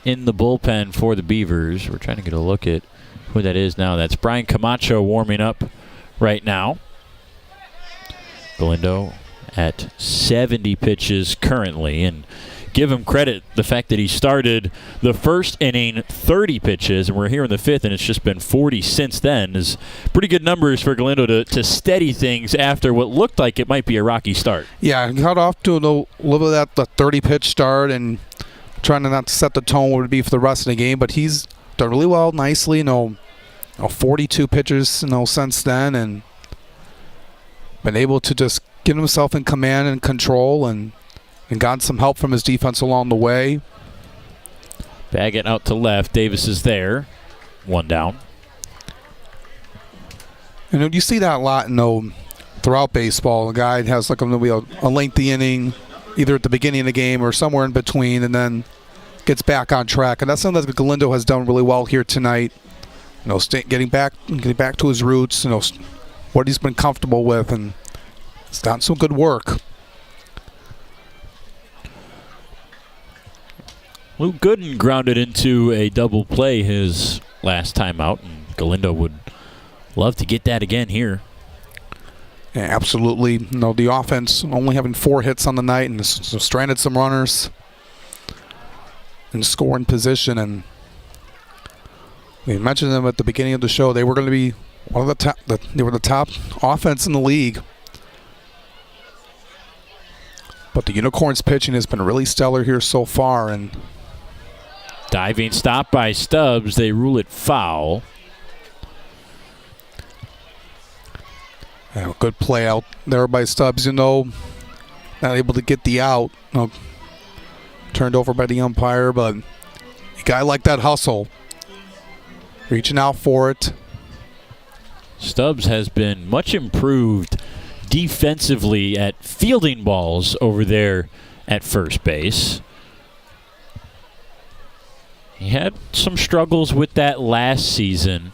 in the bullpen for the Beavers. We're trying to get a look at who that is now. That's Brian Camacho warming up right now. Galindo at 70 pitches currently, and give him credit, the fact that he started the first inning 30 pitches, and we're here in the 5th, and it's just been 40 since then, is pretty good numbers for Galindo to steady things after what looked like it might be a rocky start. Yeah, got off to a little bit of that, the 30-pitch start, and trying to not to set the tone what would be for the rest of the game, but he's done really well, nicely, 42 pitches, since then, and been able to just get himself in command and control, and got some help from his defense along the way. Baggett out to left. Davis is there. 1 down. And you see that a lot, throughout baseball. A guy has like a lengthy inning, either at the beginning of the game or somewhere in between, and then gets back on track. And that's something that Galindo has done really well here tonight. Getting back to his roots. What he's been comfortable with, and it's done some good work. Luke Gooden grounded into a double play his last time out, and Galindo would love to get that again here. Yeah, absolutely. The offense only having 4 hits on the night, and stranded some runners in scoring position. And we mentioned them at the beginning of the show. They were going to be one of the top. They were the top offense in the league. But the Unicorns pitching has been really stellar here so far, and diving stop by Stubbs. They rule it foul. Yeah, good play out there by Stubbs, not able to get the out. Turned over by the umpire, but a guy like that hustle, reaching out for it. Stubbs has been much improved defensively at fielding balls over there at first base. He had some struggles with that last season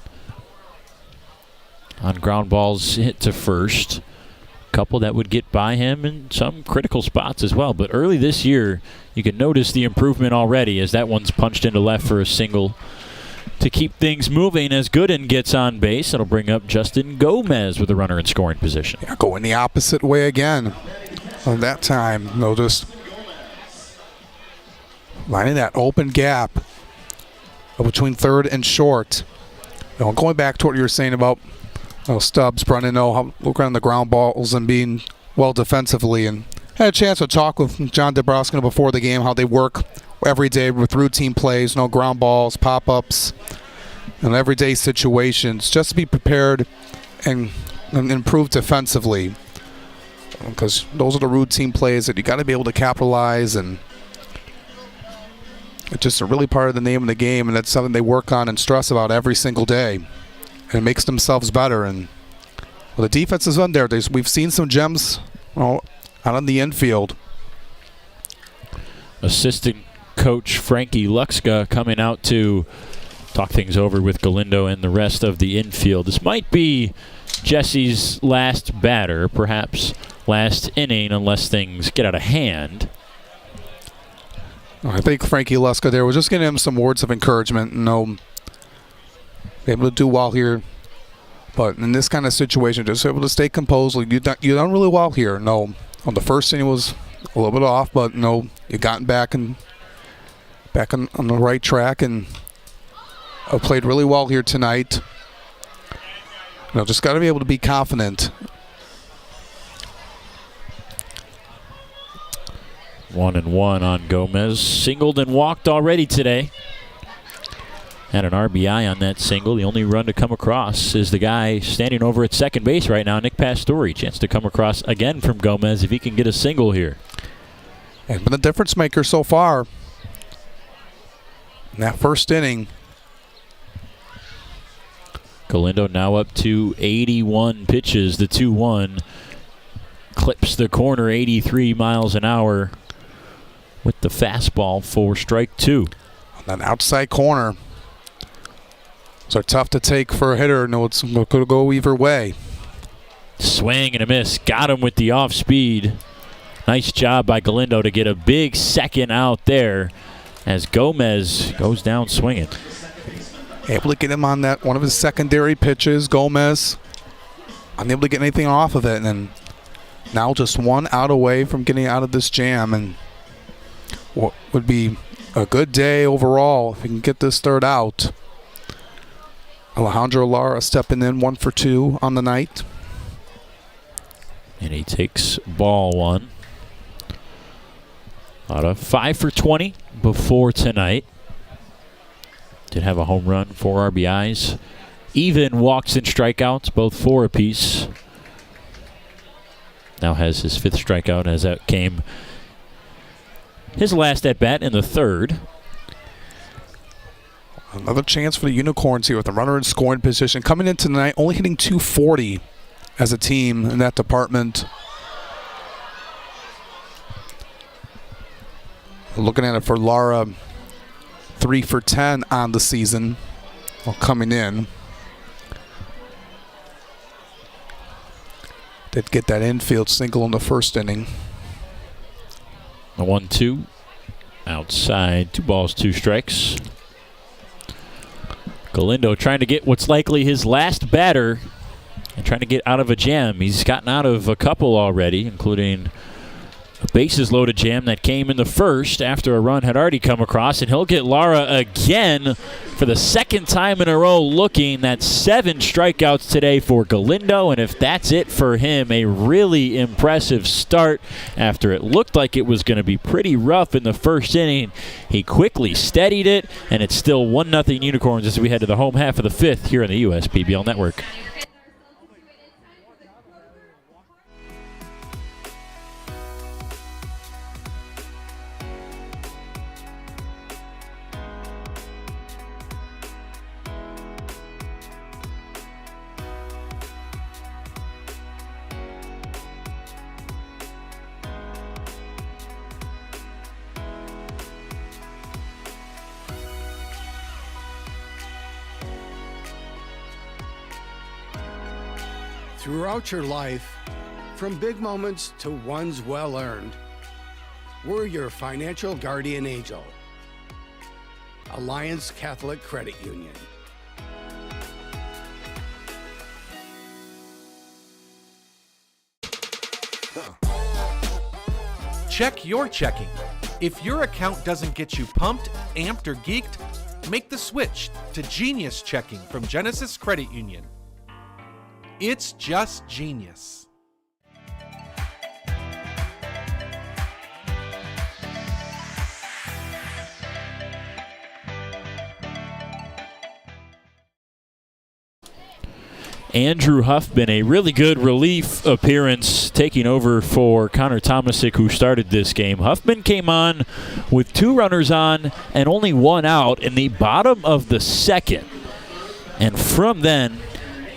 on ground balls hit to first. A couple that would get by him in some critical spots as well. But early this year, you can notice the improvement already as that one's punched into left for a single. to keep things moving as Gooden gets on base. It'll bring up Justin Gomez with a runner in scoring position. Yeah, going the opposite way again. That time, they'll just finding that open gap between third and short. Going back to what you were saying about Stubbs, Brennan, looking on the ground balls and being well defensively. And had a chance to talk with John Dabrowski before the game, how they work every day with routine plays, ground balls, pop-ups, and everyday situations, just to be prepared and improve defensively. Because those are the routine plays that you got to be able to capitalize, and it's just a really part of the name of the game, and that's something they work on and stress about every single day, and it makes themselves better. And the defense is on there. We've seen some gems out on the infield. Assistant coach Frankie Luxka coming out to talk things over with Galindo and the rest of the infield. This might be Jesse's last batter, perhaps last inning, unless things get out of hand. I think Frankie Luxka there was just getting him some words of encouragement. Able to do well here, but in this kind of situation, just able to stay composed. You done really well here. On the first inning was a little bit off, but you gotten back on the right track and played really well here tonight. Just got to be able to be confident. 1-1 on Gomez. Singled and walked already today. Had an RBI on that single. The only run to come across is the guy standing over at second base right now, Nick Pastore. Chance to come across again from Gomez if he can get a single here. And been the difference maker so far in that first inning. Galindo now up to 81 pitches. The 2-1 clips the corner 83 miles an hour with the fastball for strike 2. On that outside corner. So tough to take for a hitter. It's going to go either way. Swing and a miss. Got him with the off speed. Nice job by Galindo to get a big second out there as Gomez goes down swinging. Able to get him on that one of his secondary pitches. Gomez unable to get anything off of it, and now just one out away from getting out of this jam. And what would be a good day overall if he can get this third out. Alejandro Lara stepping in 1 for 2 on the night. And he takes ball 1. Out of 5 for 20 before tonight. Did have a home run, 4 RBIs. Even walks and strikeouts, both 4 apiece. Now has his 5th strikeout as that came his last at-bat in the 3rd. Another chance for the Unicorns here with a runner in scoring position. Coming in tonight, only hitting .240 as a team in that department. Looking at it for Lara, 3 for 10 on the season while coming in. Did get that infield single in the first inning. The 1-2 outside, 2 balls, 2 strikes. Galindo trying to get what's likely his last batter and trying to get out of a jam. He's gotten out of a couple already, including a bases loaded jam that came in the first after a run had already come across, and he'll get Lara again for the 2nd time in a row looking. That's 7 strikeouts today for Galindo, and if that's it for him, a really impressive start after it looked like it was going to be pretty rough in the first inning. He quickly steadied it, and it's still 1-0 Unicorns as we head to the home half of the 5th here on the USPBL Network. Throughout your life, from big moments to ones well earned, we're your financial guardian angel. Alliance Catholic Credit Union. Check your checking. If your account doesn't get you pumped, amped, or geeked, make the switch to Genius Checking from Genesis Credit Union. It's just genius. Andrew Huffman, a really good relief appearance, taking over for Connor Tomasic, who started this game. Huffman came on with 2 runners on and only 1 out in the bottom of the second. And from then,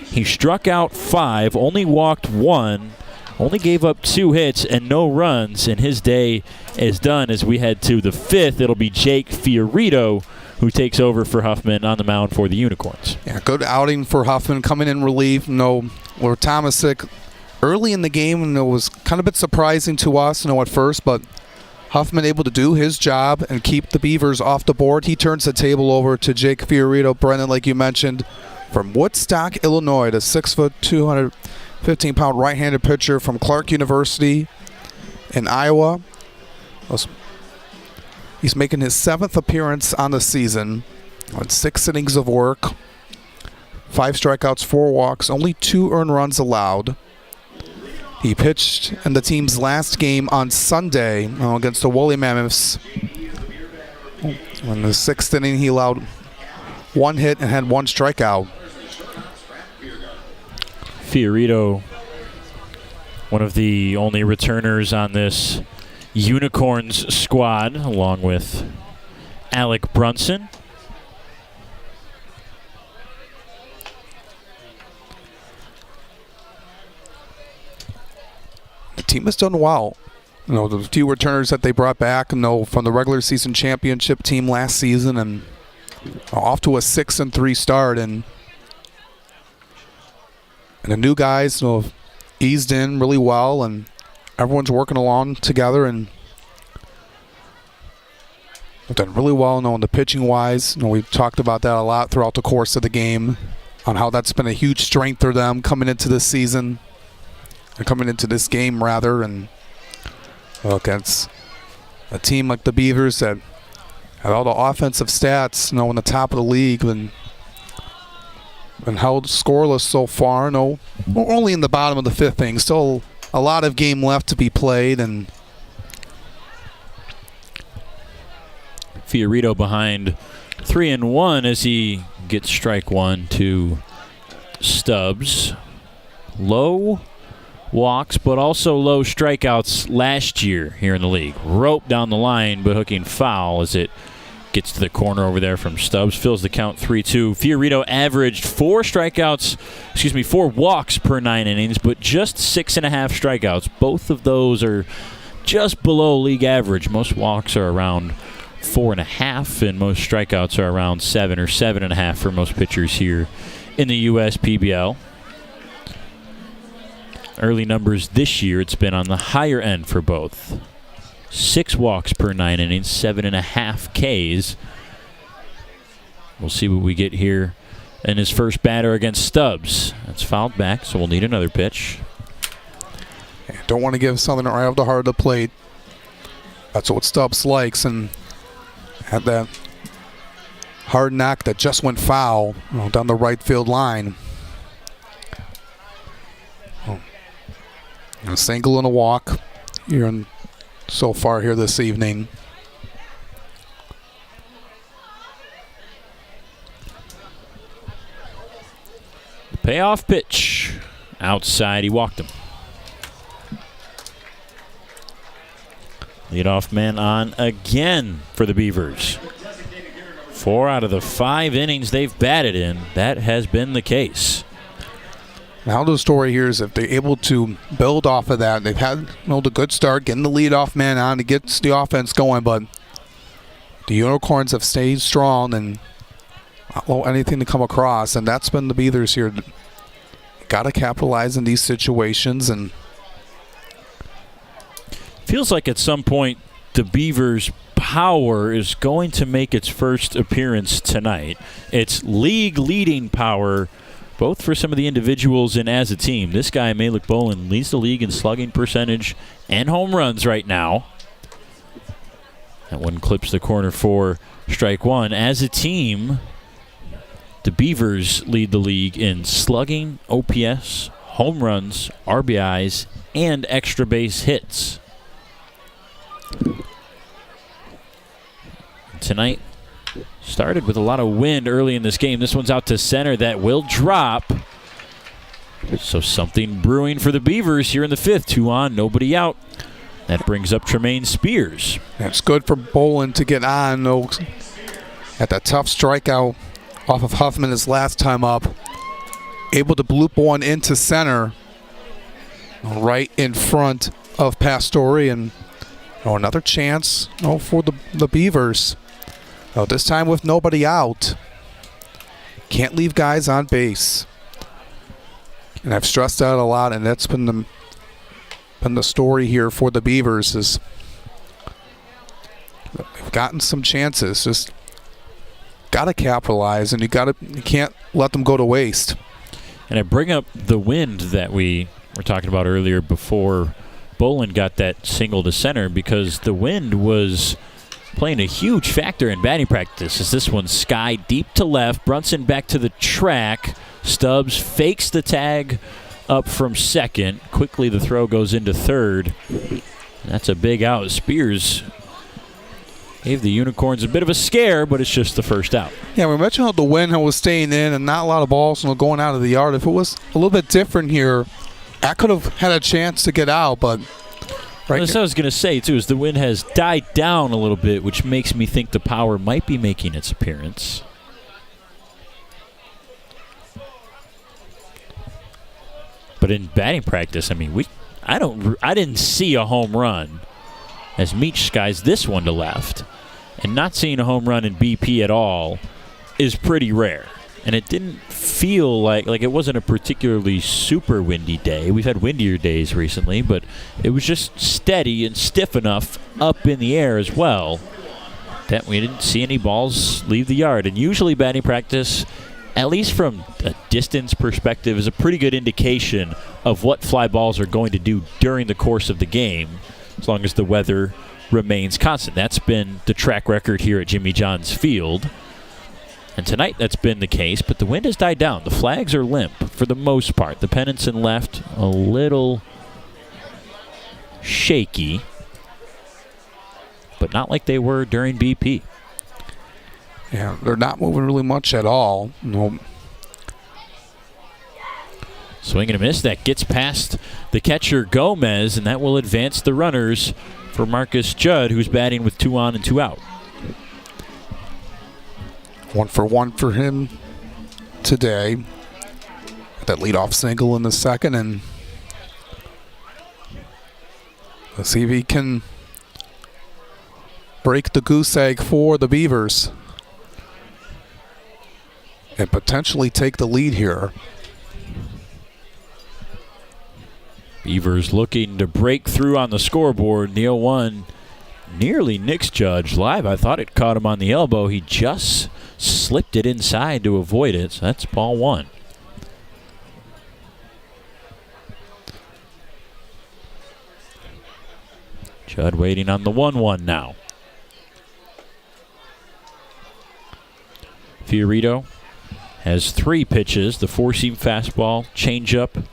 he struck out 5, only walked 1, only gave up 2 hits and no runs, and his day is done. As we head to the 5th, it'll be Jake Fiorito who takes over for Huffman on the mound for the Unicorns. Yeah, good outing for Huffman, coming in relief. Where Tomasic early in the game, it was kind of a bit surprising to us, at first, but Huffman able to do his job and keep the Beavers off the board. He turns the table over to Jake Fiorito, Brendan, like you mentioned, from Woodstock, Illinois, the 6', 215-pound right-handed pitcher from Clark University in Iowa. He's making his 7th appearance on the season on 6 innings of work, 5 strikeouts, 4 walks, only 2 earned runs allowed. He pitched in the team's last game on Sunday against the Woolly Mammoths. In the 6th inning, he allowed 1 hit and had 1 strikeout. Fiorito, one of the only returners on this Unicorns squad, along with Alec Brunson. The team has done well. The few returners that they brought back, from the regular season championship team last season, and off to a 6-3 start, and the new guys eased in really well, and everyone's working along together and have done really well in the pitching wise. We've talked about that a lot throughout the course of the game, on how that's been a huge strength for them coming into this season, or coming into this game rather. And against a team like the Beavers that had all the offensive stats, in the top of the league, and held scoreless so far. We're only in the bottom of the 5th inning. Still a lot of game left to be played, and Fiorito behind 3-1 as he gets strike 1 to Stubbs. Low walks, but also low strikeouts last year here in the league. Rope down the line, but hooking foul as it gets to the corner over there from Stubbs. Fills the count 3-2. Fiorito averaged 4 walks per 9 innings, but just 6.5 strikeouts. Both of those are just below league average. Most walks are around 4.5, and most strikeouts are around 7 or 7.5 for most pitchers here in the USPBL. Early numbers this year, it's been on the higher end for both. 6 walks per 9 innings, 7.5 Ks. We'll see what we get here in his first batter against Stubbs. That's fouled back, so we'll need another pitch. Don't want to give Southern right off the heart of the plate. That's what Stubbs likes, and had that hard knock that just went foul down the right field line. A single and a walk here so far here this evening. The payoff pitch. Outside, he walked him. Leadoff man on again for the Beavers. 4 out of the 5 innings they've batted in, that has been the case. Now the story here is if they're able to build off of that. They've had the good start, getting the leadoff man on to get the offense going, but the Unicorns have stayed strong and not allow anything to come across, and that's been the Beavers here. Got to capitalize in these situations. And feels like at some point the Beavers power is going to make its first appearance tonight. It's league-leading power, both for some of the individuals and as a team. This guy, Malik Bolin, leads the league in slugging percentage and home runs right now. That one clips the corner for strike one. As a team, the Beavers lead the league in slugging, OPS, home runs, RBIs, and extra base hits. Tonight started with a lot of wind early in this game. This one's out to center. That will drop. So something brewing for the Beavers here in the fifth. 2 on, nobody out. That brings up Tremaine Spears. It's good for Bolin to get on, though, at that tough strikeout off of Huffman his last time up. Able to bloop one into center, right in front of Pastore, and another chance for the Beavers. This time with nobody out. Can't leave guys on base. And I've stressed that a lot, and that's been the story here for the Beavers, is they've gotten some chances. Just got to capitalize, and you can't let them go to waste. And I bring up the wind that we were talking about earlier before Bolin got that single to center, because the wind was playing a huge factor in batting practice. As this one sky deep to left, Brunson back to the track. Stubbs fakes the tag up from second. Quickly the throw goes into third. That's a big out. Spears gave the Unicorns a bit of a scare, but it's just the first out. Yeah, we mentioned how the wind was staying in and not a lot of balls going out of the yard. If it was a little bit different here, I could have had a chance to get out, but That's what I was going to say, too, is the wind has died down a little bit, which makes me think the power might be making its appearance. But in batting practice, I mean, I didn't see a home run as Meach skies this one to left. And not seeing a home run in BP at all is pretty rare. And it didn't feel like it wasn't a particularly super windy day. We've had windier days recently, but it was just steady and stiff enough up in the air as well that we didn't see any balls leave the yard. And usually batting practice, at least from a distance perspective, is a pretty good indication of what fly balls are going to do during the course of the game, as long as the weather remains constant. That's been the track record here at Jimmy John's Field. And tonight that's been the case, but the wind has died down. The flags are limp for the most part. The pennants and left a little shaky, but not like they were during BP. Yeah, they're not moving really much at all. No. Swing and a miss. That gets past the catcher Gomez, and that will advance the runners for Marcus Judd, who's batting with 2 on and 2 out. 1-for-1 for him today. That leadoff single in the second, and let's see if he can break the goose egg for the Beavers and potentially take the lead here. Beavers looking to break through on the scoreboard. The 0-1 nearly nicks Judge live. I thought it caught him on the elbow. He just slipped it inside to avoid it. So that's ball 1. Judd waiting on the 1-1 now. Fiorito has 3 pitches, the 4-seam fastball, changeup,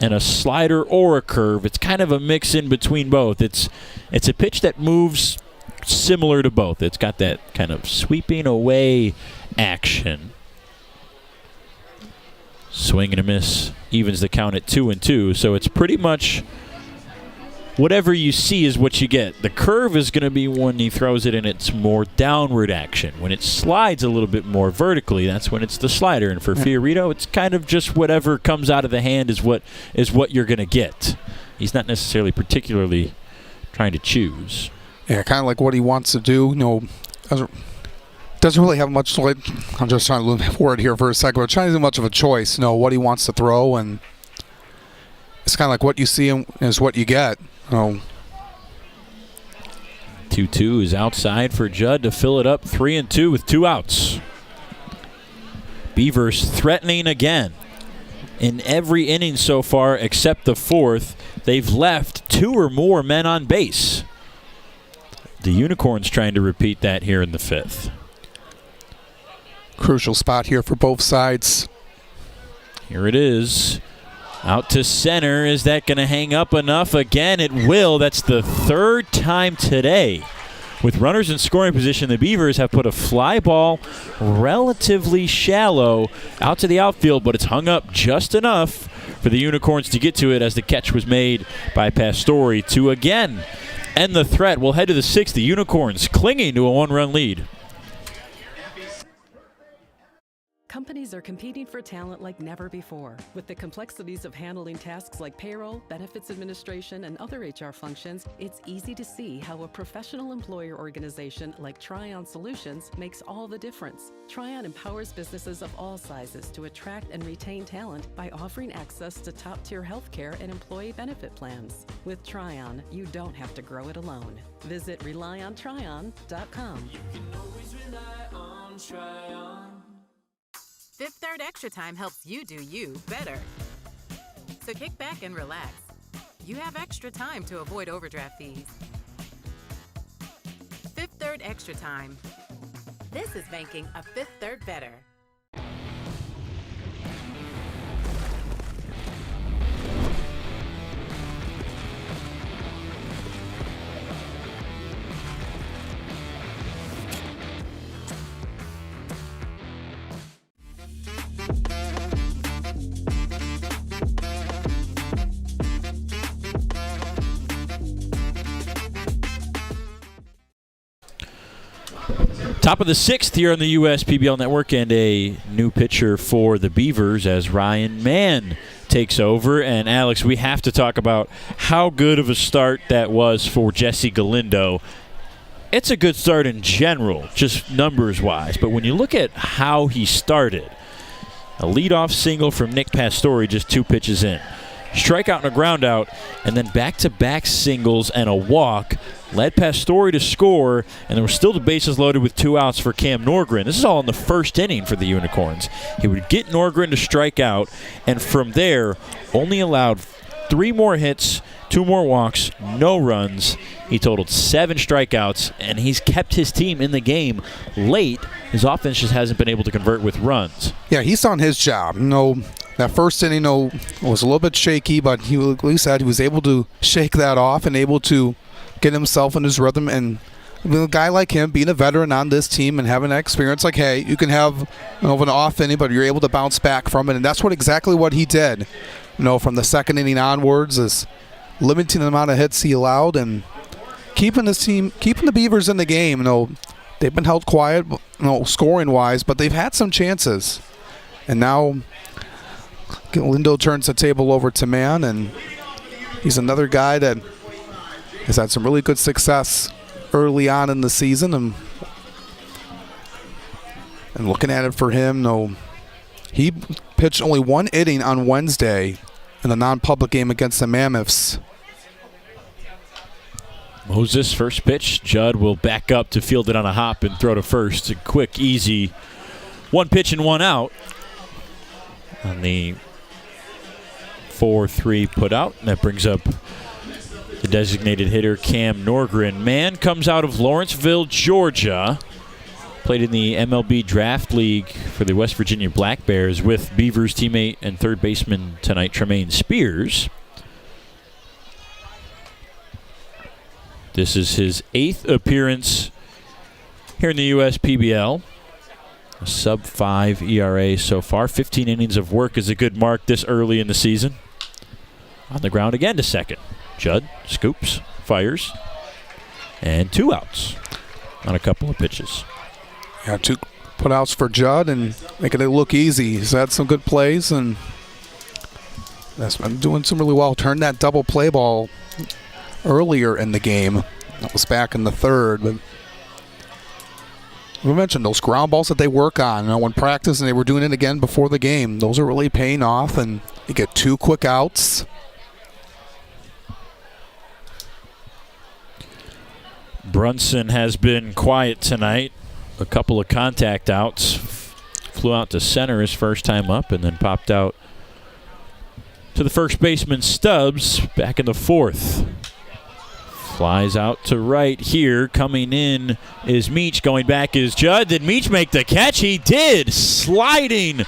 and a slider or a curve. It's kind of a mix in between both. It's a pitch that moves similar to both. It's got that kind of sweeping away action. Swing and a miss evens the count at 2-2. So it's pretty much whatever you see is what you get. The curve is going to be when he throws it and it's more downward action. When it slides a little bit more vertically, that's when it's the slider. And for Fiorito, it's kind of just whatever comes out of the hand is what you're going to get. He's not necessarily particularly trying to choose. Yeah, kind of like what he wants to do. You know, doesn't really have much. I'm just trying to look forward here for a second, but trying to do much of a choice. You know, what he wants to throw, and it's kind of like what you see is what you get. You know, 2-2 is outside for Judd to fill it up 3-2 with 2 outs. Beavers threatening again. In every inning so far except the 4th, they've left 2 or more men on base. The Unicorns trying to repeat that here in the 5th. Crucial spot here for both sides. Here it is. Out to center. Is that going to hang up enough? Again, it will. That's the 3rd time today. With runners in scoring position, the Beavers have put a fly ball relatively shallow out to the outfield, but it's hung up just enough for the Unicorns to get to it as the catch was made by Pastore to again end the threat. We'll head to the 6th. The Unicorns clinging to a 1-run lead. Companies are competing for talent like never before. With the complexities of handling tasks like payroll, benefits administration, and other HR functions, it's easy to see how a professional employer organization like Tryon Solutions makes all the difference. Tryon empowers businesses of all sizes to attract and retain talent by offering access to top-tier healthcare and employee benefit plans. With Tryon, you don't have to grow it alone. Visit RelyOnTryon.com. You can always rely on Tryon. Fifth Third Extra Time helps you do you better. So kick back and relax. You have extra time to avoid overdraft fees. Fifth Third Extra Time. This is banking a Fifth Third better. Top of the 6th here on the USPBL Network, and a new pitcher for the Beavers as Ryan Mann takes over. And Alex, we have to talk about how good of a start that was for Jesse Galindo. It's a good start in general, just numbers-wise, but when you look at how he started, a leadoff single from Nick Pastore just 2 pitches in. Strikeout and a ground out, and then back-to-back singles and a walk led Pastore to score, and there were still the bases loaded with 2 outs for Cam Norgren. This is all in the 1st inning for the Unicorns. He would get Norgren to strike out, and from there only allowed 3 more hits, 2 more walks, no runs. He totaled 7 strikeouts, and he's kept his team in the game late. His offense just hasn't been able to convert with runs. Yeah, he's done his job. That first inning was a little bit shaky, but he, like we said, he was able to shake that off and able to get himself in his rhythm. And a guy like him, being a veteran on this team and having that experience, like, hey, you can have an off inning, but you're able to bounce back from it. And that's exactly what he did. From the 2nd inning onwards, is limiting the amount of hits he allowed and keeping the Beavers in the game. They've been held quiet, scoring-wise, but they've had some chances. And now Galindo turns the table over to Mann, and he's another guy that has had some really good success early on in the season. And looking at it for him, he pitched only 1 inning on Wednesday in a non-public game against the Mammoths. Moses, first pitch. Judd will back up to field it on a hop and throw to first. A quick, easy 1 pitch and 1 out on the 4-3 put out. And that brings up the designated hitter, Cam Norgren. Mann comes out of Lawrenceville, Georgia. Played in the MLB Draft League for the West Virginia Black Bears with Beavers teammate and third baseman tonight, Tremaine Spears. This is his 8th appearance here in the USPBL. A sub-5 ERA so far. 15 innings of work is a good mark this early in the season. On the ground again to second. Judd scoops, fires, and 2 outs on a couple of pitches. Yeah, 2 putouts for Judd and making it look easy. He's had some good plays and that's been doing some really well. Turned that double play ball earlier in the game. That was back in the 3rd. But we mentioned those ground balls that they work on. When practice, and they were doing it again before the game. Those are really paying off, and you get 2 quick outs. Brunson has been quiet tonight. A couple of contact outs. Flew out to center his first time up and then popped out to the first baseman Stubbs back in the fourth. Flies out to right here. Coming in is Meach. Going back is Judd. Did Meach make the catch? He did. Sliding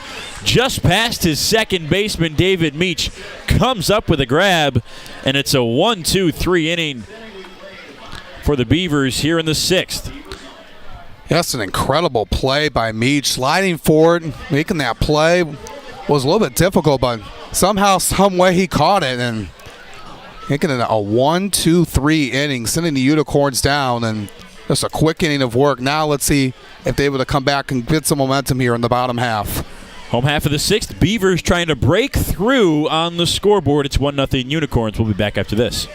just past his second baseman, David Meach. Comes up with a grab, and it's a 1-2-3 inning for the Beavers here in the sixth. That's an incredible play by Meach. Sliding forward, making that play was a little bit difficult, but somehow, some way he caught it and making it a 1-2-3 inning, sending the Unicorns down, and just a quick inning of work. Now let's see if they're able to come back and get some momentum here in the bottom half. Home half of the sixth, Beavers trying to break through on the scoreboard. It's 1-0 Unicorns. We'll be back after this.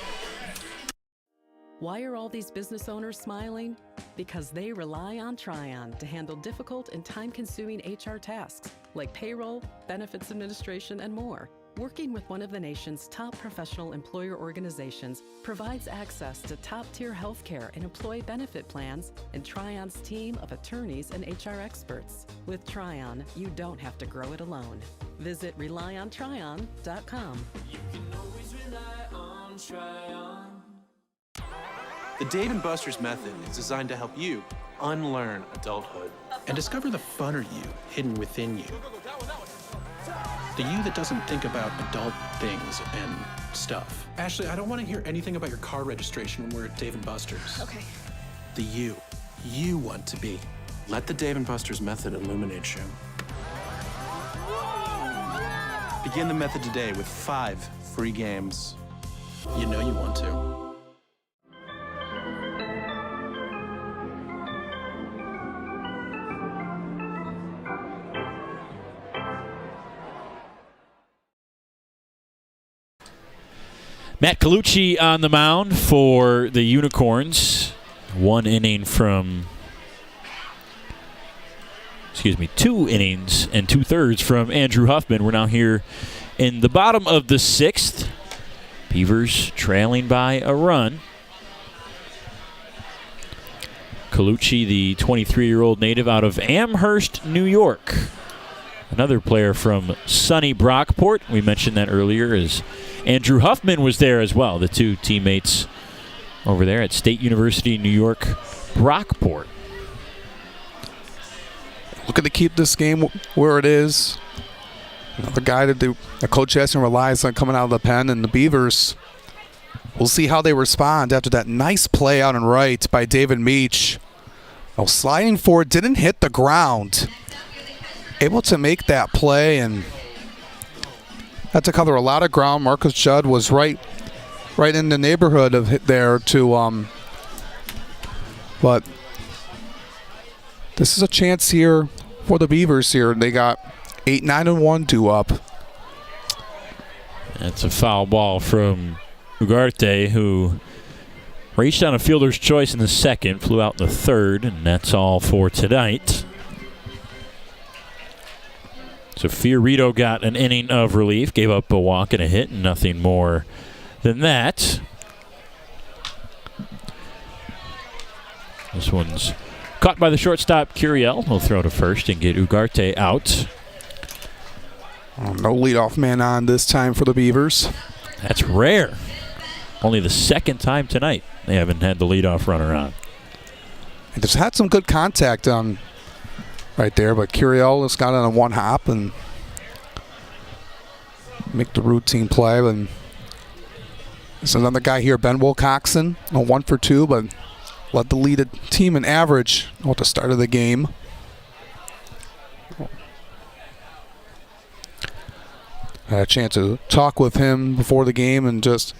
Why are all these business owners smiling? Because they rely on Tryon to handle difficult and time-consuming HR tasks like payroll, benefits administration, and more. Working with one of the nation's top professional employer organizations provides access to top-tier healthcare and employee benefit plans and Tryon's team of attorneys and HR experts. With Tryon, you don't have to grow it alone. Visit RelyOnTryon.com. You can always rely on Tryon. The Dave & Buster's method is designed to help you unlearn adulthood and discover the funner you hidden within you. The you that doesn't think about adult things and stuff. Ashley, I don't want to hear anything about your car registration when we're at Dave & Buster's. Okay. The you want to be. Let the Dave & Buster's method illuminate you. Begin the method today with 5 free games. You know you want to. Matt Colucci on the mound for the Unicorns. 2 innings and 2/3 from Andrew Huffman. We're now here in the bottom of the sixth. Beavers trailing by a run. Colucci, the 23-year-old native out of Amherst, New York. Another player from sunny Brockport. We mentioned that earlier as Andrew Huffman was there as well. The two teammates over there at State University, New York, Brockport. Looking to keep this game where it is. Another guy that Coach Essen relies on coming out of the pen, and the Beavers, we'll see how they respond after that nice play out and right by David Meach. Oh, sliding forward, didn't hit the ground. Able to make that play and had to cover a lot of ground. Marcus Judd was right in the neighborhood of there to but this is a chance here for the Beavers here. They got 8-9-1 due up. That's a foul ball from Ugarte, who reached on a fielder's choice in the second, flew out in the third, and that's all for tonight. So Fiorito got an inning of relief, gave up a walk and a hit, and nothing more than that. This one's caught by the shortstop, Curiel. He'll throw to first and get Ugarte out. No leadoff man on this time for the Beavers. That's rare. Only the second time tonight they haven't had the leadoff runner on. They just had some good contact right there, but Curiel has got it on one hop and make the routine play. And there's another guy here, Ben Wilcoxon, 1 for 2, but led the lead team in average at the start of the game. I had a chance to talk with him before the game and just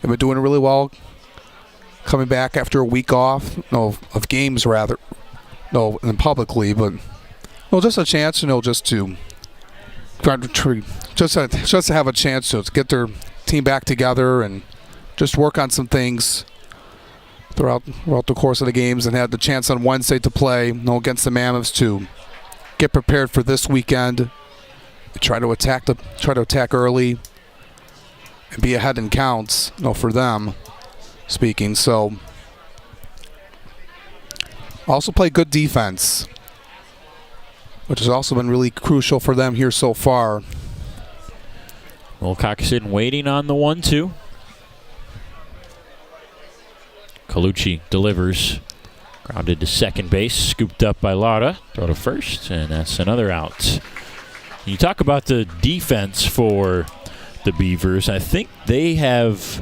have been doing really well coming back after a week off, of games rather, in publicly, but just a chance, just to just to have a chance to get their team back together and just work on some things throughout the course of the games, and had the chance on Wednesday to play against the Mammoths to get prepared for this weekend. Try to attack early and be ahead in counts, for them speaking. So Also play good defense, which has also been really crucial for them here so far. Wilcoxon waiting on the 1-2. Colucci delivers. Grounded to second base, scooped up by Lara. Throw to first, and that's another out. You talk about the defense for the Beavers. I think they have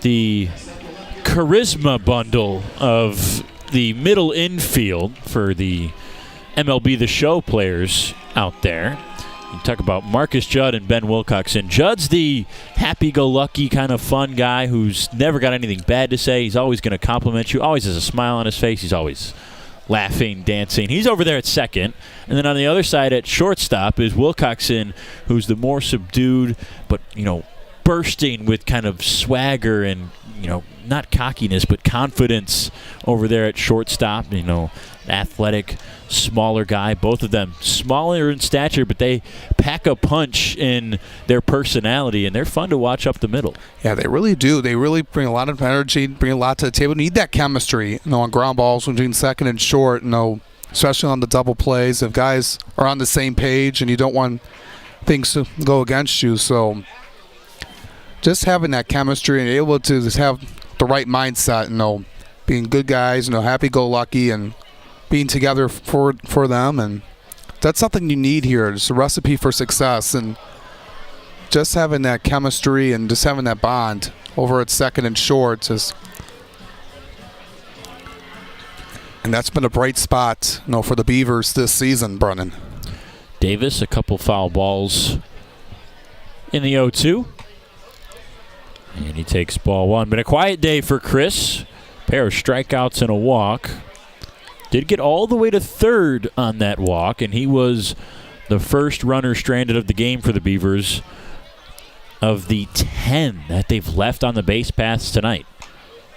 the charisma bundle of the middle infield for the MLB The Show players out there. You talk about Marcus Judd and Ben Wilcoxon. Judd's the happy-go-lucky kind of fun guy who's never got anything bad to say. He's always going to compliment you, always has a smile on his face. He's always laughing, dancing. He's over there at second. And then on the other side at shortstop is Wilcoxon, who's the more subdued but, bursting with kind of swagger and, not cockiness but confidence over there at shortstop. Athletic, smaller guy. Both of them smaller in stature, but they pack a punch in their personality, and they're fun to watch up the middle. Yeah, they really do. They really bring a lot of energy, bring a lot to the table. Need that chemistry, on ground balls between second and short, especially on the double plays. If guys are on the same page and you don't want things to go against you. So just having that chemistry and able to just have the right mindset, being good guys, happy-go-lucky, and being together for them, and that's something you need here. It's a recipe for success, and just having that chemistry and just having that bond over at second and short and that's been a bright spot, for the Beavers this season, Brennan. Davis, a couple foul balls in the 0-2, and he takes ball one. Been a quiet day for Chris. Pair of strikeouts and a walk. Did get all the way to third on that walk, and he was the first runner stranded of the game for the Beavers of the 10 that they've left on the base paths tonight.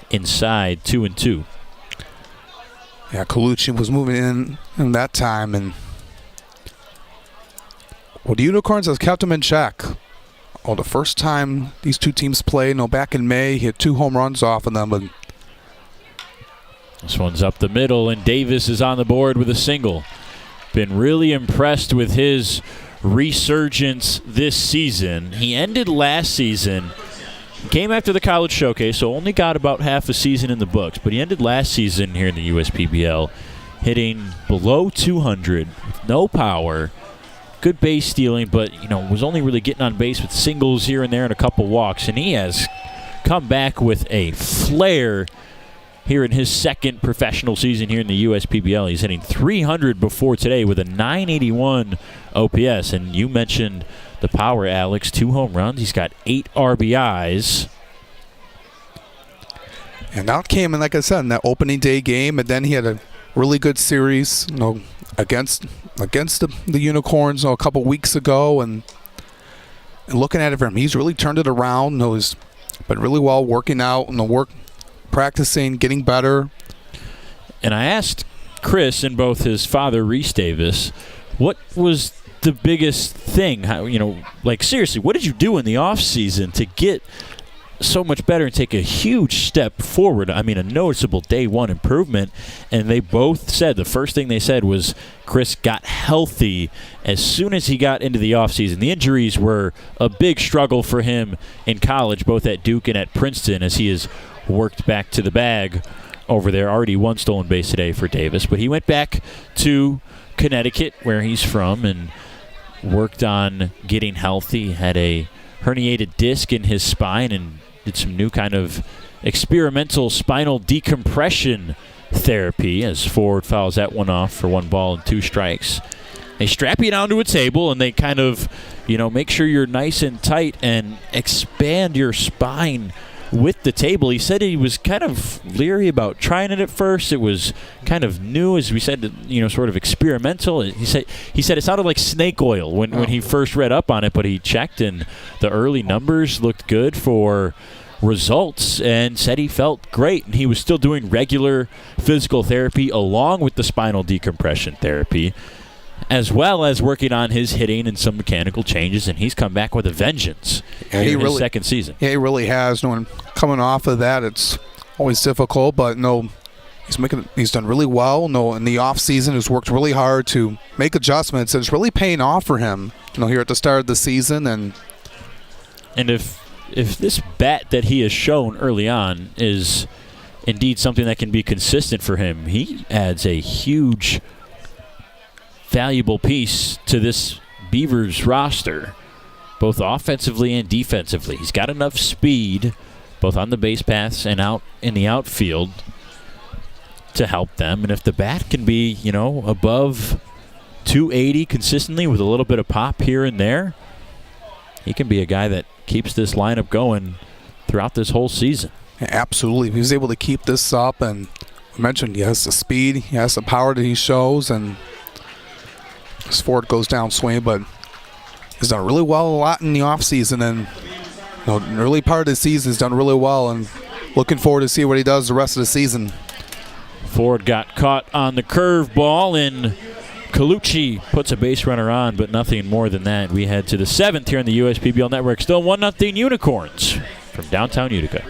Inside 2-2. Yeah, Colucci was moving in that time, and the Unicorns has kept him in check. The first time these two teams played, back in May, he had 2 home runs off of them, but this one's up the middle, and Davis is on the board with a single. Been really impressed with his resurgence this season. He ended last season, came after the college showcase, so only got about half a season in the books, but he ended last season here in the USPBL hitting below 200, with no power, good base stealing, but, was only really getting on base with singles here and there and a couple walks, and he has come back with a flair here in his second professional season here in the USPBL. He's hitting 300 before today with a 981 OPS. And you mentioned the power, Alex. 2 home runs. He's got 8 RBIs. And that came in, like I said, in that opening day game. And then he had a really good series, against the Unicorns a couple weeks ago. And looking at it from him, he's really turned it around. He's been really well working out and practicing, getting better. And I asked Chris and both his father, Reese Davis, what was the biggest thing? How, seriously, what did you do in the off season to get so much better and take a huge step forward? I mean, a noticeable day one improvement. And they both said, the first thing they said was Chris got healthy as soon as he got into the offseason. The injuries were a big struggle for him in college, both at Duke and at Princeton, as he is worked back to the bag over there. Already 1 stolen base today for Davis, but he went back to Connecticut, where he's from, and worked on getting healthy. Had a herniated disc in his spine and did some new kind of experimental spinal decompression therapy as Ford fouls that one off for 1 ball and 2 strikes. They strap you down to a table and they kind of, make sure you're nice and tight and expand your spine with the table. He said he was kind of leery about trying it at first. It was kind of new, as we said, sort of experimental. He said it sounded like snake oil when he first read up on it, but he checked and the early numbers looked good for results and said he felt great. And he was still doing regular physical therapy along with the spinal decompression therapy, as well as working on his hitting and some mechanical changes, and he's come back with a vengeance in his second season. Yeah, he really has. Coming off of that, it's always difficult, but He's done really well. In the off season, he's worked really hard to make adjustments, and it's really paying off for him. Here at the start of the season, and if this bat that he has shown early on is indeed something that can be consistent for him, he adds a huge, valuable piece to this Beavers roster, both offensively and defensively. He's got enough speed, both on the base paths and out in the outfield, to help them. And if the bat can be, above 280 consistently with a little bit of pop here and there, he can be a guy that keeps this lineup going throughout this whole season. Yeah, absolutely. If he's able to keep this up, and I mentioned he has the speed, he has the power that he shows, and his forward goes down swing, but he's done really well a lot in the offseason, and in the early part of the season he's done really well, and looking forward to see what he does the rest of the season. Ford got caught on the curveball, and Colucci puts a base runner on, but nothing more than that. We head to the 7th here on the USPBL Network. Still 1-0 Unicorns from downtown Utica.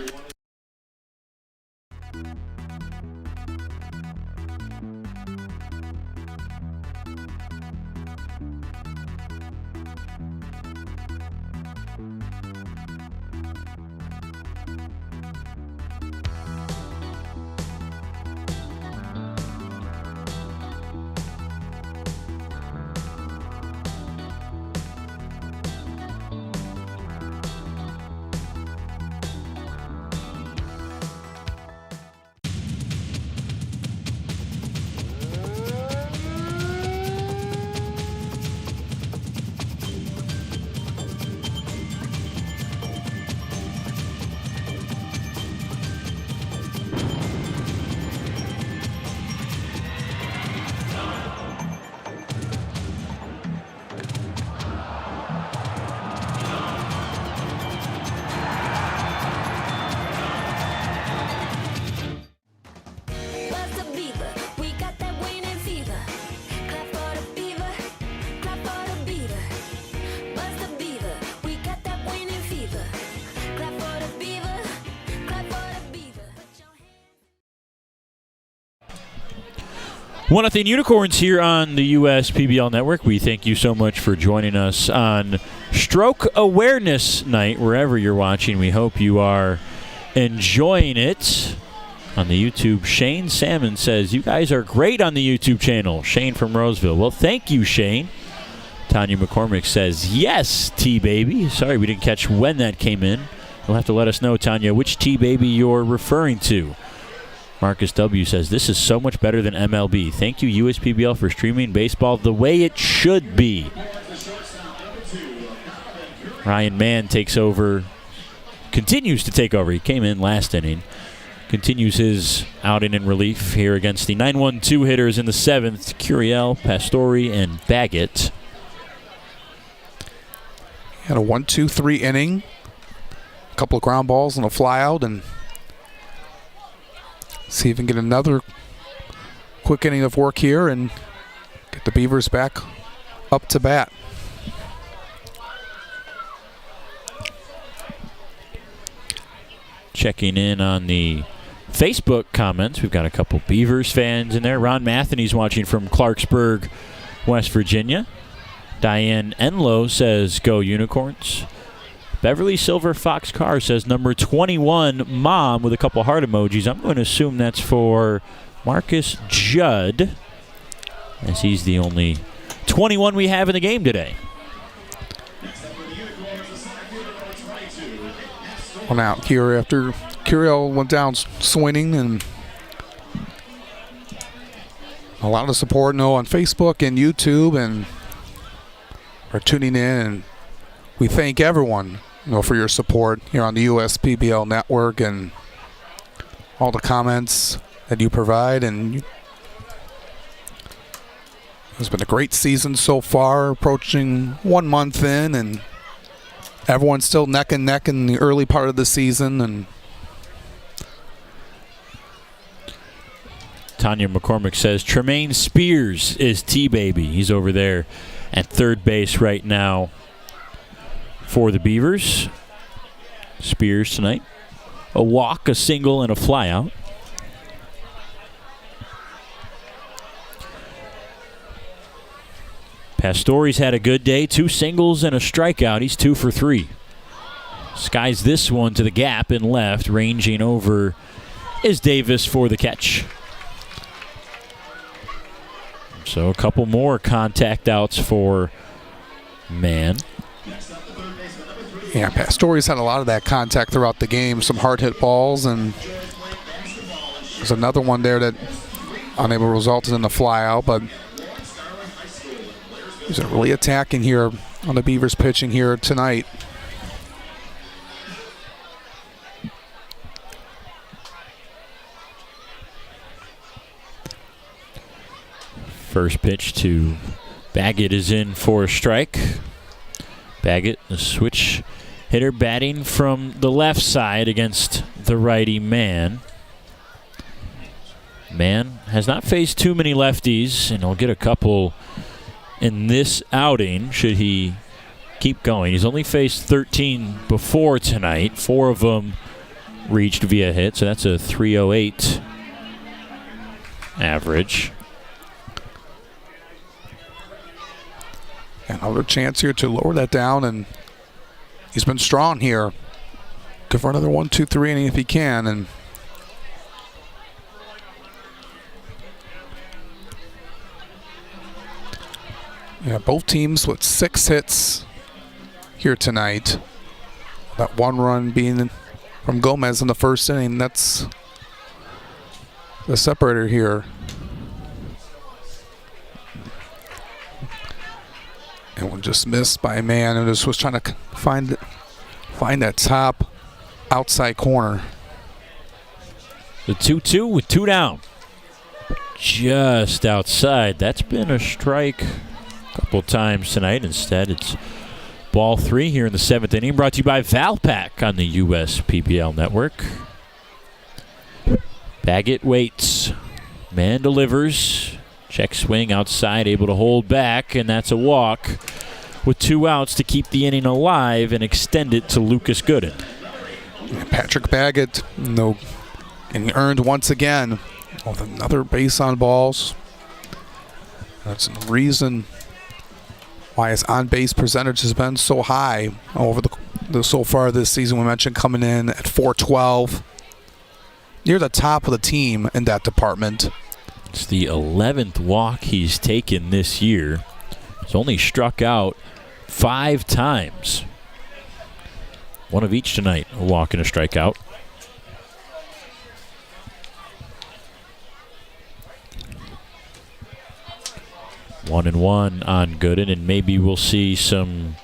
One of the Unicorns here on the USPBL Network. We thank you so much for joining us on Stroke Awareness Night, wherever you're watching. We hope you are enjoying it. On the YouTube, Shane Salmon says, "You guys are great on the YouTube channel." Shane from Roseville. Well, thank you, Shane. Tanya McCormick says, "Yes, T-Baby." Sorry we didn't catch when that came in. You'll have to let us know, Tanya, which T-Baby you're referring to. Marcus W. says, "This is so much better than MLB. Thank you, USPBL, for streaming baseball the way it should be." Ryan Mann takes over, continues to take over. He came in last inning. Continues his outing in relief here against the 9-1-2 hitters in the 7th, Curiel, Pastore, and Baggett. Had a 1-2-3 inning. A couple of ground balls and a flyout, and see if we can get another quick inning of work here and get the Beavers back up to bat. Checking in on the Facebook comments. We've got a couple Beavers fans in there. Ron Mathany's watching from Clarksburg, West Virginia. Diane Enlow says, "Go Unicorns." Beverly Silver Fox Carr says, "Number 21, Mom," with a couple heart emojis. I'm going to assume that's for Marcus Judd, as he's the only 21 we have in the game today. One out here after Curiel went down swinging, and a lot of support on Facebook and YouTube, and are tuning in, and we thank everyone for your support here on the USPBL Network and all the comments that you provide. And it's been a great season so far, approaching 1 month in, and everyone's still neck and neck in the early part of the season. And Tanya McCormick says, "Tremaine Spears is T-Baby." He's over there at third base right now for the Beavers. Spears tonight, a walk, a single, and a flyout. Pastore's had a good day, 2 singles and a strikeout. He's 2 for 3. Skies this one to the gap in left, ranging over is Davis for the catch. So a couple more contact outs for Mann. Yeah, Pastore's had a lot of that contact throughout the game, some hard hit balls, and there's another one there that unable to result in a fly out, but he's really attacking here on the Beavers pitching here tonight. First pitch to Baggett is in for a strike. Baggett, the switch hitter, batting from the left side against the righty Mann. Mann has not faced too many lefties, and he'll get a couple in this outing should he keep going. He's only faced 13 before tonight. 4 of them reached via hit, so that's a 308 average. Another chance here to lower that down, and he's been strong here. Go for another 1, 2, 3 inning if he can, and yeah, both teams with 6 hits here tonight. That 1 run being from Gomez in the first inning. That's the separator here. And one just missed by a man who just was trying to find that top outside corner. The 2-2 with 2 down. Just outside. That's been a strike a couple times tonight. Instead, it's ball 3 here in the 7th inning. Brought to you by Valpak on the US PBL network. Baggett waits. Man delivers. Check swing outside, able to hold back, and that's a walk with 2 outs to keep the inning alive and extend it to Lucas Gooden. Patrick Baggett, getting earned once again with another base on balls. That's the reason why his on-base percentage has been so high over the so far this season. We mentioned coming in at .412, near the top of the team in that department. It's the 11th walk he's taken this year. He's only struck out 5 times. 1 of each tonight, a walk and a strikeout. One and one on Gooden, and maybe we'll see some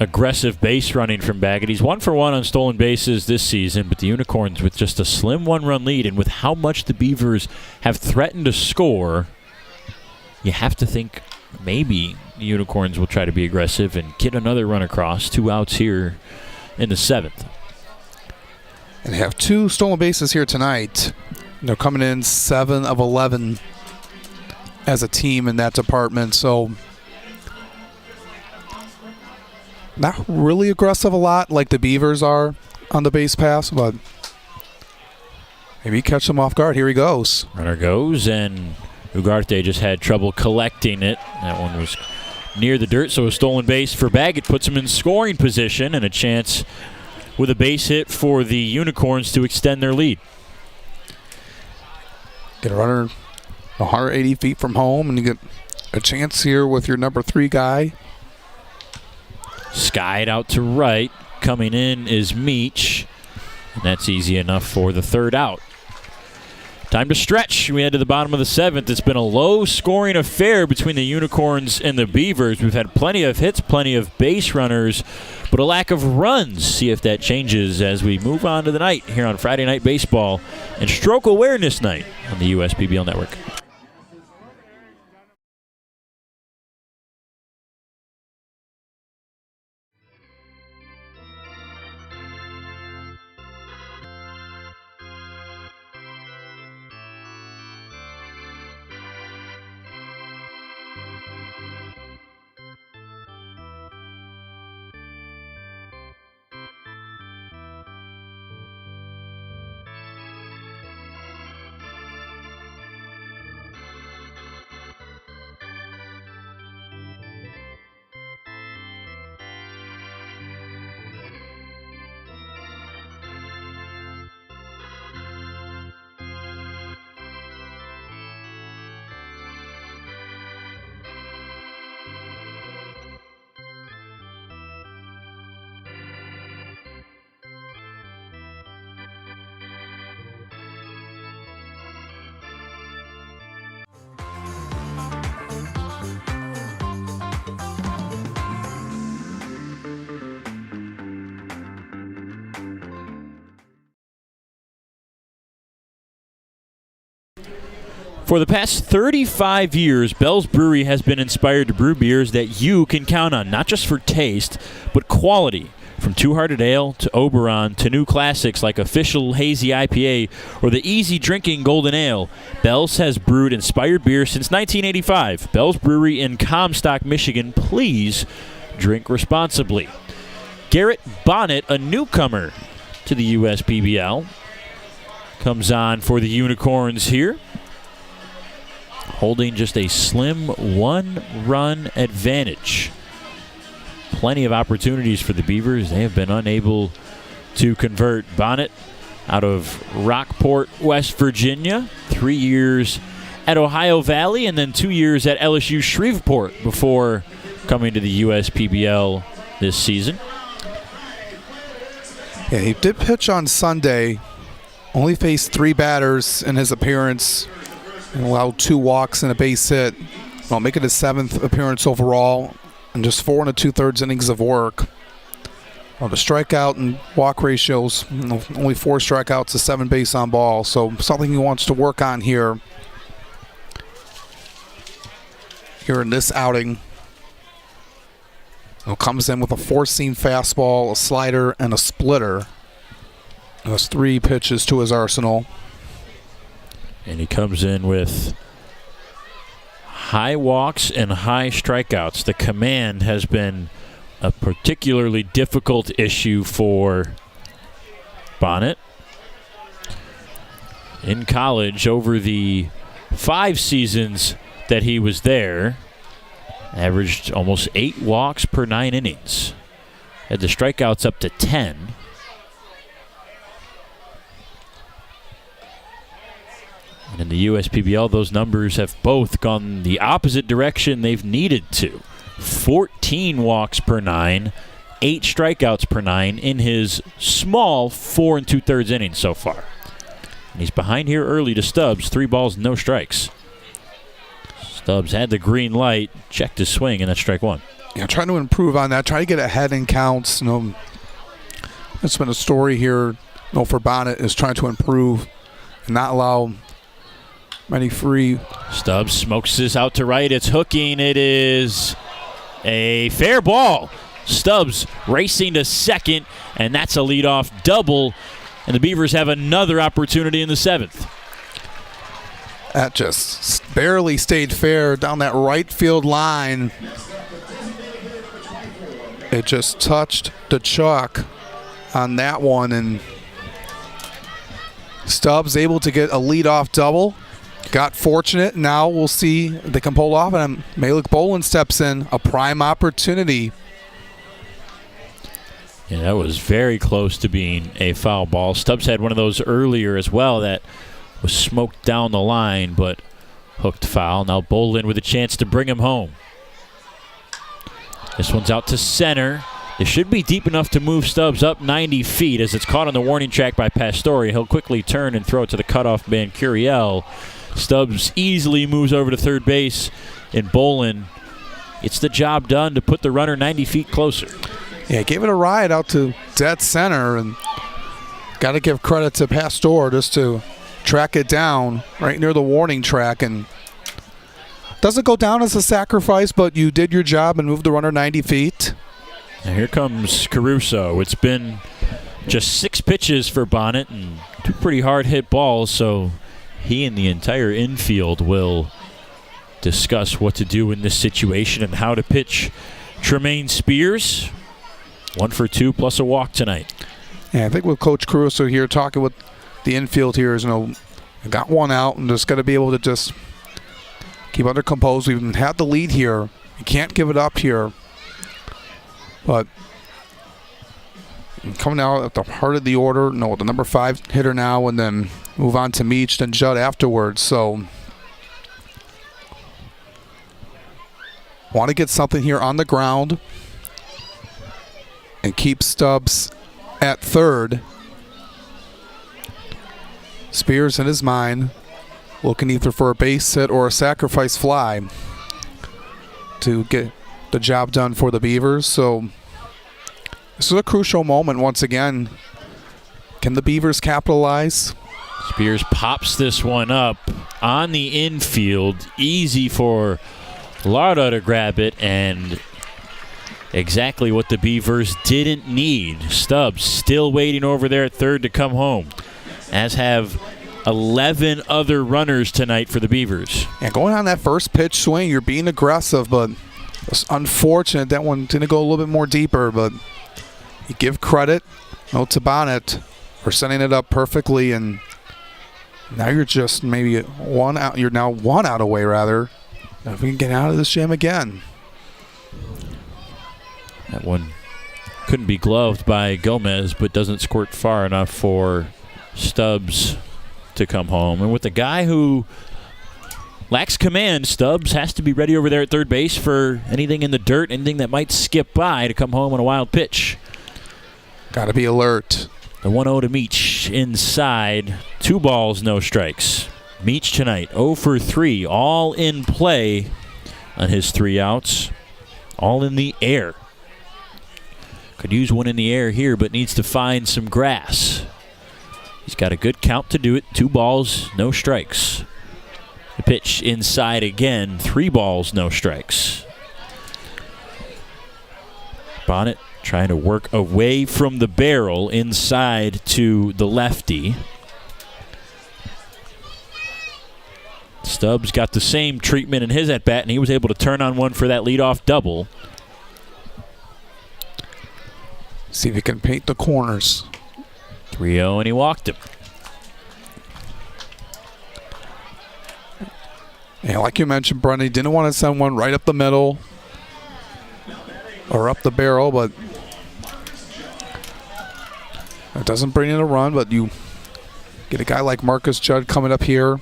aggressive base running from Baggett. He's 1 for 1 on stolen bases this season, but the Unicorns with just a slim 1-run lead, and with how much the Beavers have threatened to score, you have to think maybe the Unicorns will try to be aggressive and get another run across. 2 outs here in the 7th. And they have 2 stolen bases here tonight. They're coming in 7 of 11 as a team in that department, so not really aggressive a lot like the Beavers are on the base pass, but maybe catch them off guard. Here he goes. Runner goes, and Ugarte just had trouble collecting it. That one was near the dirt, so a stolen base for Baggett puts him in scoring position and a chance with a base hit for the Unicorns to extend their lead. Get a runner 180 feet from home, and you get a chance here with your number 3 guy. Skied out to right. Coming in is Meach. And that's easy enough for the 3rd out. Time to stretch. We head to the bottom of the 7th. It's been a low-scoring affair between the Unicorns and the Beavers. We've had plenty of hits, plenty of base runners, but a lack of runs. See if that changes as we move on to the night here on Friday Night Baseball and Stroke Awareness Night on the US PBL Network. For the past 35 years, Bell's Brewery has been inspired to brew beers that you can count on, not just for taste, but quality. From Two-Hearted Ale to Oberon to new classics like Official Hazy IPA or the easy-drinking Golden Ale, Bell's has brewed inspired beer since 1985. Bell's Brewery in Comstock, Michigan. Please drink responsibly. Garrett Bonnet, a newcomer to the USPBL, comes on for the Unicorns here, holding just a slim one-run advantage. Plenty of opportunities for the Beavers. They have been unable to convert. Bonnet out of Rockport, West Virginia. 3 years at Ohio Valley and then 2 years at LSU Shreveport before coming to the USPBL this season. Yeah, he did pitch on Sunday. Only faced 3 batters in his appearance and allowed 2 walks and a base hit. Well, make it his 7th appearance overall. And just 4 2/3 innings of work. Well, the strikeout and walk ratios, only 4 strikeouts to 7 base on ball. So something he wants to work on here in this outing. He comes in with a 4-seam fastball, a slider, and a splitter. That's 3 pitches to his arsenal. And he comes in with high walks and high strikeouts. The command has been a particularly difficult issue for Bonnet. In college, over the 5 seasons that he was there, averaged almost 8 walks per 9 innings. Had the strikeouts up to 10. And in the USPBL, those numbers have both gone the opposite direction they've needed to. 14 walks per 9, 8 strikeouts per 9 in his small 4 2/3 innings so far. And he's behind here early to Stubbs, 3 balls, no strikes. Stubbs had the green light, checked his swing, and that's strike 1. Yeah, trying to improve on that, try to get ahead in counts. That's been a story here. For Bonnet is trying to improve and not allow many free. Stubbs smokes this out to right. It's hooking. It is a fair ball. Stubbs racing to second, and that's a leadoff double. And the Beavers have another opportunity in the 7th. That just barely stayed fair down that right field line. It just touched the chalk on that one, and Stubbs able to get a leadoff double. Got fortunate. Now we'll see if they can pull off, and Malik Bolin steps in. A prime opportunity. Yeah, that was very close to being a foul ball. Stubbs had one of those earlier as well that was smoked down the line, but hooked foul. Now Bolin with a chance to bring him home. This one's out to center. It should be deep enough to move Stubbs up 90 feet as it's caught on the warning track by Pastore. He'll quickly turn and throw it to the cutoff man, Curiel. Stubbs easily moves over to third base, and Bolin gets the job done to put the runner 90 feet closer. Yeah, gave it a ride out to dead center, and got to give credit to Pastore just to track it down right near the warning track. And doesn't go down as a sacrifice, but you did your job and moved the runner 90 feet. And here comes Caruso. It's been just 6 pitches for Bonnet and 2 pretty hard hit balls, so he and the entire infield will discuss what to do in this situation and how to pitch Tremaine Spears. 1 for 2 plus a walk tonight. Yeah, I think with Coach Caruso here talking with the infield here is, got one out and just got to be able to just keep under composed. We've had the lead here. You can't give it up here. But coming out at the heart of the order, the number 5 hitter now, and then move on to Meach, then Judd afterwards. So want to get something here on the ground and keep Stubbs at third. Spears in his mind, looking either for a base hit or a sacrifice fly to get the job done for the Beavers. So this is a crucial moment once again. Can the Beavers capitalize? Spears pops this one up on the infield. Easy for Lara to grab it, and exactly what the Beavers didn't need. Stubbs still waiting over there at third to come home, as have 11 other runners tonight for the Beavers. Yeah, going on that first pitch swing, you're being aggressive, but it's unfortunate that one didn't go a little bit more deeper, but you give credit to Bonnet for setting it up perfectly, and now you're just maybe one out. You're now one out away, rather. If we can get out of this jam again. That one couldn't be gloved by Gomez, but doesn't squirt far enough for Stubbs to come home. And with a guy who lacks command, Stubbs has to be ready over there at third base for anything in the dirt, anything that might skip by to come home on a wild pitch. Got to be alert. The 1-0 to Meach inside. 2 balls, no strikes. Meach tonight 0 for 3, all in play on his 3 outs. All in the air. Could use one in the air here, but needs to find some grass. He's got a good count to do it. 2 balls, no strikes. The pitch inside again. 3 balls, no strikes. Bonnet trying to work away from the barrel inside to the lefty. Stubbs got the same treatment in his at-bat, and he was able to turn on one for that leadoff double. See if he can paint the corners. 3-0, and he walked him. Yeah, like you mentioned, Brendan, he didn't want to send one right up the middle or up the barrel, but it doesn't bring in a run, but you get a guy like Marcus Judd coming up here.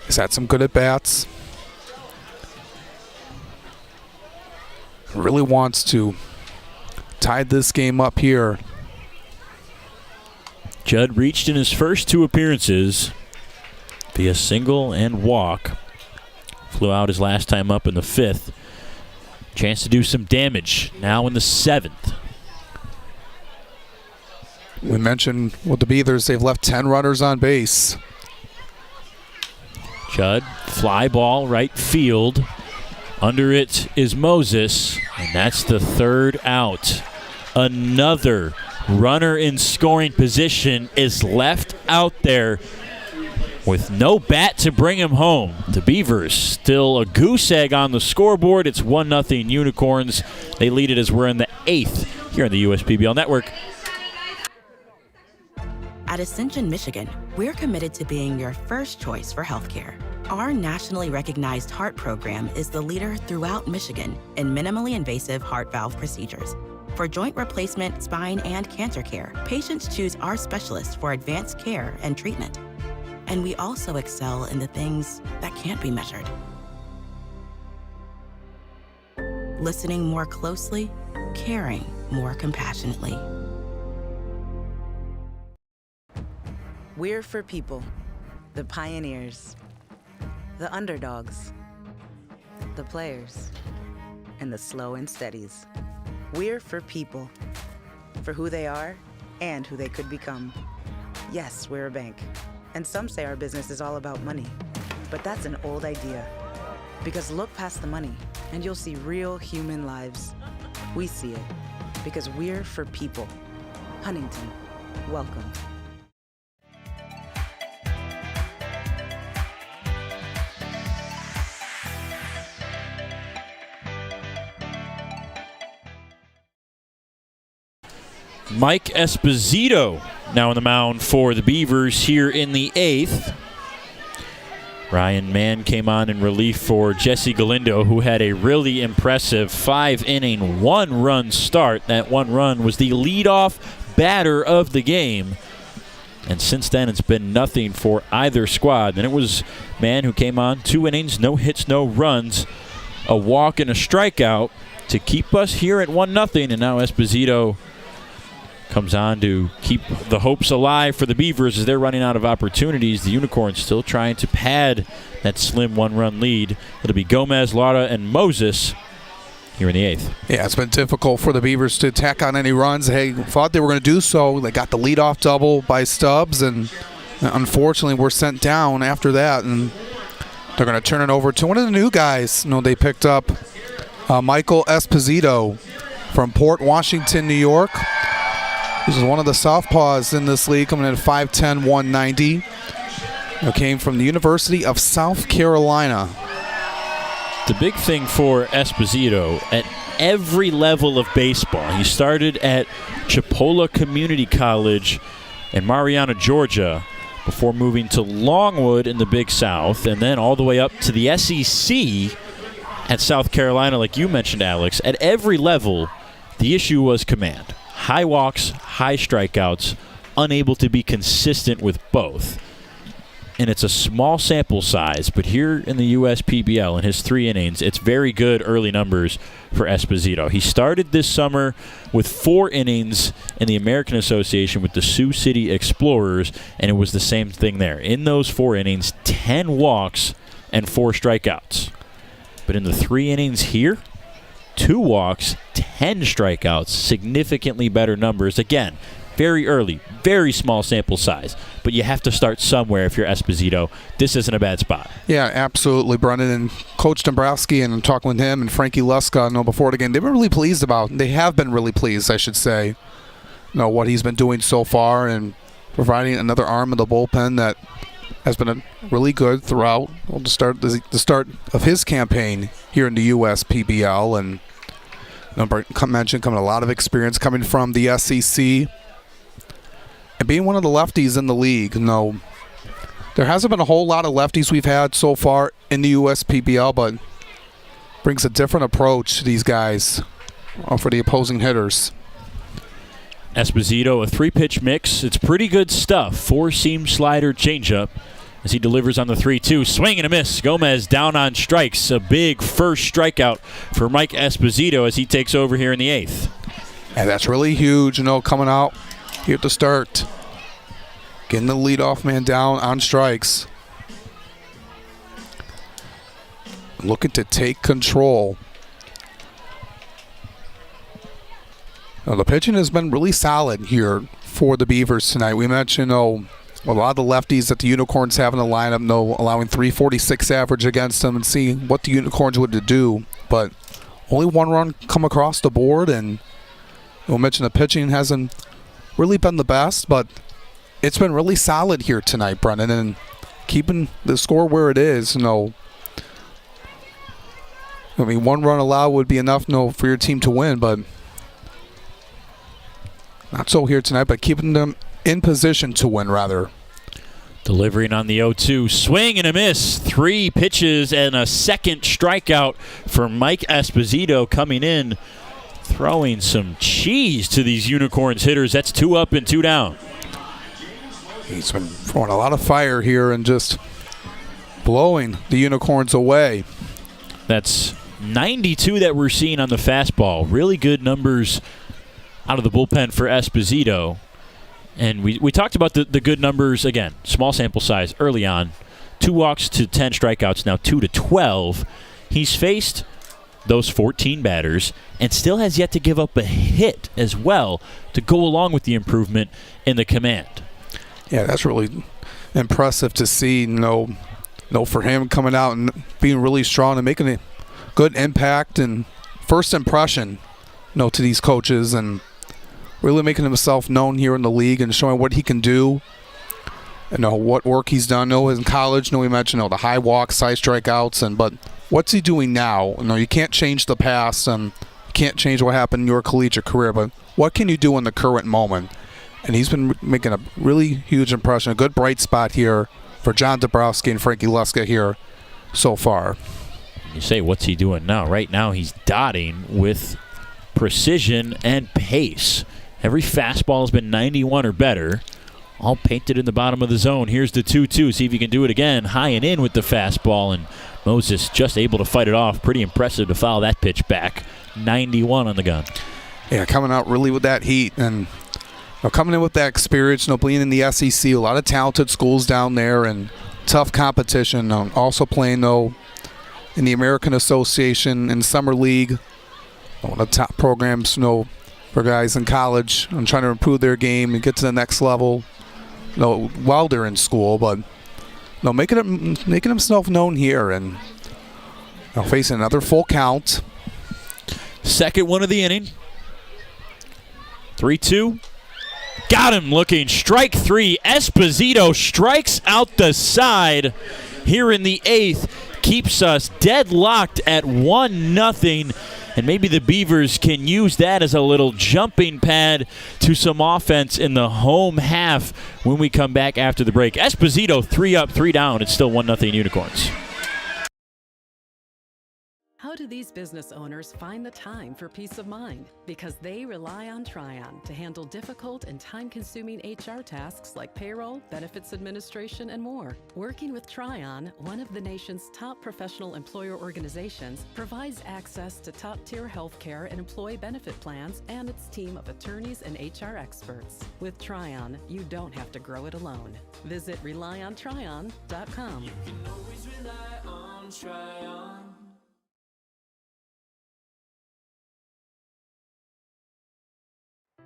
He's had some good at-bats. Really wants to tie this game up here. Judd reached in his first 2 appearances via single and walk. Flew out his last time up in the 5th. Chance to do some damage now in the 7th. We mentioned with the Beavers, they've left 10 runners on base. Judd, fly ball, right field. Under it is Moses, and that's the 3rd out. Another runner in scoring position is left out there with no bat to bring him home. The Beavers still a goose egg on the scoreboard. It's 1-0 Unicorns. They lead it as we're in the 8th here on the USPBL Network. At Ascension, Michigan, we're committed to being your first choice for healthcare. Our nationally recognized heart program is the leader throughout Michigan in minimally invasive heart valve procedures. For joint replacement, spine, and cancer care, patients choose our specialists for advanced care and treatment. And we also excel in the things that can't be measured. Listening more closely, caring more compassionately. We're for people, the pioneers, the underdogs, the players, and the slow and steadies. We're for people, for who they are and who they could become. Yes, we're a bank, and some say our business is all about money, but that's an old idea. Because look past the money, and you'll see real human lives. We see it, because we're for people. Huntington, welcome. Mike Esposito now on the mound for the Beavers here in the 8th. Ryan Mann came on in relief for Jesse Galindo, who had a really impressive 5-inning, 1-run start. That 1 run was the leadoff batter of the game. And since then, it's been nothing for either squad. And it was Mann who came on, 2 innings, no hits, no runs, a walk and a strikeout to keep us here at 1-0. And now Esposito comes on to keep the hopes alive for the Beavers as they're running out of opportunities. The Unicorns still trying to pad that slim 1-run lead. It'll be Gomez, Lara, and Moses here in the 8th. Yeah, it's been difficult for the Beavers to tack on any runs. They thought they were going to do so. They got the leadoff double by Stubbs, and And unfortunately, we're sent down after that, and they're going to turn it over to one of the new guys. They picked up Michael Esposito from Port Washington, New York. This is one of the southpaws in this league, coming in at 5'10", 190. He came from the University of South Carolina. The big thing for Esposito at every level of baseball, he started at Chipola Community College in Mariana, Georgia, before moving to Longwood in the Big South, and then all the way up to the SEC at South Carolina, like you mentioned, Alex. At every level, the issue was command. High walks, high strikeouts, unable to be consistent with both. And it's a small sample size, but here in the USPBL, in his 3 innings, it's very good early numbers for Esposito. He started this summer with 4 innings in the American Association with the Sioux City Explorers, and it was the same thing there. In those 4 innings, 10 walks and 4 strikeouts. But in the 3 innings here, 2 walks, 10 strikeouts, significantly better numbers. Again, very early, very small sample size, but you have to start somewhere if you're Esposito. This isn't a bad spot. Yeah, absolutely, Brendan. And Coach Dombrowski, and I'm talking with him and Frankie Luska, before the game, they were really pleased about. They have been really pleased, I should say. What he's been doing so far and providing another arm of the bullpen that has been really good throughout the start of his campaign here in the USPBL. And mentioned coming a lot of experience coming from the SEC. And being one of the lefties in the league, there hasn't been a whole lot of lefties we've had so far in the USPBL, but brings a different approach to these guys for the opposing hitters. Esposito, a 3-pitch mix. It's pretty good stuff. 4-seam slider changeup as he delivers on the 3-2. Swing and a miss. Gomez down on strikes. A big first strikeout for Mike Esposito as he takes over here in the 8th. And that's really huge, coming out here at the start. Getting the leadoff man down on strikes. Looking to take control. Now, the pitching has been really solid here for the Beavers tonight. We mentioned, a lot of the lefties that the Unicorns have in the lineup, allowing 346 average against them, and see what the Unicorns would do. But only 1 run come across the board, and we'll mention the pitching hasn't really been the best, but it's been really solid here tonight, Brendan, and keeping the score where it is. 1 run allowed would be enough, for your team to win, but not so here tonight, but keeping them in position to win, rather. Delivering on the 0-2. Swing and a miss. 3 pitches and a second strikeout for Mike Esposito coming in, throwing some cheese to these Unicorns hitters. That's 2 up and 2 down. He's been throwing a lot of fire here and just blowing the Unicorns away. That's 92 that we're seeing on the fastball. Really good numbers out of the bullpen for Esposito. And we talked about the good numbers, again, small sample size early on. 2 walks to 10 strikeouts, now 2 to 12. He's faced those 14 batters and still has yet to give up a hit as well to go along with the improvement in the command. Yeah, that's really impressive to see. For him coming out and being really strong and making a good impact and first impression, to these coaches, and really making himself known here in the league and showing what he can do. What work he's done. In college, we mentioned the high walks, high strikeouts, but what's he doing now? You can't change the past and you can't change what happened in your collegiate career, but what can you do in the current moment? And he's been making a really huge impression, a good bright spot here for John Dombrowski and Frankie Luska here so far. You say, what's he doing now? Right now he's dotting with precision and pace. Every fastball has been 91 or better, all painted in the bottom of the zone. Here's the 2-2. See if he can do it again. High and in with the fastball, and Moses just able to fight it off. Pretty impressive to foul that pitch back. 91 on the gun. Yeah, coming out really with that heat and coming in with that experience, playing in the SEC, a lot of talented schools down there and tough competition. Also playing, in the American Association and Summer League, one of the top programs, for guys in college and trying to improve their game and get to the next level. while they're in school, but making himself known here and facing another full count. Second one of the inning. 3-2. Got him looking. Strike three. Esposito strikes out the side here in the eighth. Keeps us deadlocked at 1-0. And maybe the Beavers can use that as a little jumping pad to some offense in the home half when we come back after the break. Esposito 3 up, 3 down. It's still 1-0 Unicorns. How do these business owners find the time for peace of mind? Because they rely on Tryon to handle difficult and time-consuming HR tasks like payroll, benefits administration, and more. Working with Tryon, one of the nation's top professional employer organizations, provides access to top-tier healthcare and employee benefit plans and its team of attorneys and HR experts. With Tryon, you don't have to grow it alone. Visit RelyOnTryon.com. You can always rely on Tryon.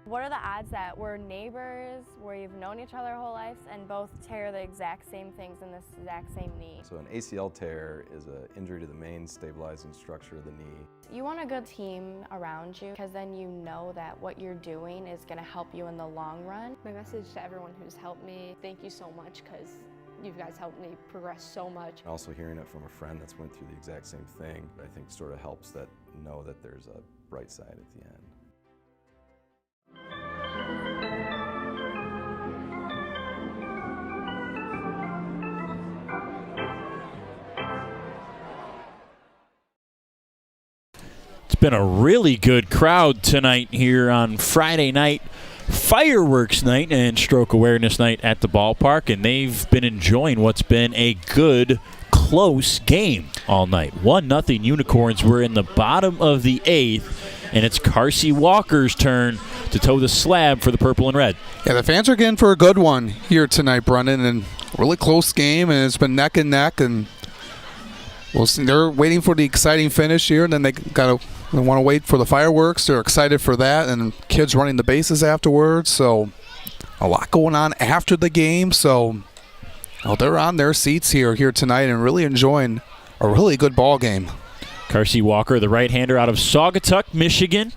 What are the odds that we're neighbors, we've known each other our whole lives, and both tear the exact same things in this exact same knee? So an ACL tear is an injury to the main stabilizing structure of the knee. You want a good team around you because then you know that what you're doing is going to help you in the long run. My message to everyone who's helped me, thank you so much because you guys helped me progress so much. Also hearing it from a friend that's went through the exact same thing, I think sort of helps that know that there's a bright side at the end. It's been a really good crowd tonight here on Friday night, fireworks night and stroke awareness night at the ballpark, and they've been enjoying what's been a good, close game all night. 1-0 Unicorns. We're in the bottom of the eighth, and it's Carsey Walker's turn to toe the slab for the purple and red. Yeah, the fans are getting for a good one here tonight, Brendan, and really close game, and it's been neck and neck, and we'll see. They're waiting for the exciting finish here, and then they want to wait for the fireworks. They're excited for that, and kids running the bases afterwards. So a lot going on after the game. So they're on their seats here tonight and really enjoying a really good ball game. Carsey Walker, the right-hander out of Saugatuck, Michigan,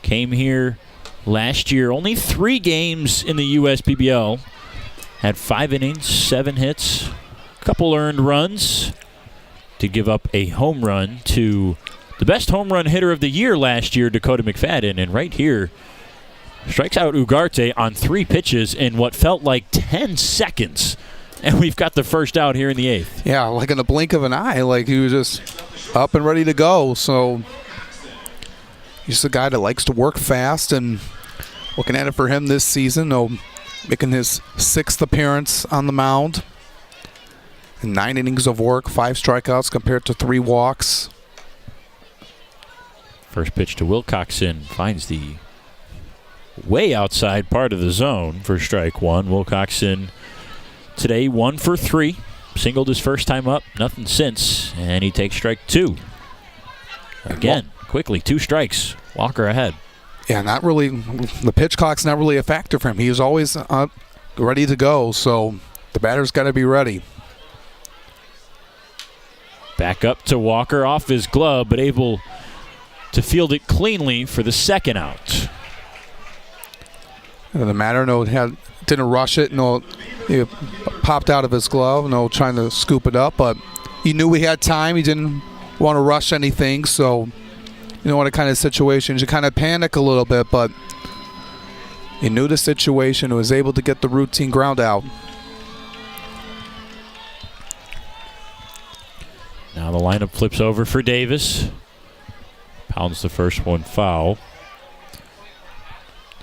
came here last year. Only 3 games in the USPBL. Had 5 innings, 7 hits, a couple earned runs. To give up a home run to the best home run hitter of the year last year, Dakota McFadden. And right here, strikes out Ugarte on 3 pitches in what felt like 10 seconds. And we've got the first out here in the eighth. Yeah, like in the blink of an eye. Like he was just up and ready to go. So he's a guy that likes to work fast, and looking at it for him this season, making his 6th appearance on the mound. 9 innings of work, 5 strikeouts compared to 3 walks. First pitch to Wilcoxon finds the way outside part of the zone for strike 1. Wilcoxon today 1 for 3. Singled his first time up, nothing since, and he takes strike 2. Again, quickly, 2 strikes. Walker ahead. Yeah, not really. The pitch clock's not really a factor for him. He was always ready to go, so the batter's got to be ready. Back up to Walker off his glove, but able to field it cleanly for the second out. The matter, didn't rush it. He popped out of his glove. Trying to scoop it up, but he knew he had time. He didn't want to rush anything. So, what kind of situations you kind of panic a little bit, but he knew the situation and was able to get the routine ground out. Now the lineup flips over for Davis. Pounds the first one foul.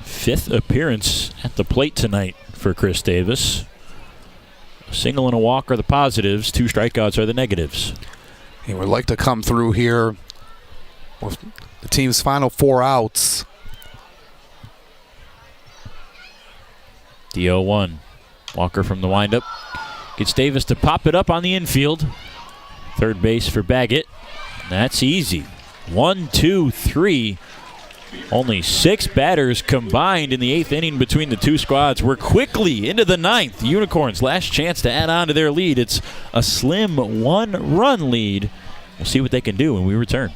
5th appearance at the plate tonight for Chris Davis. A single and a walk are the positives. 2 strikeouts are the negatives. He would like to come through here with the team's final 4 outs. The 0-1. Walker from the windup. Gets Davis to pop it up on the infield. Third base for Baggett. That's easy. 1, 2, 3. Only 6 batters combined in the 8th inning between the two squads. We're quickly into the 9th. The Unicorns' last chance to add on to their lead. It's a slim 1-run lead. We'll see what they can do when we return.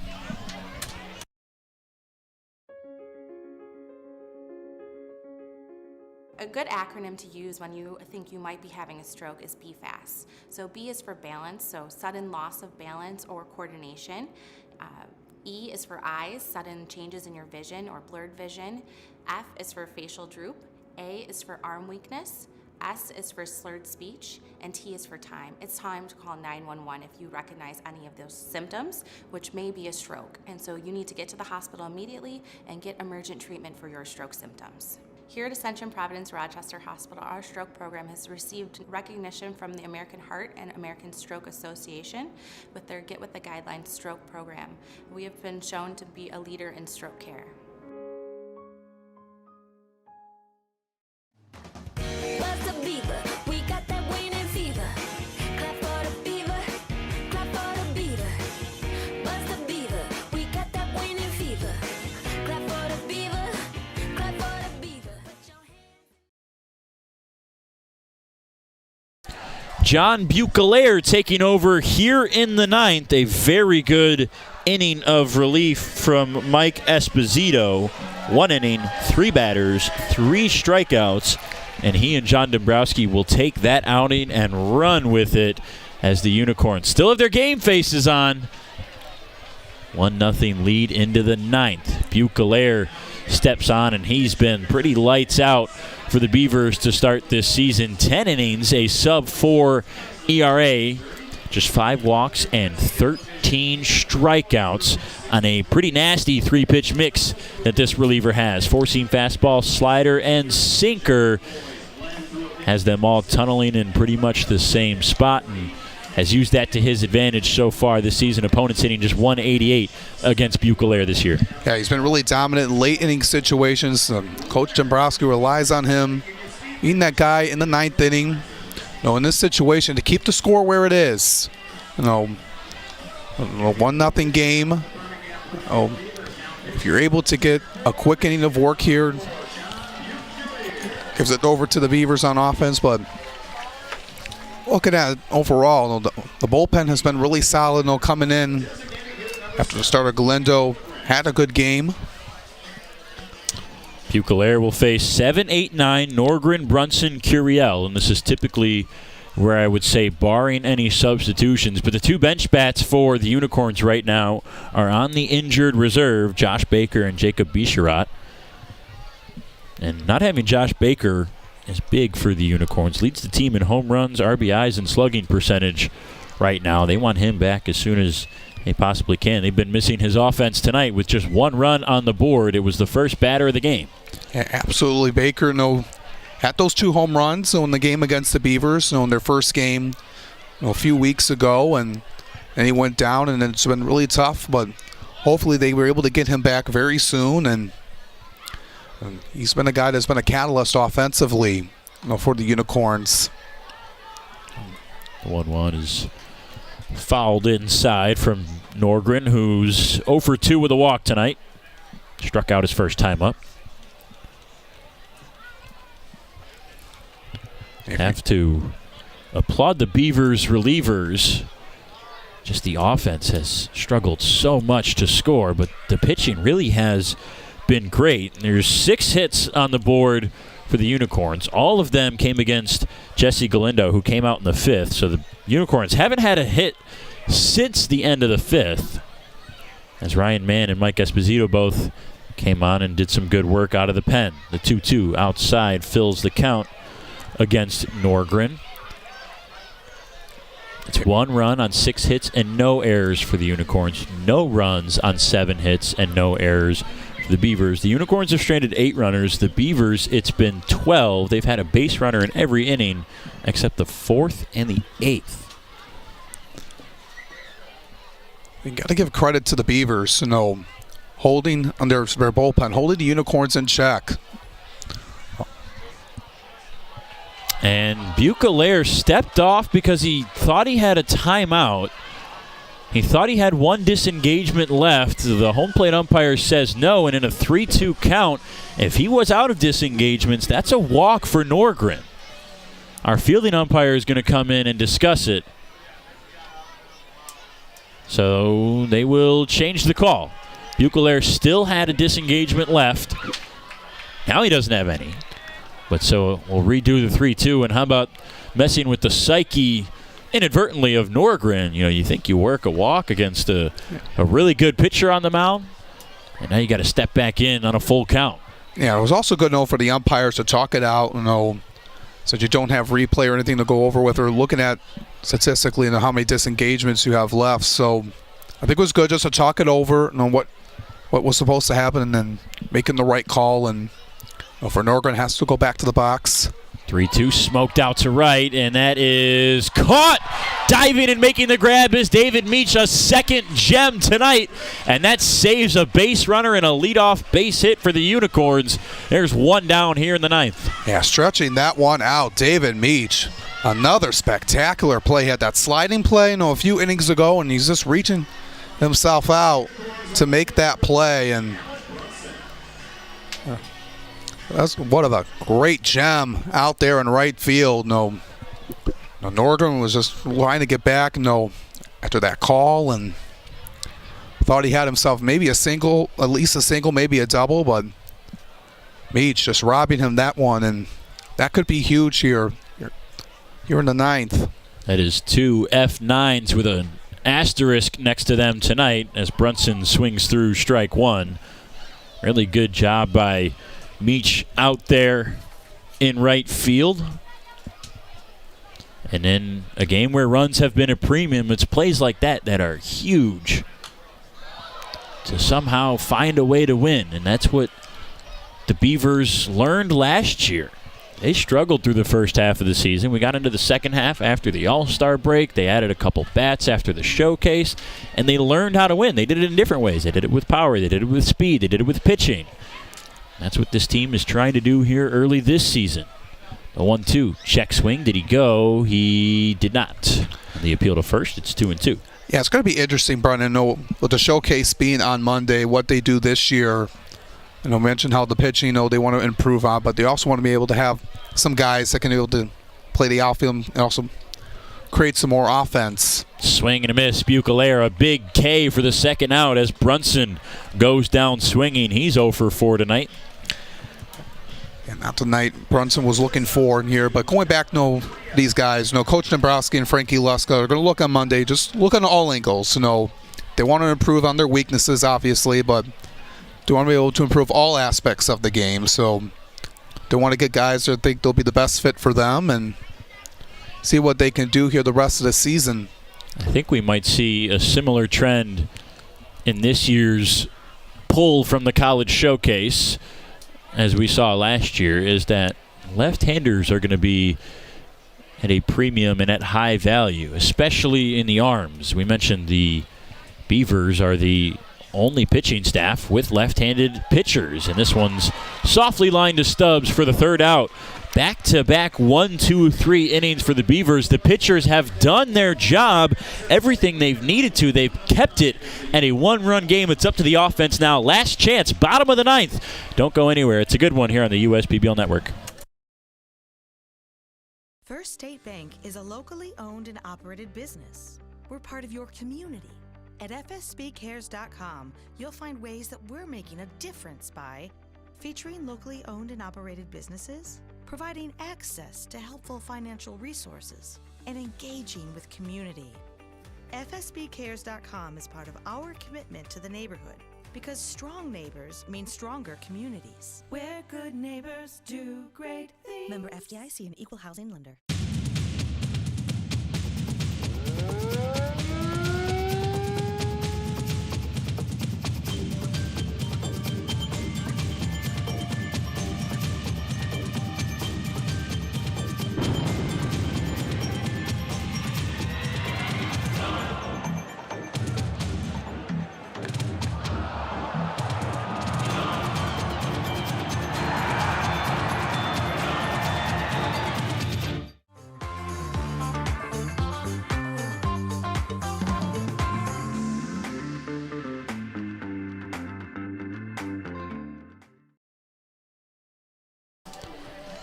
A good acronym to use when you think you might be having a stroke is BFAST. So B is for balance, so sudden loss of balance or coordination. E is for eyes, sudden changes in your vision or blurred vision. F is for facial droop. A is for arm weakness. S is for slurred speech, and T is for time. It's time to call 911 if you recognize any of those symptoms, which may be a stroke. And so you need to get to the hospital immediately and get emergent treatment for your stroke symptoms. Here at Ascension Providence Rochester Hospital, our stroke program has received recognition from the American Heart and American Stroke Association with their Get With The Guidelines stroke program. We have been shown to be a leader in stroke care. John Bucalaire taking over here in the 9th. A very good inning of relief from Mike Esposito. 1 inning, 3 batters, 3 strikeouts, and he and John Dombrowski will take that outing and run with it as the Unicorns still have their game faces on. 1-0 lead into the 9th. Bucalaire steps on, and he's been pretty lights out for the Beavers to start this season. 10 innings, a sub-4 ERA, just 5 walks and 13 strikeouts on a pretty nasty 3-pitch mix that this reliever has. 4-seam fastball, slider, and sinker. Has them all tunneling in pretty much the same spot, and has used that to his advantage so far this season. Opponents hitting just 188 against Bucalaire this year. Yeah, he's been really dominant in late inning situations. Coach Dombrowski relies on him, being that guy in the 9th inning. In this situation, to keep the score where it is. A 1-0 game. If you're able to get a quick inning of work here, gives it over to the Beavers on offense, but looking at it overall, the bullpen has been really solid. Coming in after the start of Galindo, had a good game. Bucalaire will face 7, 8, 9, Norgren, Brunson, Curiel, and this is typically where I would say barring any substitutions. But the 2 bench bats for the Unicorns right now are on the injured reserve, Josh Baker and Jacob Bisharat. And not having Josh Baker is big for the Unicorns. Leads the team in home runs, RBIs, and slugging percentage right now. They want him back as soon as they possibly can. They've been missing his offense tonight with just 1 run on the board. It was the first batter of the game. Yeah, absolutely. Baker had those 2 home runs in the game against the Beavers in their first game a few weeks ago, and he went down, and it's been really tough, but hopefully they were able to get him back very soon, and he's been a guy that's been a catalyst offensively for the Unicorns. The 1-1 is fouled inside from Norgren, who's 0 for 2 with a walk tonight. Struck out his first time up. Have to applaud the Beavers relievers. Just the offense has struggled so much to score, but the pitching really has been great. There's 6 hits on the board for the Unicorns. All of them came against Jesse Galindo, who came out in the 5th. So the Unicorns haven't had a hit since the end of the 5th, as Ryan Mann and Mike Esposito both came on and did some good work out of the pen. The 2-2 outside fills the count against Norgren. It's 1 run on 6 hits and no errors for the Unicorns. No runs on 7 hits and no errors for the Beavers. The Unicorns have stranded 8 runners. The Beavers, it's been 12. They've had a base runner in every inning except the 4th and the 8th. You got to give credit to the Beavers, holding on their bullpen, holding the Unicorns in check. And Bucalaire stepped off because he thought he had a timeout. He thought he had one disengagement left. The home plate umpire says no, and in a 3-2 count, if he was out of disengagements, that's a walk for Norgren. Our fielding umpire is going to come in and discuss it. So they will change the call. Buechelaar still had a disengagement left. Now he doesn't have any. But so we'll redo the 3-2, and how about messing with the psyche inadvertently of Norgren? You know, you think you work a walk against a really good pitcher on the mound, and now you got to step back in on a full count. Yeah, it was also good for the umpires to talk it out, so you don't have replay or anything to go over with, or looking at statistically how many disengagements you have left. So I think it was good just to talk it over, what was supposed to happen, and then making the right call. And for Norgren, has to go back to the box. 3-2 smoked out to right, and that is caught. Diving and making the grab is David Meach, a second gem tonight, and that saves a base runner and a leadoff base hit for the Unicorns. There's one down here in the ninth. Yeah, stretching that one out, David Meach. Another spectacular play. He had that sliding play, a few innings ago, and he's just reaching himself out to make that play, and that's what a great gem out there in right field. Norgren was just trying to get back, after that call, and thought he had himself maybe a single, at least a single, maybe a double, but Meach just robbing him that one, and that could be huge here in the ninth. That is two F9s with an asterisk next to them tonight as Brunson swings through strike one. Really good job by Meach out there in right field. And in a game where runs have been a premium, it's plays like that that are huge to somehow find a way to win. And that's what the Beavers learned last year. They struggled through the first half of the season. We got into the second half after the All-Star break. They added a couple bats after the showcase, and they learned how to win. They did it in different ways. They did it with power. They did it with speed. They did it with pitching. That's what this team is trying to do here early this season. The 1-2 check swing. Did he go? He did not. And the appeal to first, it's 2-2. Yeah, it's going to be interesting, Brennan, with the showcase being on Monday, what they do this year. Mention how the pitching, they want to improve on, but they also want to be able to have some guys that can be able to play the outfield and also create some more offense. Swing and a miss. Buechelaar, a big K for the second out as Brunson goes down swinging. He's 0 for 4 tonight. And not tonight Brunson was looking for in here, but going back, these guys, Coach Dombrowski and Frankie Luska are going to look on Monday, just look on all angles. They want to improve on their weaknesses, obviously, but they want to be able to improve all aspects of the game. So they want to get guys that think they'll be the best fit for them and see what they can do here the rest of the season. I think we might see a similar trend in this year's pull from the college showcase as we saw last year, is that left-handers are going to be at a premium and at high value, especially in the arms. We mentioned the Beavers are the only pitching staff with left-handed pitchers, and this one's softly lined to Stubbs for the third out. Back-to-back 1, 2, 3 innings for the Beavers. The pitchers have done their job, everything they've needed to. They've kept it at a one-run game. It's up to the offense now. Last chance, bottom of the ninth. Don't go anywhere. It's a good one here on the USPBL Network. First State Bank is a locally owned and operated business. We're part of your community. At fsbcares.com, you'll find ways that we're making a difference by featuring locally owned and operated businesses, providing access to helpful financial resources, and engaging with community. FSBcares.com is part of our commitment to the neighborhood because strong neighbors mean stronger communities. Where good neighbors do great things. Member FDIC and Equal Housing Lender.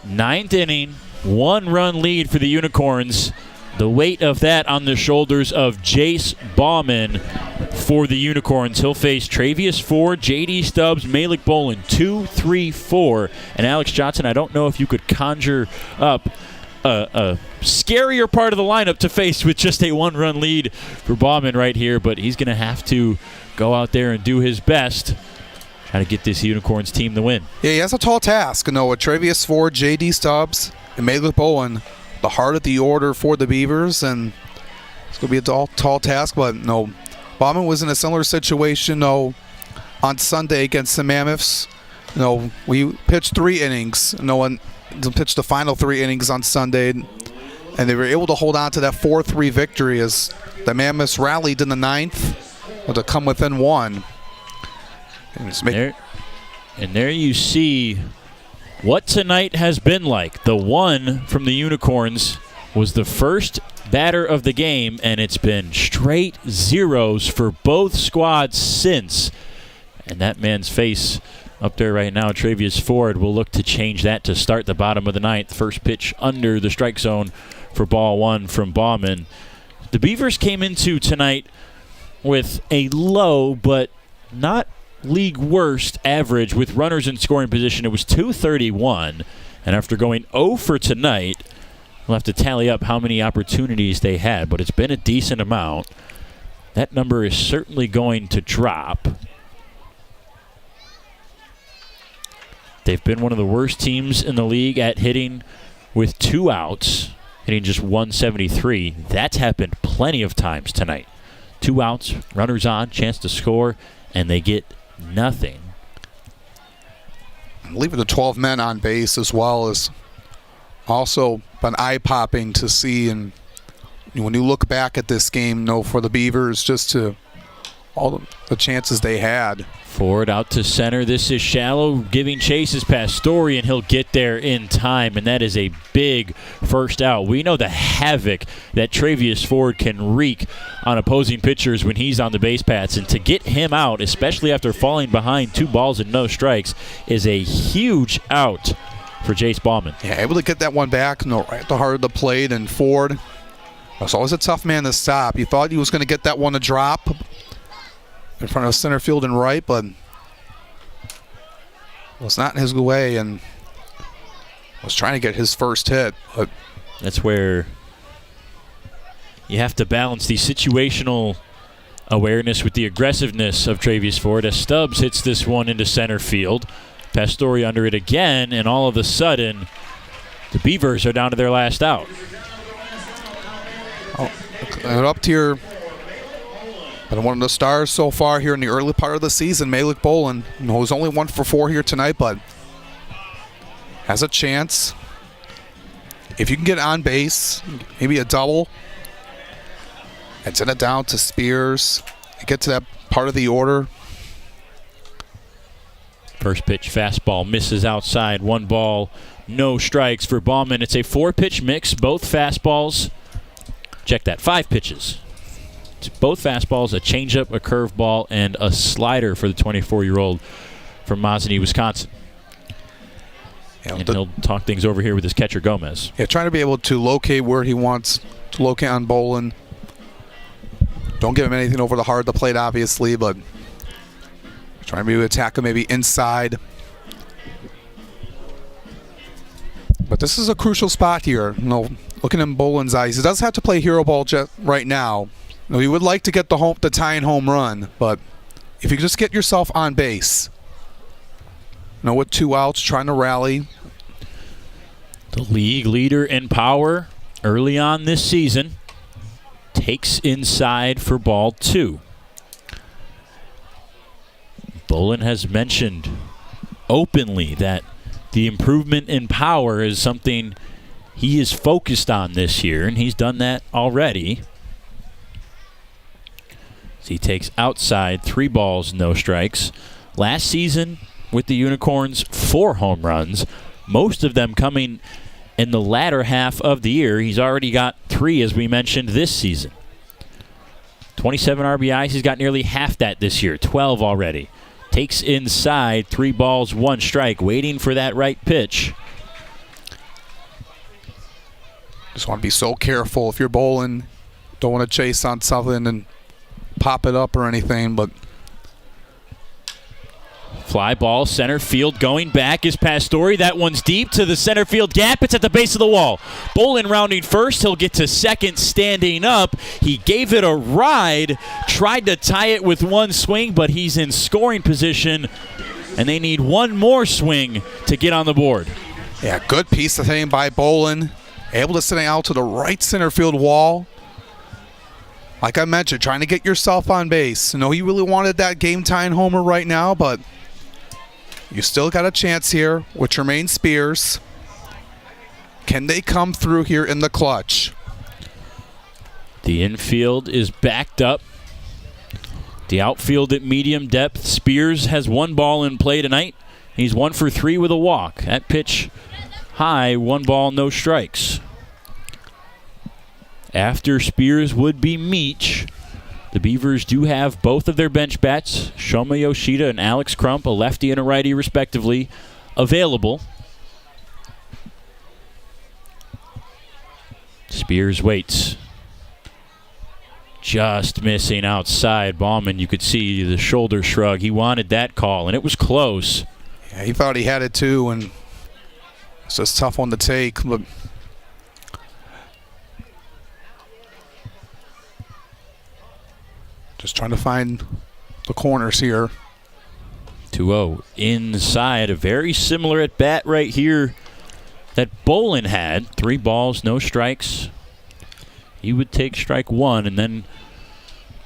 Ninth inning, 1-run lead for the Unicorns. The weight of that on the shoulders of Jace Bauman for the Unicorns. He'll face Travius Ford, J.D. Stubbs, Malik Bolin, 2, 3, 4. And Alex Johnson, I don't know if you could conjure up a scarier part of the lineup to face with just a 1-run lead for Bauman right here, but he's going to have to go out there and do his best. Try to get this Unicorns team the win. Yeah, he has a tall task. With Travius Ford, J.D. Stubbs, and Malik Bolin, the heart of the order for the Beavers, and it's going to be a tall task, but Bauman was in a similar situation on Sunday against the Mammoths. We pitched 3 innings, and pitched the final 3 innings on Sunday, and they were able to hold on to that 4-3 victory as the Mammoths rallied in the 9th to come within 1. And there you see what tonight has been like. The 1 from the Unicorns was the first batter of the game, and it's been straight zeros for both squads since. And that man's face up there right now, Travius Ford, will look to change that to start the bottom of the 9th. First pitch under the strike zone for ball 1 from Bauman. The Beavers came into tonight with a low but not league worst average with runners in scoring position. It was 231, and after going 0 for tonight, we'll have to tally up how many opportunities they had, but it's been a decent amount. That number is certainly going to drop. They've been one of the worst teams in the league at hitting with 2 outs, hitting just 173. That's happened plenty of times tonight. 2 outs, runners on, chance to score, and they get nothing. Leaving the 12 men on base as well is also been eye-popping to see. And when you look back at this game, for the Beavers, just to all the chances they had. Ford out to center. This is shallow, giving chases past Story, and he'll get there in time, and that is a big first out. We know the havoc that Travius Ford can wreak on opposing pitchers when he's on the base paths, and to get him out, especially after falling behind 2 balls and no strikes, is a huge out for Jace Bauman. Yeah, able to get that one back, right at the heart of the plate, and Ford was always a tough man to stop. You thought he was going to get that one to drop in front of center field and right, but was not in his way, and was trying to get his first hit. But that's where you have to balance the situational awareness with the aggressiveness of Travius Ford. As Stubbs hits this one into center field, Pastore under it again, and all of a sudden, the Beavers are down to their last out. Up here, but one of the stars so far here in the early part of the season, Malik Bolin, who's only 1 for 4 here tonight, but has a chance. If you can get on base, maybe a double, and send it down to Spears, and get to that part of the order. First pitch fastball misses outside. 1 ball, no strikes for Bauman. It's a 4-pitch mix, both fastballs. Check that, 5 pitches. Both fastballs, a changeup, a curveball, and a slider for the 24-year-old from Mosinee, Wisconsin. And he'll talk things over here with his catcher, Gomez. Yeah, trying to be able to locate where he wants to locate on Bolin. Don't give him anything over the heart of the plate, obviously, but trying to be able to attack him maybe inside. But this is a crucial spot here. Looking in Bolin's eyes, he does have to play hero ball right now. He would like to get the tying home run, but if you just get yourself on base, with 2 outs, trying to rally. The league leader in power early on this season takes inside for ball 2. Bolin has mentioned openly that the improvement in power is something he is focused on this year, and he's done that already. So he takes outside, 3 balls, no strikes. Last season with the Unicorns, 4 home runs, most of them coming in the latter half of the year. He's already got 3, as we mentioned, this season. 27 RBIs, he's got nearly half that this year, 12 already. Takes inside, 3 balls, 1 strike, waiting for that right pitch. Just want to be so careful if you're bowling. Don't want to chase on something and pop it up or anything, but Fly ball, center field, going back is Pastore. That one's deep to the center field gap. It's at the base of the wall. Bolin rounding first. He'll get to second standing up. He gave it a ride, tried to tie it with one swing, but he's in scoring position, and they need one more swing to get on the board. Yeah, good piece of hitting by Bolin. Able to send it out to the right center field wall. Like I mentioned, trying to get yourself on base. I know you really wanted that game-tying homer right now, but you still got a chance here with Tremaine Spears. Can they come through here in the clutch? The infield is backed up. The outfield at medium depth. Spears has one ball in play tonight. He's 1 for 3 with a walk. That pitch high, 1 ball, no strikes. After Spears would be Meach. The Beavers do have both of their bench bats, Shoma Yoshida and Alex Crump, a lefty and a righty respectively, available. Spears waits. Just missing outside. Bauman, you could see the shoulder shrug. He wanted that call, and it was close. Yeah, he thought he had it too, and it's just a tough one to take. But just trying to find the corners here. 2-0 inside. A very similar at bat right here that Bolin had. 3 balls, no strikes. He would take strike 1 and then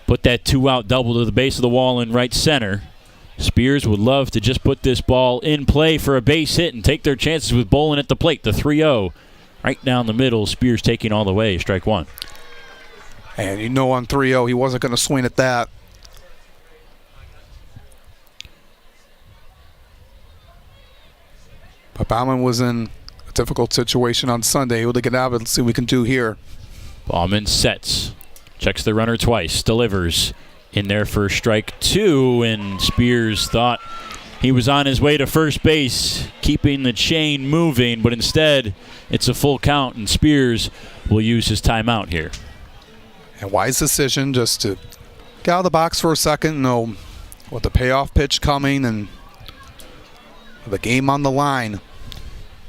put that 2-out double to the base of the wall in right center. Spears would love to just put this ball in play for a base hit and take their chances with Bolin at the plate. The 3-0 right down the middle. Spears taking all the way. Strike 1. And you know on 3-0 he wasn't going to swing at that. But Bauman was in a difficult situation on Sunday. Able to get out of it. Let's see what we can do here. Bauman sets. Checks the runner twice. Delivers. In there for strike 2. And Spears thought he was on his way to first base, keeping the chain moving. But instead, it's a full count. And Spears will use his timeout here. And wise decision just to get out of the box for a second, know what the payoff pitch coming and the game on the line.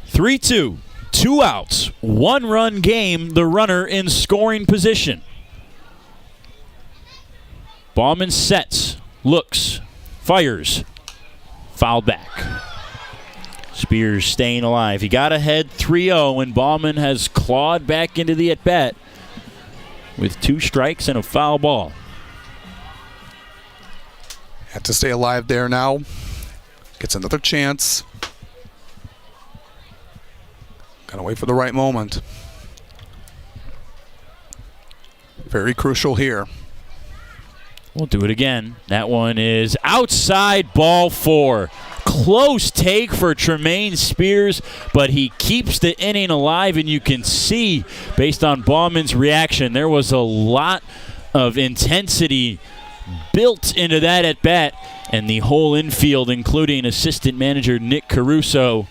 3-2, 2 outs, 1-run game, the runner in scoring position. Bauman sets, looks, fires, fouled back. Spears staying alive. He got ahead 3-0, and Bauman has clawed back into the at-bat with 2 strikes and a foul ball. Have to stay alive there now. Gets another chance. Gotta wait for the right moment. Very crucial here. We'll do it again. That one is outside, ball 4. Close take for Tremaine Spears, but he keeps the inning alive, and you can see, based on Bauman's reaction, there was a lot of intensity built into that at-bat, and the whole infield, including assistant manager Nick Caruso,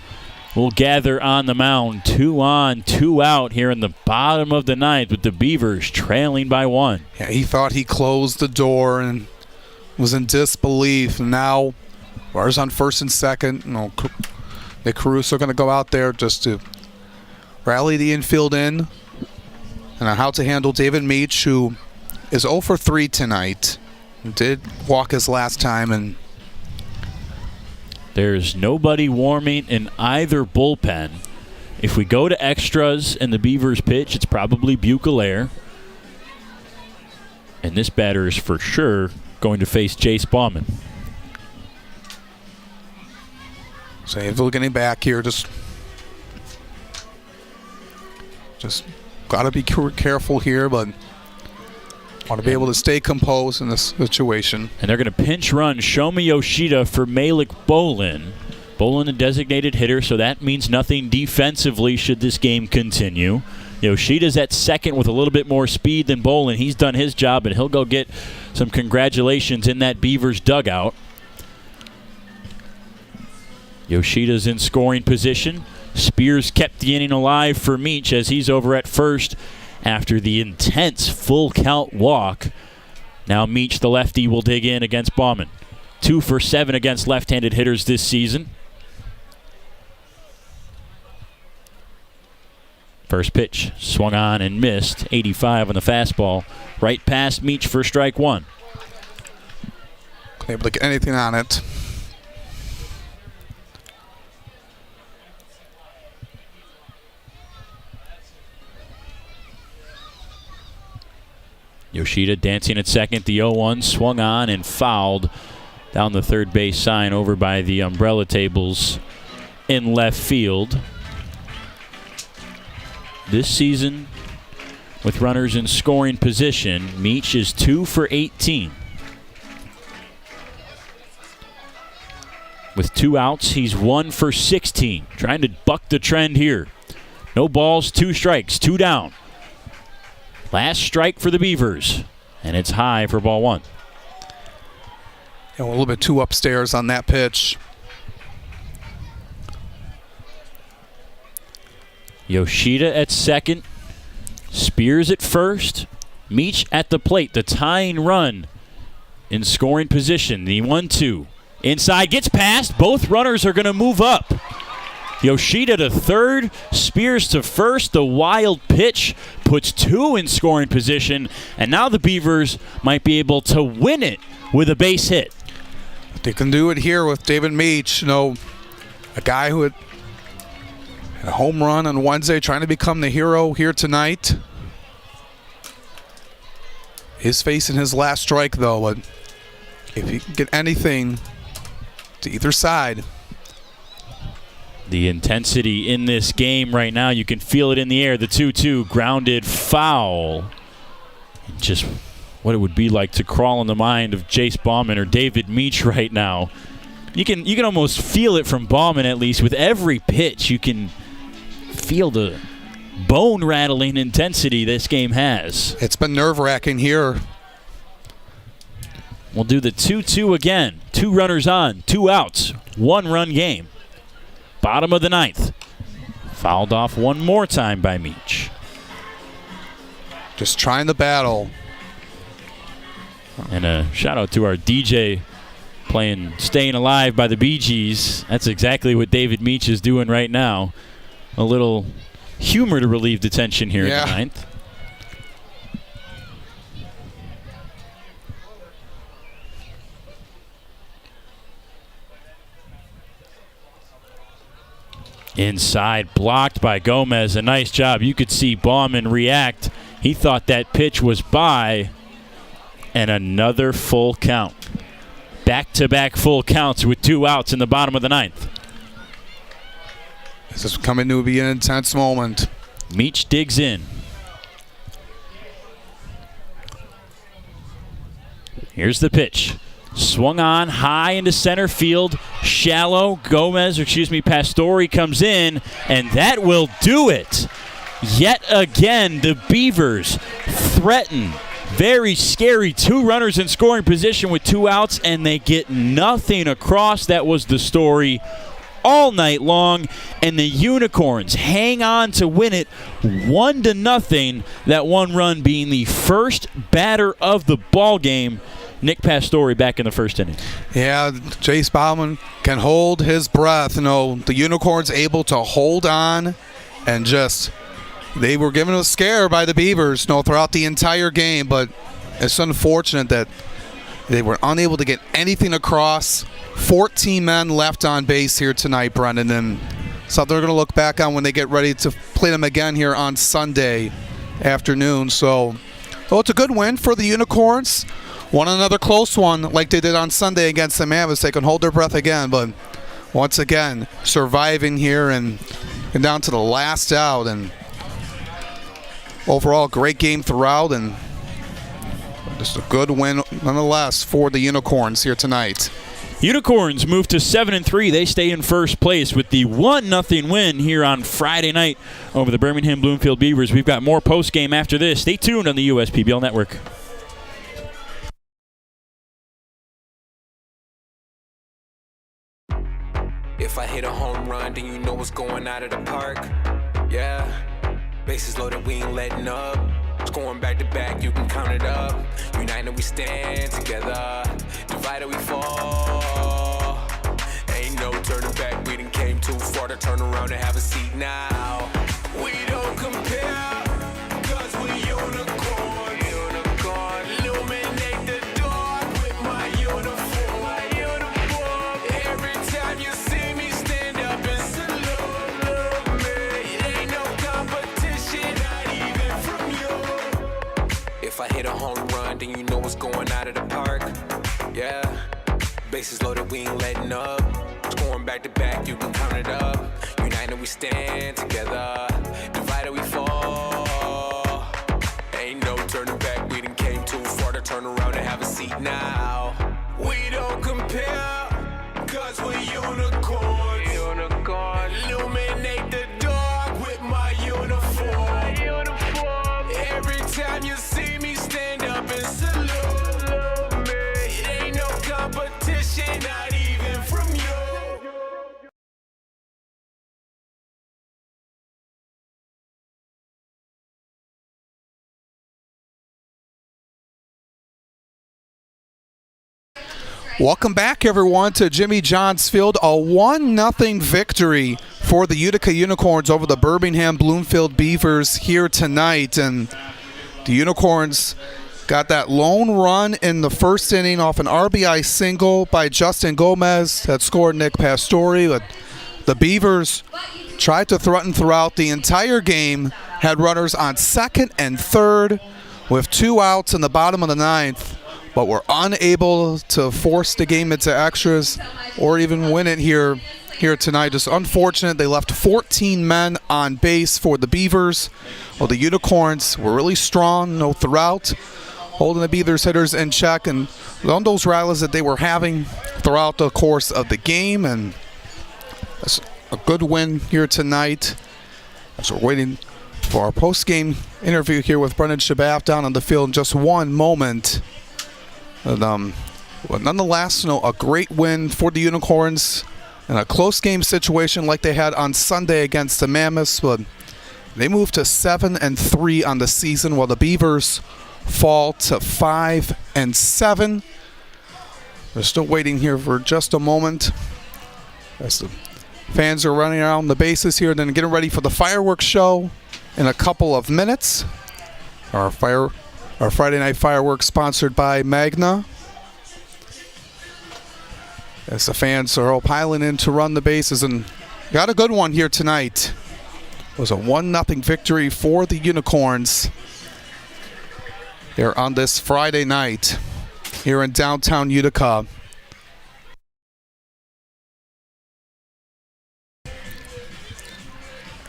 will gather on the mound. 2 on, 2 out here in the bottom of the 9th with the Beavers trailing by 1. Yeah, he thought he closed the door and was in disbelief. Now, runners on first and second. Nick Caruso going to go out there just to rally the infield in. And on how to handle David Meach, who is 0 for 3 tonight. Did walk his last time, and there's nobody warming in either bullpen. If we go to extras and the Beavers pitch, it's probably Bucalaire. And this batter is for sure going to face Jace Bauman. So if we're getting back here, just got to be careful here, but want to be able to stay composed in this situation. And they're going to pinch run Shoma Yoshida for Malik Bolin. Bolin, a designated hitter, so that means nothing defensively should this game continue. Yoshida's at second with a little bit more speed than Bolin. He's done his job, and he'll go get some congratulations in that Beavers dugout. Yoshida's in scoring position. Spears kept the inning alive for Meach as he's over at first after the intense full count walk. Now Meach, the lefty, will dig in against Bauman. 2 for 7 against left-handed hitters this season. First pitch, swung on and missed. 85 on the fastball. Right past Meach for strike one. Able to get anything on it. Yoshida dancing at second. The 0-1 swung on and fouled down the third base sign over by the umbrella tables in left field. This season, with runners in scoring position, Meach is 2 for 18. With 2 outs, he's 1 for 16. Trying to buck the trend here. No balls, 2 strikes, 2 down. Last strike for the Beavers, and it's high for ball 1. A little bit too upstairs on that pitch. Yoshida at second. Spears at first. Meach at the plate. The tying run in scoring position. The 1-2. Inside gets past. Both runners are going to move up. Yoshida to third. Spears to first. The wild pitch puts 2 in scoring position. And now the Beavers might be able to win it with a base hit. They can do it here with David Meach. You know, a guy who had a home run on Wednesday, trying to become the hero here tonight. He's facing his last strike, though. But if he can get anything to either side. The intensity in this game right now, you can feel it in the air. The 2-2 grounded foul. Just what it would be like to crawl in the mind of Jace Bauman or David Meach right now. You can almost feel it from Bauman, at least. With every pitch, you can feel the bone-rattling intensity this game has. It's been nerve-wracking here. We'll do the 2-2 again. 2 runners on, 2 outs, 1-run game. Bottom of the 9th. Fouled off one more time by Meach. Just trying to battle. And a shout-out to our DJ playing Staying Alive by the Bee Gees. That's exactly what David Meach is doing right now. A little humor to relieve the tension here in the 9th. Inside, blocked by Gomez. A nice job. You could see Bauman react. He thought that pitch was by. And another full count. Back-to-back full counts with 2 outs in the bottom of the 9th. This is coming to be an intense moment. Meach digs in. Here's the pitch. Swung on high into center field. Shallow. Pastore comes in, and that will do it. Yet again, the Beavers threaten. Very scary. 2 runners in scoring position with 2 outs, and they get nothing across. That was the story all night long, and the Unicorns hang on to win it 1-0. That 1 run being the first batter of the ball game. Nick Pastore back in the first inning. Yeah, Jace Bauman can hold his breath. You know, the Unicorns able to hold on and just, they were given a scare by the Beavers, you know, throughout the entire game, but it's unfortunate that they were unable to get anything across. 14 men left on base here tonight, Brendan, and something they're going to look back on when they get ready to play them again here on Sunday afternoon. So, it's a good win for the Unicorns. Won another close one like they did on Sunday against the Mammoths. They can hold their breath again, but once again, surviving here and down to the last out. And overall, great game throughout, and just a good win nonetheless for the Unicorns here tonight. Unicorns move to 7-3. They stay in first place with the 1-0 win here on Friday night over the Birmingham Bloomfield Beavers. We've got more post-game after this. Stay tuned on the USPBL Network. If I hit a home run, then you know what's going out of the park. Yeah, bases loaded, we ain't letting up. Scoring back to back, you can count it up. United we stand together, divided we fall. Ain't no turning back, we done came too far to turn around and have a seat now. We don't compare, cause we unicorns. Illuminate the dark with my uniform. Every time you see me stand up and salute me. It ain't no competition, not even from you. If I hit a home run, then you know what's going out of the park. Yeah, bases loaded, we ain't letting up. Scoring back to back, you can count it up. United we stand together, divided we fall. Ain't no turning back, we done came too far to turn around and have a seat now. We don't compare, cause we unicorns. Illuminate the dark with my uniform. Every time you see me stand up and salute me. It ain't no competition, not even from you. Welcome back, everyone, to Jimmy John's Field. A 1-0 victory for the Utica Unicorns over the Birmingham Bloomfield Beavers here tonight. And the Unicorns got that lone run in the first inning off an RBI single by Justin Gomez that scored Nick Pastore. But the Beavers tried to threaten throughout the entire game, had runners on second and third with 2 outs in the bottom of the ninth, but were unable to force the game into extras or even win it here tonight. Just unfortunate. They left 14 men on base for the Beavers. Well, the Unicorns were really strong throughout, holding the Beavers hitters in check and on those rallies that they were having throughout the course of the game. And that's a good win here tonight. As we're waiting for our post-game interview here with Brendan Shabath down on the field in just one moment. And, well, nonetheless, a great win for the Unicorns in a close game situation like they had on Sunday against the Mammoths. But they moved to 7-3 on the season, while the Beavers fall to 5-7. We're still waiting here for just a moment as the fans are running around the bases here, then getting ready for the fireworks show in a couple of minutes. Our Friday night fireworks sponsored by Magna. As the fans are all piling in to run the bases, and got a good one here tonight. It was a 1-0 victory for the Unicorns here on this Friday night here in downtown Utica.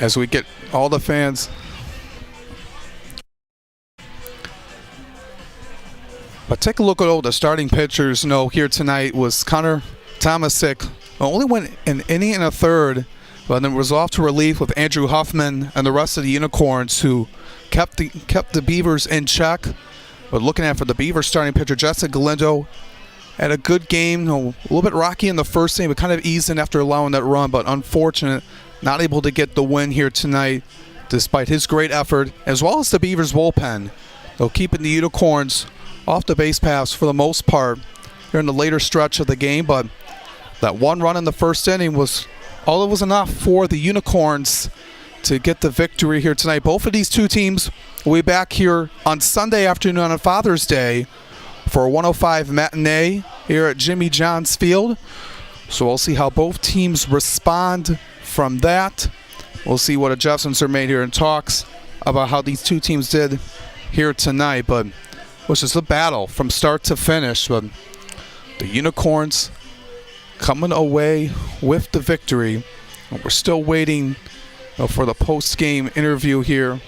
As we get all the fans. But take a look at all the starting pitchers. Here tonight was Connor Tomasic. Only went an inning and a third, but then was off to relief with Andrew Huffman and the rest of the Unicorns, who kept the Beavers in check. But looking at for the Beavers starting pitcher, Jessica Galindo had a good game. A little bit rocky in the first inning, but kind of eased in after allowing that run. But unfortunate, not able to get the win here tonight, despite his great effort, as well as the Beavers bullpen. Though keeping the Unicorns off the base paths for the most part here in the later stretch of the game. But that one run in the first inning was all it was enough for the Unicorns to get the victory here tonight. Both of these two teams will be back here on Sunday afternoon on Father's Day for a 105 matinee here at Jimmy John's Field. So we'll see how both teams respond from that. We'll see what adjustments are made here and talks about how these two teams did here tonight. But it was just a battle from start to finish. But the Unicorns coming away with the victory. We're still waiting for the post-game interview here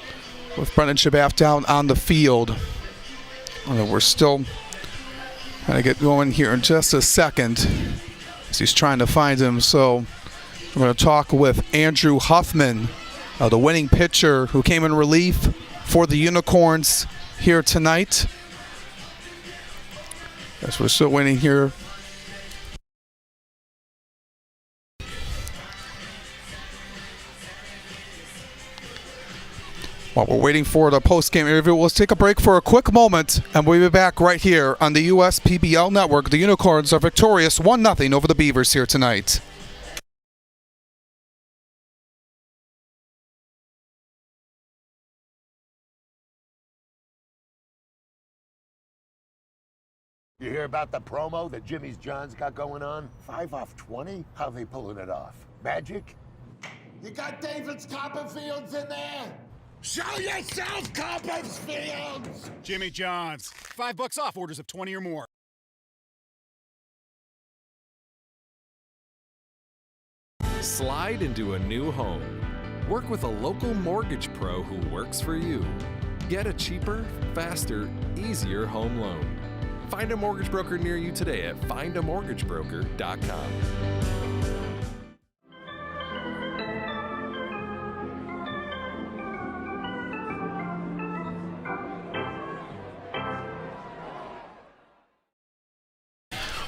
with Brendan Shabath down on the field. We're still going to get going here in just a second as he's trying to find him. So we're going to talk with Andrew Huffman, the winning pitcher who came in relief for the Unicorns here tonight. As we're still waiting here. While we're waiting for the post-game interview, let's take a break for a quick moment, and we'll be back right here on the USPBL Network. The Unicorns are victorious 1-0 over the Beavers here tonight. You hear about the promo that Jimmy's John's got going on? 5 off 20? How they pulling it off? Magic? You got David's Copperfields in there? Show yourself, Copperfields! Jimmy John's. $5 off orders of 20 or more. Slide into a new home. Work with a local mortgage pro who works for you. Get a cheaper, faster, easier home loan. Find a mortgage broker near you today at findamortgagebroker.com.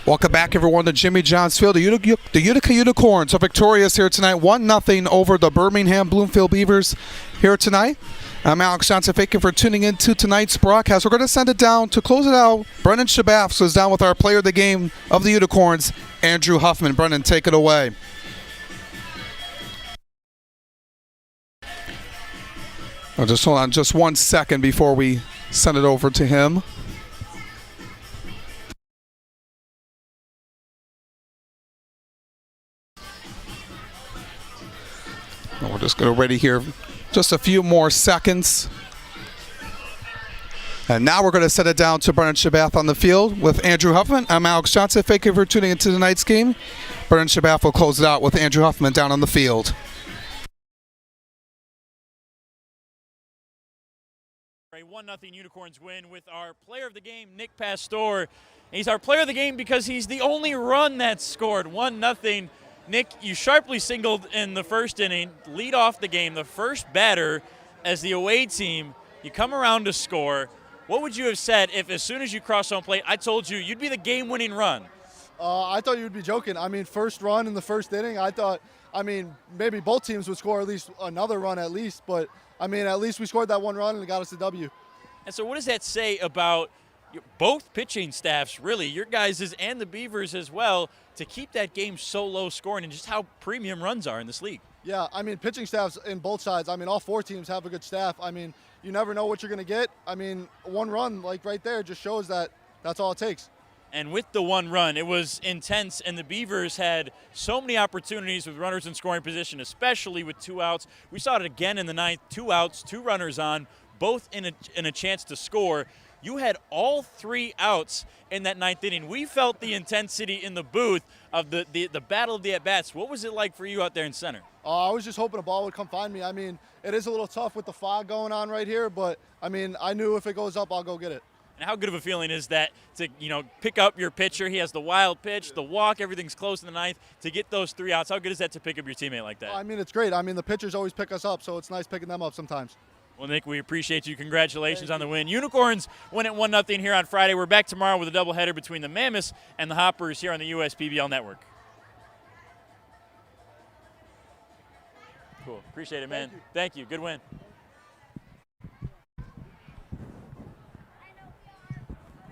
Welcome back, everyone, to Jimmy John's Field. The Utica Unicorns are victorious here tonight, 1-0 over the Birmingham Bloomfield Beavers here tonight. I'm Alex Johnson. Thank you for tuning in to tonight's broadcast. We're going to send it down to close it out. Brendan Shabath is down with our player of the game of the Unicorns, Andrew Huffman. Brendan, take it away. Oh, just hold on just 1 second before we send it over to him. We're just going to ready here just a few more seconds. And now we're going to set it down to Brendan Shabath on the field with Andrew Huffman. I'm Alex Johnson. Thank you for tuning into tonight's game. Brendan Shabath will close it out with Andrew Huffman down on the field. A 1-0 Unicorns win with our player of the game, Nick Pastore. He's our player of the game because he's the only run that's scored. 1-0. Nick, you sharply singled in the first inning, lead off the game, the first batter as the away team. You come around to score. What would you have said if as soon as you crossed home plate, I told you you'd be the game-winning run? I thought you would be joking. I mean, first run in the first inning, I thought, maybe both teams would score at least another run at least. But, at least we scored that one run and it got us a W. And so what does that say about both pitching staffs, really, your guys' and the Beavers as well, to keep that game so low scoring and just how premium runs are in this league? Yeah, pitching staffs in both sides. All four teams have a good staff. You never know what you're going to get. One run, like right there, just shows that that's all it takes. And with the one run, it was intense, and the Beavers had so many opportunities with runners in scoring position, especially with 2 outs. We saw it again in the ninth, 2 outs, 2 runners on, both in a chance to score. You had all 3 outs in that ninth inning. We felt the intensity in the booth of the battle of the at-bats. What was it like for you out there in center? I was just hoping a ball would come find me. It is a little tough with the fog going on right here, but, I knew if it goes up, I'll go get it. And how good of a feeling is that to, pick up your pitcher? He has the wild pitch, the walk, everything's close in the ninth. To get those 3 outs, how good is that to pick up your teammate like that? It's great. The pitchers always pick us up, so it's nice picking them up sometimes. Well, Nick, we appreciate you. Congratulations on the win. Unicorns win at 1-0 here on Friday. We're back tomorrow with a doubleheader between the Mammoths and the Hoppers here on the USPBL Network. Cool. Appreciate it, man. Thank you. Good win.